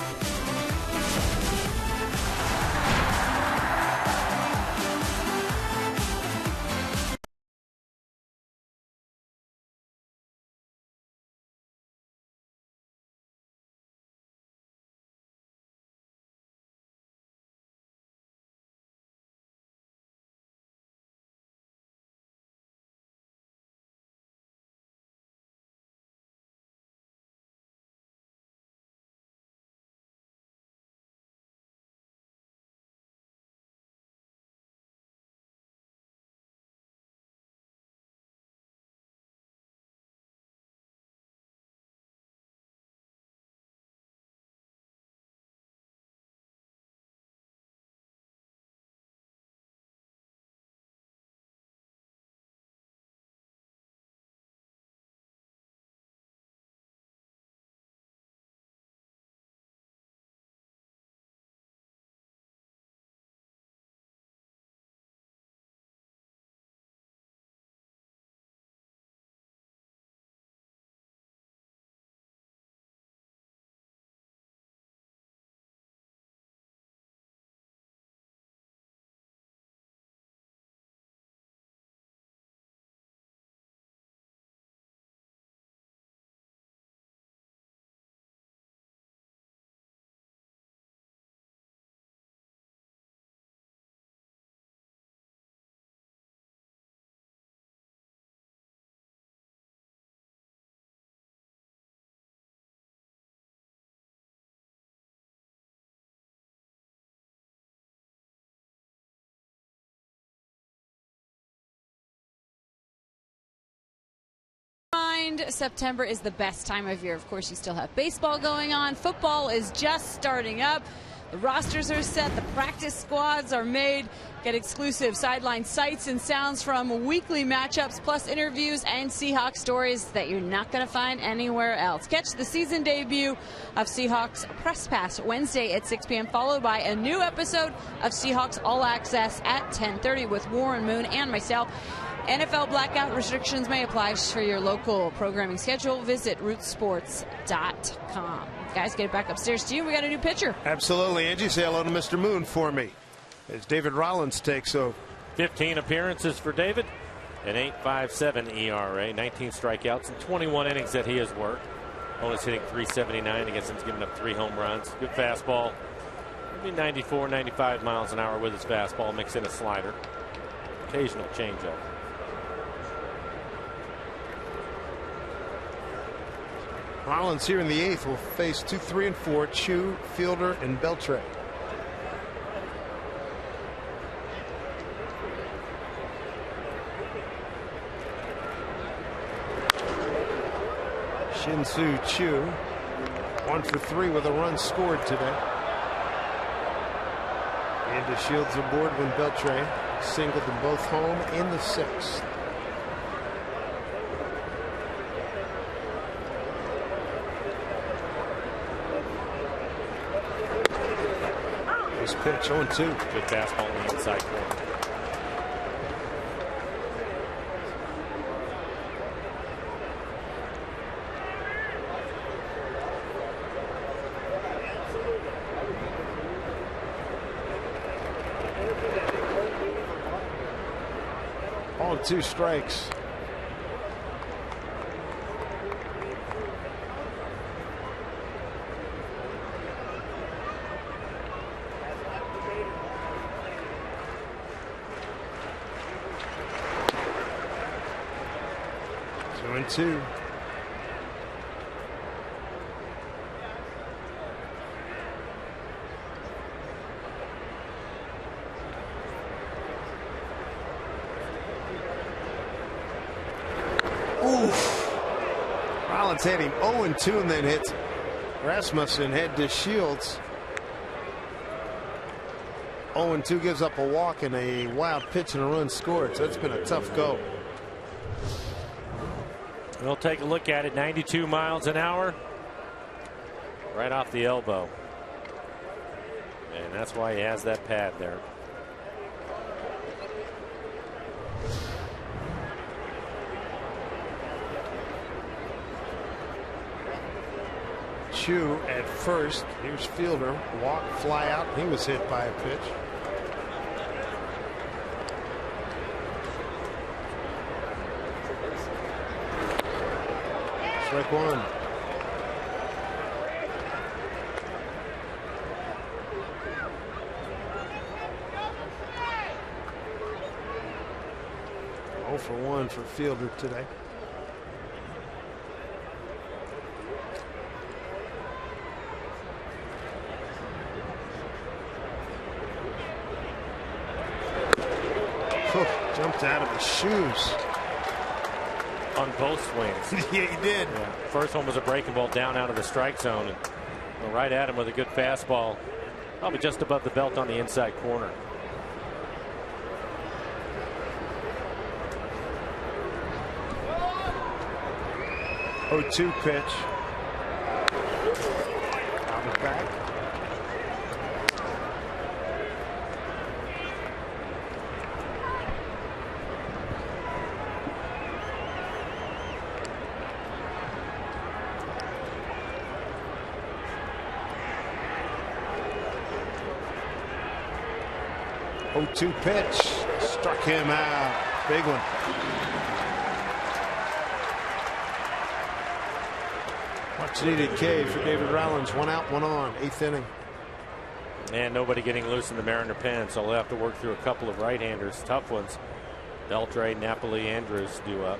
September is the best time of year. Of course, you still have baseball going on. Football is just starting up. The rosters are set. The practice squads are made. Get exclusive sideline sights and sounds from weekly matchups, plus interviews and Seahawks stories that you're not going to find anywhere else. Catch the season debut of Seahawks Press Pass Wednesday at 6 p.m., followed by a new episode of Seahawks All Access at 10:30 with Warren Moon and myself. NFL blackout restrictions may apply for your local programming schedule. Visit rootsports.com. Guys, get it back upstairs to you. We got a new pitcher. Absolutely. Angie, say hello to Mr. Moon for me as David Rollins takes over. 15 appearances for David, an 8.57 ERA, 19 strikeouts, and 21 innings that he has worked. Opponent's hitting .379 against him, giving up 3 home runs. Good fastball. Maybe 94, 95 miles an hour with his fastball, mix in a slider. Occasional changeup. Rollins here in the 8th will face 2, 3, and 4, Chu, Fielder, and Beltre. Shin-Soo Choo, 1 for 3 with a run scored today. And DeShields aboard when Beltre singled them both home in the 6th. This pitch 0-2. Good fastball on the inside corner. All 2 strikes. 2-2. Rollins had him 0-2 and then hits Rasmussen, head to Shields. 0-2 gives up a walk and a wild pitch and a run scored. So it's been a tough go. We'll take a look at it. 92 miles an hour. Right off the elbow. And that's why he has that pad there. Chu at first. Here's fielder. Walk, fly out. He was hit by a pitch. Strike one. Oh for 1 for fielder today. Jumped out of his shoes. On both swings. Yeah, he did. Yeah. First one was a breaking ball down out of the strike zone. And right at him with a good fastball. Probably just above the belt on the inside corner. 0-2 pitch. Out of back. Oh-2 pitch. Struck him out. Big one. Much needed K for David Rollins. 1 out, 1 on. 8th inning. And nobody getting loose in the Mariner pen, so they'll have to work through a couple of right-handers. Tough ones. Beltre, Napoli, Andrews due up.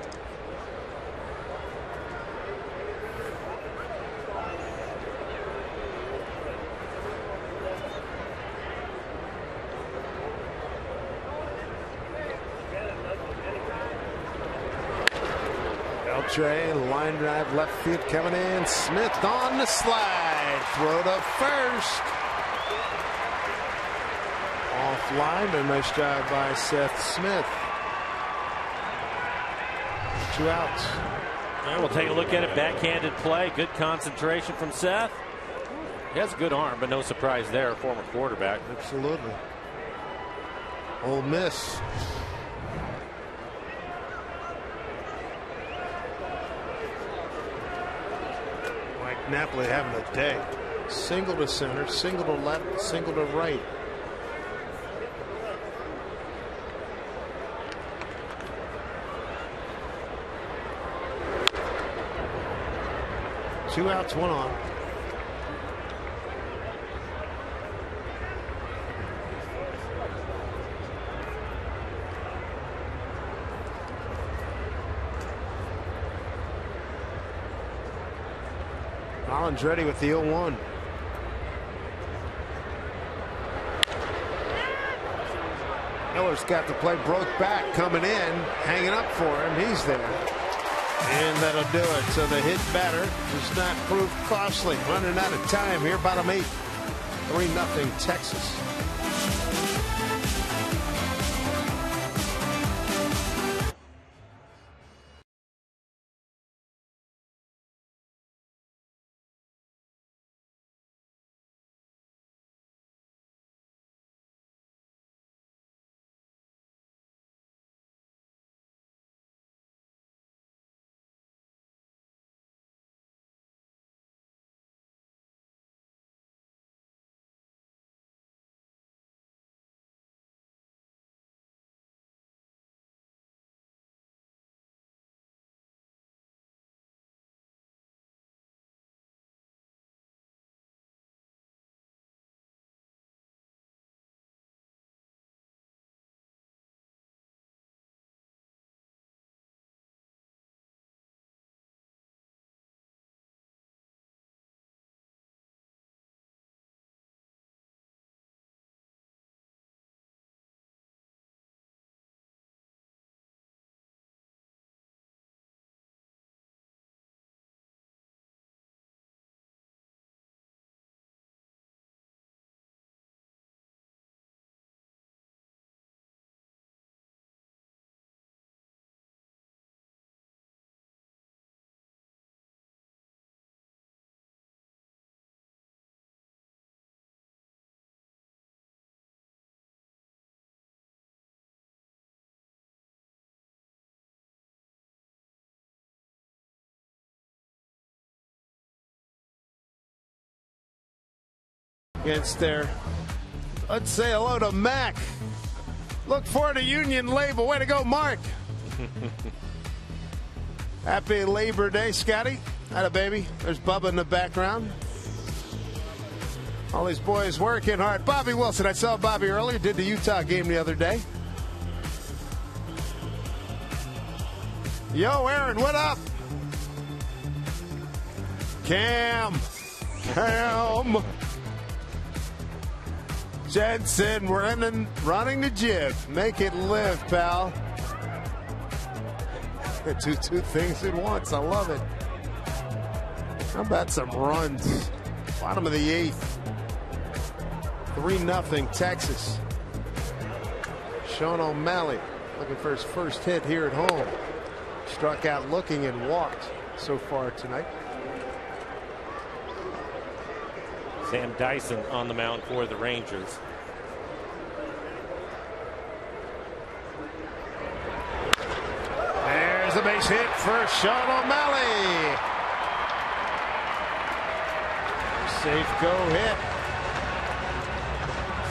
Beltre, line drive, left field coming in. Smith on the slide. Throw to first. Offline, but nice job by Seth Smith. 2 outs. And we'll take a look at it. Backhanded play. Good concentration from Seth. He has a good arm, but no surprise there. Former quarterback. Absolutely. Ole Miss. Mike Napoli having a day. Single to center, single to left, single to right. Two outs, 1 on. Rollins ready with the 0-1. Miller's got the play, broke back, coming in, hanging up for him. He's there. And that'll do it. So the hit batter does not prove costly. Running out of time here, bottom 8. 3-0 Texas. against their, let's say hello to Mac. Look for the Union label. Way to go, Mark. Happy Labor Day, Scotty. Atta baby. There's Bubba in the background. All these boys working hard. Bobby Wilson. I saw Bobby earlier. Did the Utah game the other day. Yo, Aaron, what up? Cam. Jensen running the jib. Make it live, pal. Do two things at once. I love it. How about some runs? Bottom of the 8th. 3-0 Texas. Sean O'Malley looking for his first hit here at home. Struck out looking and walked so far tonight. Sam Dyson on the mound for the Rangers. There's a base hit for Sean O'Malley. Safe go hit.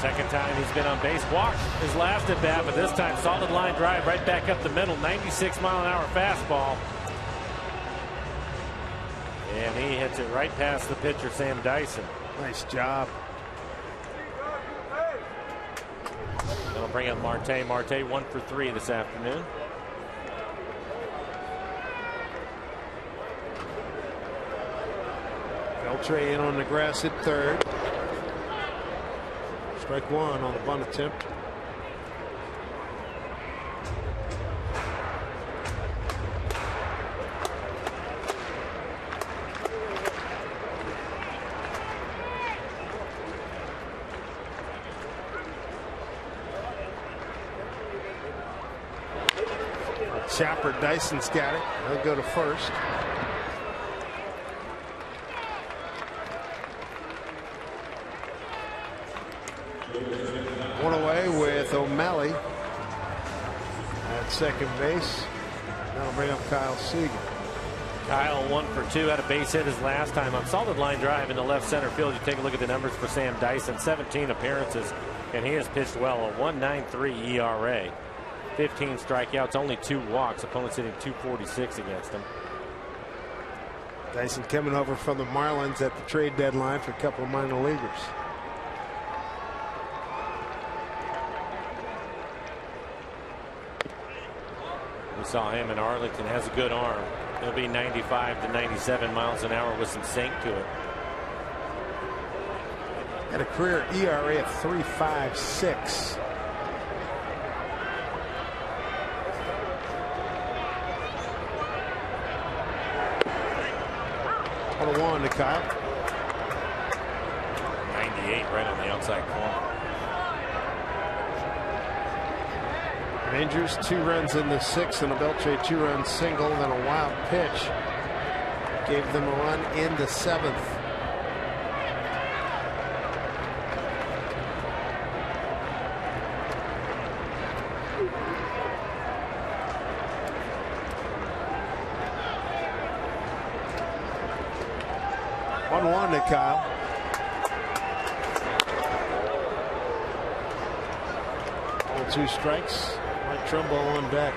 Second time he's been on base. Walked his last at bat, but this time solid line drive right back up the middle. 96-mile-an-hour fastball. And he hits it right past the pitcher, Sam Dyson. Nice job. That'll bring up Marte. Marte 1 for 3 this afternoon. Beltre in on the grass at third. Strike one on the bunt attempt. Chopper Dyson's got it. He'll go to first. One away with O'Malley at second base. That'll bring up Kyle Seager. Kyle 1 for 2, had a base hit his last time on solid line drive in the left center field. You take a look at the numbers for Sam Dyson. 17 appearances, and he has pitched well. A 1.93 ERA. 15 strikeouts, only 2 walks. Opponents hitting .246 against him. Dyson coming over from the Marlins at the trade deadline for a couple of minor leaguers. We saw him in Arlington. Has a good arm. He'll be 95 to 97 miles an hour with some sink to it. Had a career ERA of 3.56. One to Kyle. 98 right on the outside corner. Rangers 2 runs in the 6th and a Beltre 2-run single, then a wild pitch gave them a run in the 7th. One to Kyle. All 2 strikes. Mike Trumbo on deck.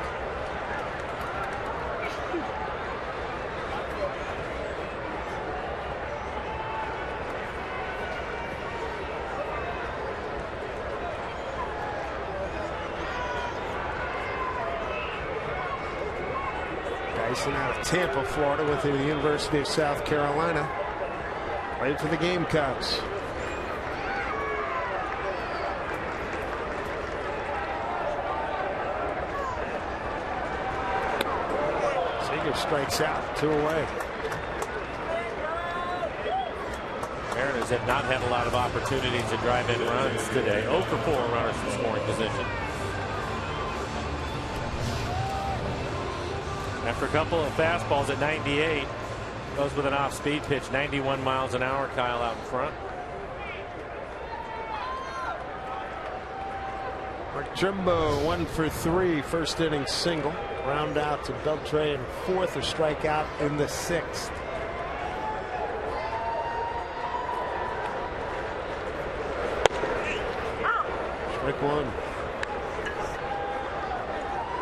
Dyson out of Tampa, Florida, with the University of South Carolina. Played for the Gamecocks. Seager strikes out, 2 away. Mariners have not had a lot of opportunities to drive in runs today. 0 for 4 runners in scoring position. After a couple of fastballs at 98. Goes with an off-speed pitch, 91 miles an hour. Kyle out in front. Mark Trumbo 1 for 3, first inning single. Round out to Beltre in 4th, a strikeout in the 6th. Strike one.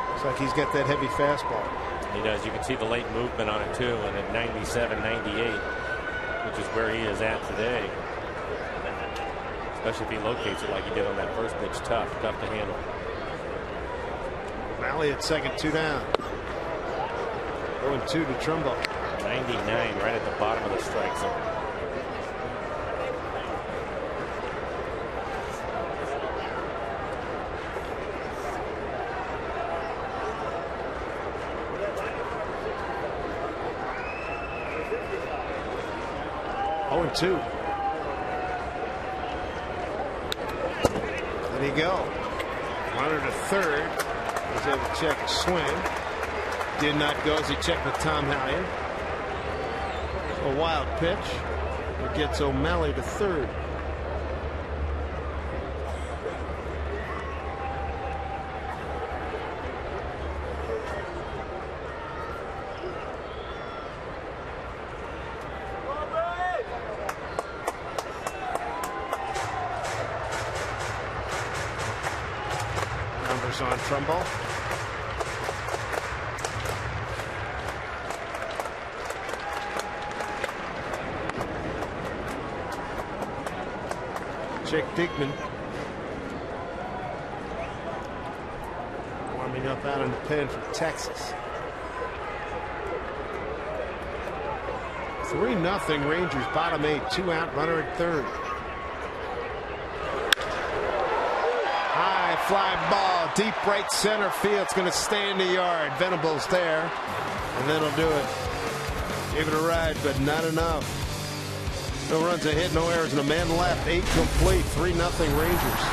Looks like he's got that heavy fastball. He does. You can see the late movement on it too, and at 97, 98, which is where he is at today. Especially if he locates it like he did on that first pitch. Tough to handle. Malley at second, 2 down. 0-2 to Trumbo. 99 right at the bottom of the strike zone. Two. There you go. Runner to third. He's able to check the swing. Did not go as he checked with Tom Hallion. A wild pitch. It gets O'Malley to third. On Trumbo. Jake Digman warming up out in the pen for Texas. 3-0 Rangers, bottom 8, 2 out, runner at third. High fly ball, deep right center field. It's going to stay in the yard. Venable's there, and that'll do it. Gave it a ride, but not enough. No runs, a hit, no errors, and a man left. 8 complete. 3-0 Rangers.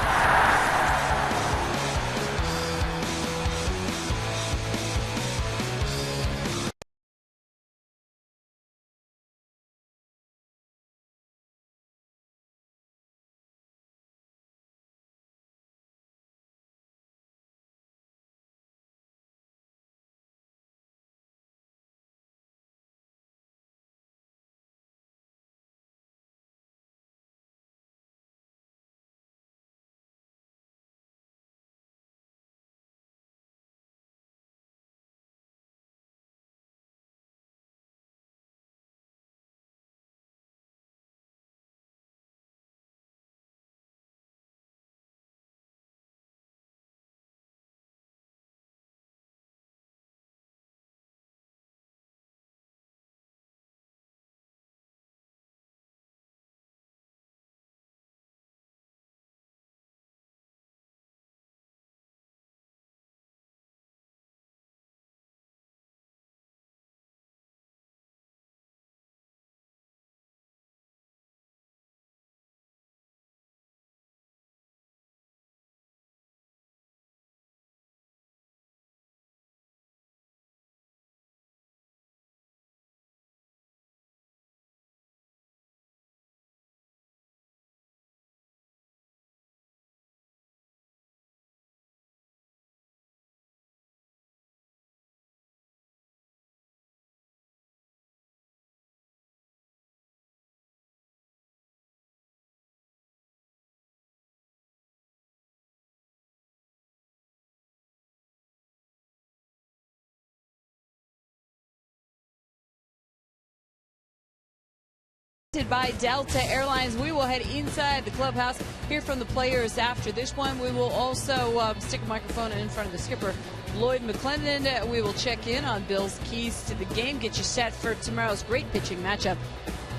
By Delta Airlines. We will head inside the clubhouse, hear from the players after this one. We will also stick a microphone in front of the skipper, Lloyd McClendon. We will check in on Bill's keys to the game, get you set for tomorrow's great pitching matchup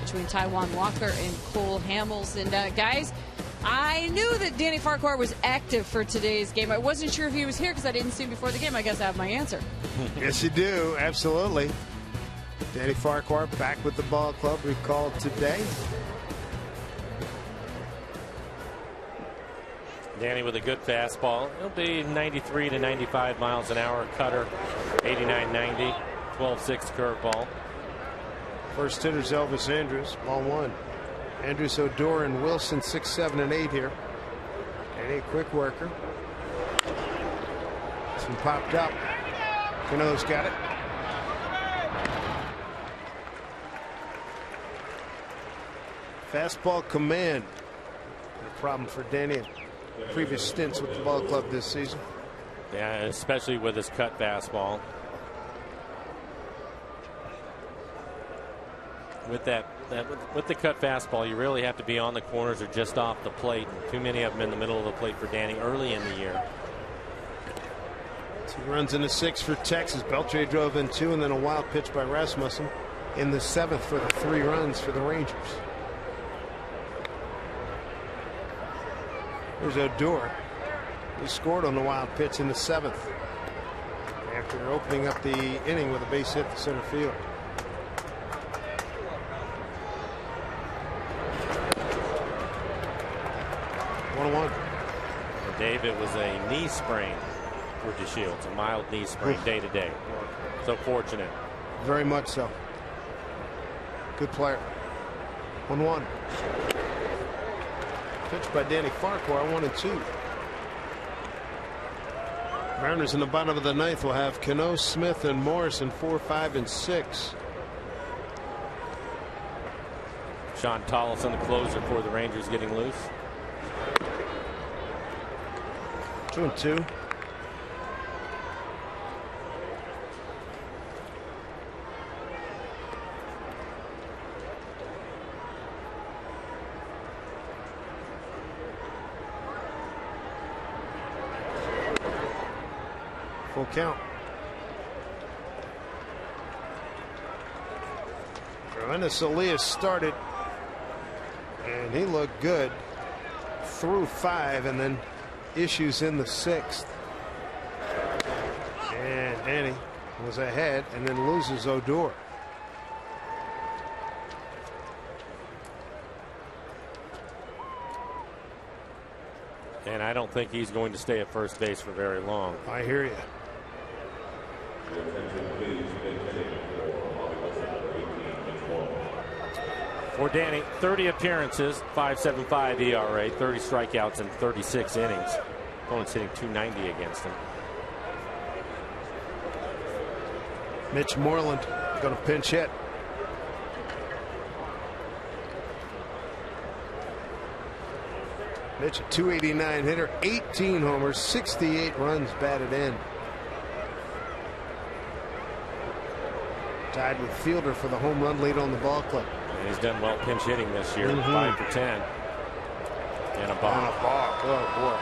between Taijuan Walker and Cole Hamels. And guys, I knew that Danny Farquhar was active for today's game. I wasn't sure if he was here because I didn't see him before the game. I guess I have my answer. Yes, you do. Absolutely. Danny Farquhar back with the ball club, recalled today. Danny with a good fastball. It'll be 93 to 95 miles an hour. Cutter 89-90. 12-6 curveball. First hitter's Elvis Andrus, ball 1. Andrus, Odor, and Wilson 6, 7, and 8 here. Danny, a quick worker. This one popped up. Cano's got it. Fastball command. No problem for Danny. previous stints with the ball club this season. Yeah, especially with his cut fastball. With with the cut fastball, you really have to be on the corners or just off the plate. And too many of them in the middle of the plate for Danny early in the year. 2 runs in the 6th for Texas. Beltre drove in 2, and then a wild pitch by Rasmussen in the 7th for the 3 runs for the Rangers. There's Odor. He scored on the wild pitch in the 7th after opening up the inning with a base hit to center field. Dave, it was a knee sprain for DeShields, a mild knee sprain day to day. So fortunate. Very much so. Good player. 1-1. Pitched by Danny Farquhar, 1-2. Mariners in the bottom of the 9th will have Cano, Smith, and Morrison 4, 5, and 6. Sean Tolleson, the closer for the Rangers, getting loose. 2-2. Full count. Johannes Elias started, and he looked good through 5, and then issues in the 6th. And Danny was ahead and then loses Odor. And I don't think he's going to stay at first base for very long. I hear you. For Danny, 30 appearances, 5.75 ERA, 30 strikeouts in 36 innings. Opponent's hitting .290 against him. Mitch Moreland going to pinch hit. Mitch, a .289 hitter, 18 homers, 68 runs batted in. Tied with Fielder for the home run lead on the ball club. And he's done well pinch hitting this year, 5 for 10. And a balk. And a balk. Oh, boy.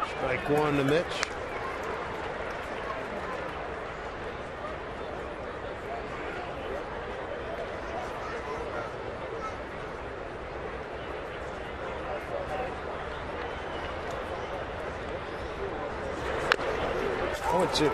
Strike 1 to Mitch. Two.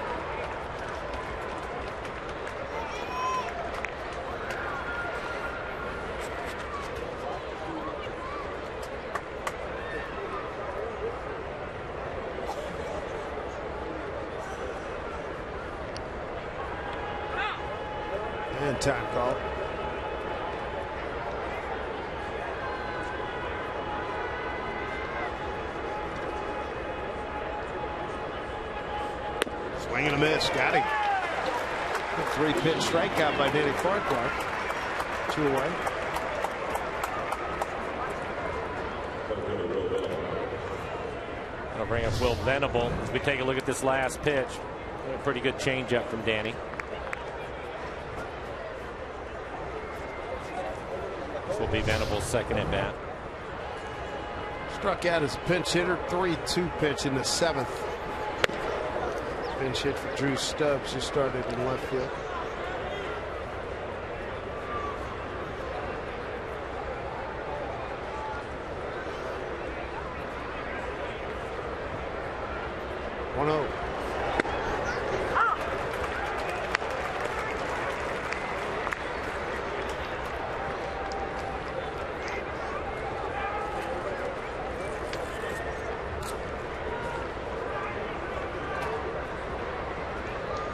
And time call. Swing and a miss. Got him. 3-pitch strikeout by Danny Farquhar. 2 away. That'll bring up Will Venable as we take a look at this last pitch. A pretty good changeup from Danny. This will be Venable's second at bat. Struck out as a pinch hitter. 3-2 pitch in the 7th. Pinch hit for Drew Stubbs, who started in left field.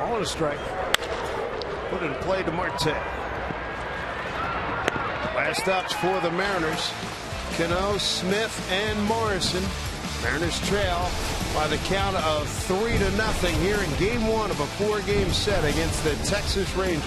On a strike. Put it in play to Marte. Last ups for the Mariners. Cano, Smith, and Morrison. Mariners trail by the count of 3-0 here in Game 1 of a 4-game set against the Texas Rangers.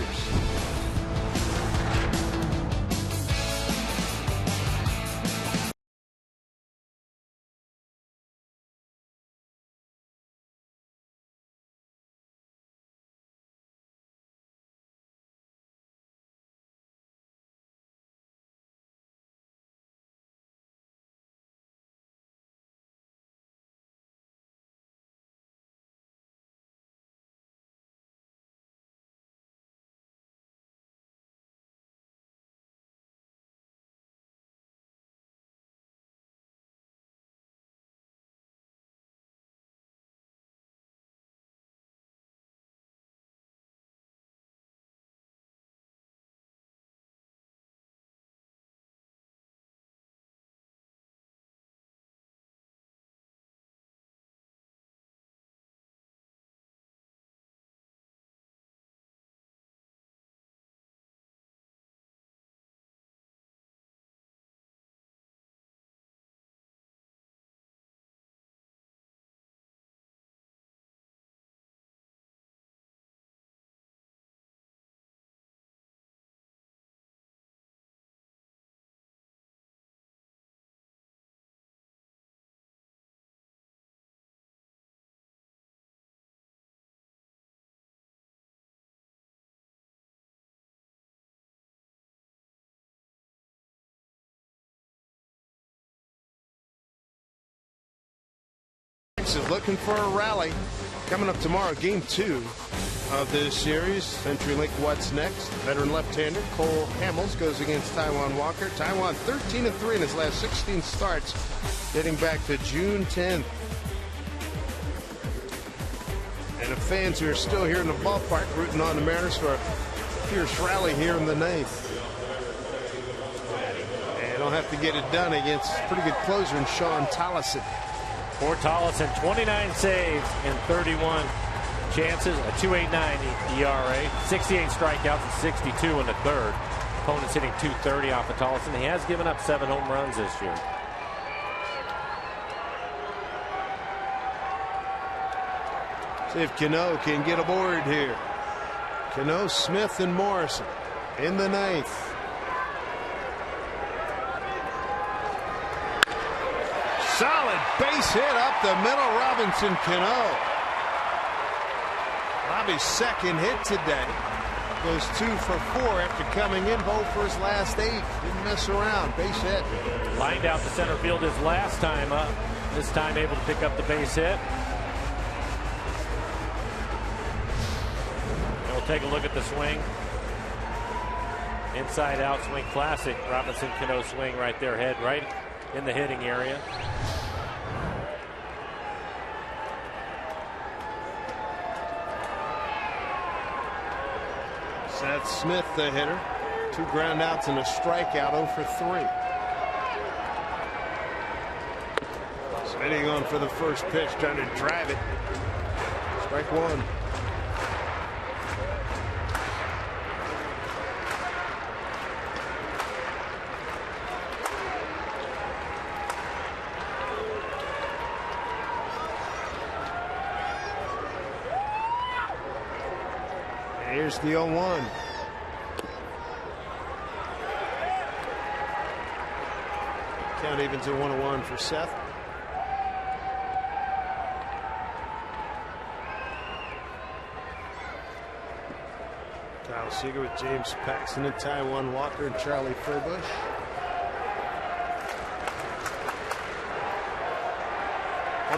Is looking for a rally. Coming up tomorrow, Game 2 of this series. CenturyLink, what's next? Veteran left-hander Cole Hamels goes against Taijuan Walker. Taijuan 13-3 in his last 16 starts, dating back to June 10th. And the fans who are still here in the ballpark rooting on the Mariners for a fierce rally here in the 9th. And they'll have to get it done against pretty good closer in Sean Tollison. For Tollison, 29 saves in 31 chances, a 2.89 ERA, 68 strikeouts, and 62 in the third. Opponents hitting .230 off of Tollison. He has given up 7 home runs this year. See if Cano can get aboard here. Cano, Smith, and Morrison in the 9th. Solid base hit up the middle. Robinson Cano. Robbie's second hit today. Goes 2 for 4 after coming in 0 for his last 8. Didn't mess around. Base hit. Lined out to center field his last time up. This time able to pick up the base hit. And we'll take a look at the swing. Inside out swing, classic Robinson Cano swing right there. Head right in the hitting area. Seth Smith, the hitter. 2 ground outs and a strikeout, 0 for 3. Smitty going for the first pitch, trying to drive it. Strike 1. Here's the 0-1. Count evens at 1-1 for Seth. Kyle Seager with James Paxton and Taijuan Walker and Charlie Furbush.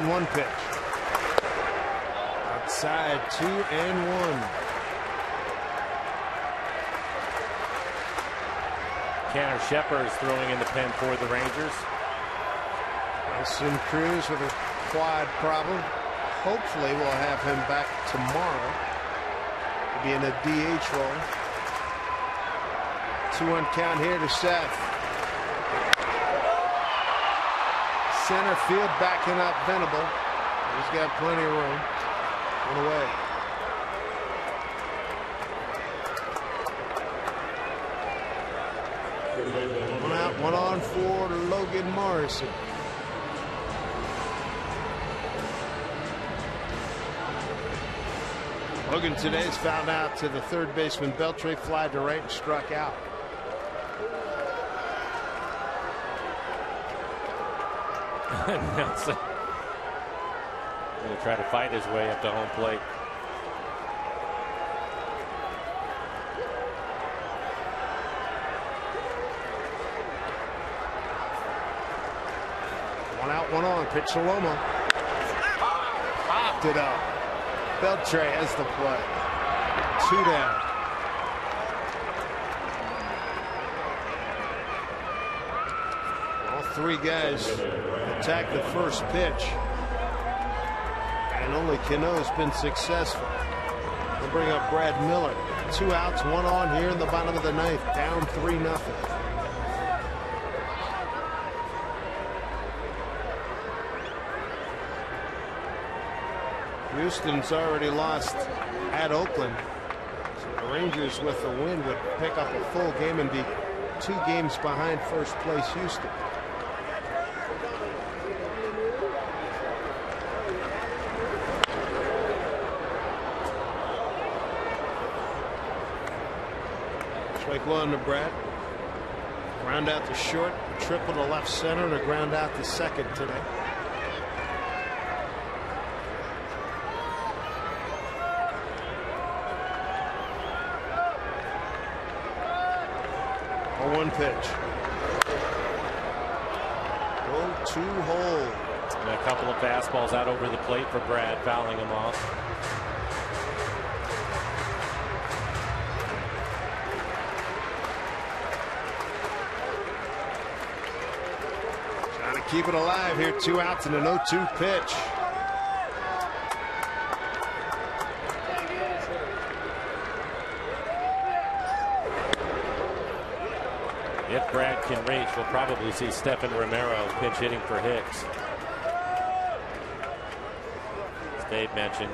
One pitch. Outside 2-1. Tanner Shepard is throwing in the pen for the Rangers. Nelson Cruz with a quad problem. Hopefully we'll have him back tomorrow. He'll be in a DH role. 2-1 count here to Seth. Center field backing up Venable. He's got plenty of room. On the way. One out, one on for Logan Morrison. Logan today's fouled out to the third baseman Beltre, fly to right and struck out. Nelson going to try to fight his way up to home plate. One out, one on. Pitch to Loma. Popped it up. Beltre has the play. 2 down. All three guys attack the first pitch. And only Cano's been successful. They'll bring up Brad Miller. 2 outs, 1 on here in the bottom of the ninth. Down 3-0. Houston's already lost at Oakland. So the Rangers with the win would pick up a full game and be 2 games behind first place Houston. Strike one to Brad. Ground out to short, triple to left center, and a ground out to second today. One pitch. 0-2 hole. And a couple of fastballs out over the plate for Brad, fouling him off. Trying to keep it alive here. 2 outs and an 0-2 pitch. If Brad can reach, we'll probably see Stephen Romero pinch hitting for Hicks. As Dave mentioned,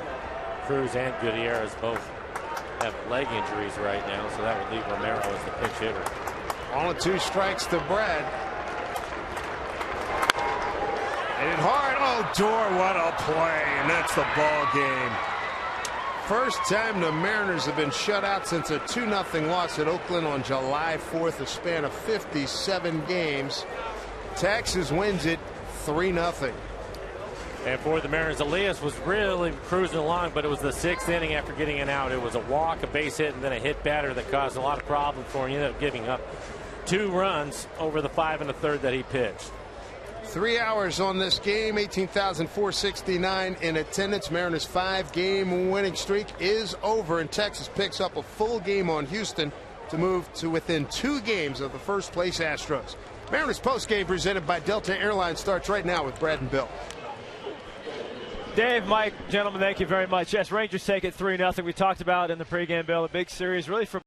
Cruz and Gutierrez both have leg injuries right now, so that would leave Romero as the pinch hitter. On 2 strikes to Brad. Hit it hard. Oh, Dorr, what a play, and that's the ball game. First time the Mariners have been shut out since a 2-0 loss at Oakland on July 4th, a span of 57 games. Texas wins it 3-0. And for the Mariners, Elias was really cruising along, but it was the 6th inning after getting an out. It was a walk, a base hit, and then a hit batter that caused a lot of problems for him. He ended up giving up 2 runs over the 5 1/3 that he pitched. 3 hours on this game, 18,469 in attendance. Mariners' 5-game winning streak is over, and Texas picks up a full game on Houston to move to within 2 games of the first place Astros. Mariners postgame presented by Delta Airlines starts right now with Brad and Bill. Dave, Mike, gentlemen, thank you very much. Yes, Rangers take it 3-0. We talked about in the pregame, Bill, a big series really for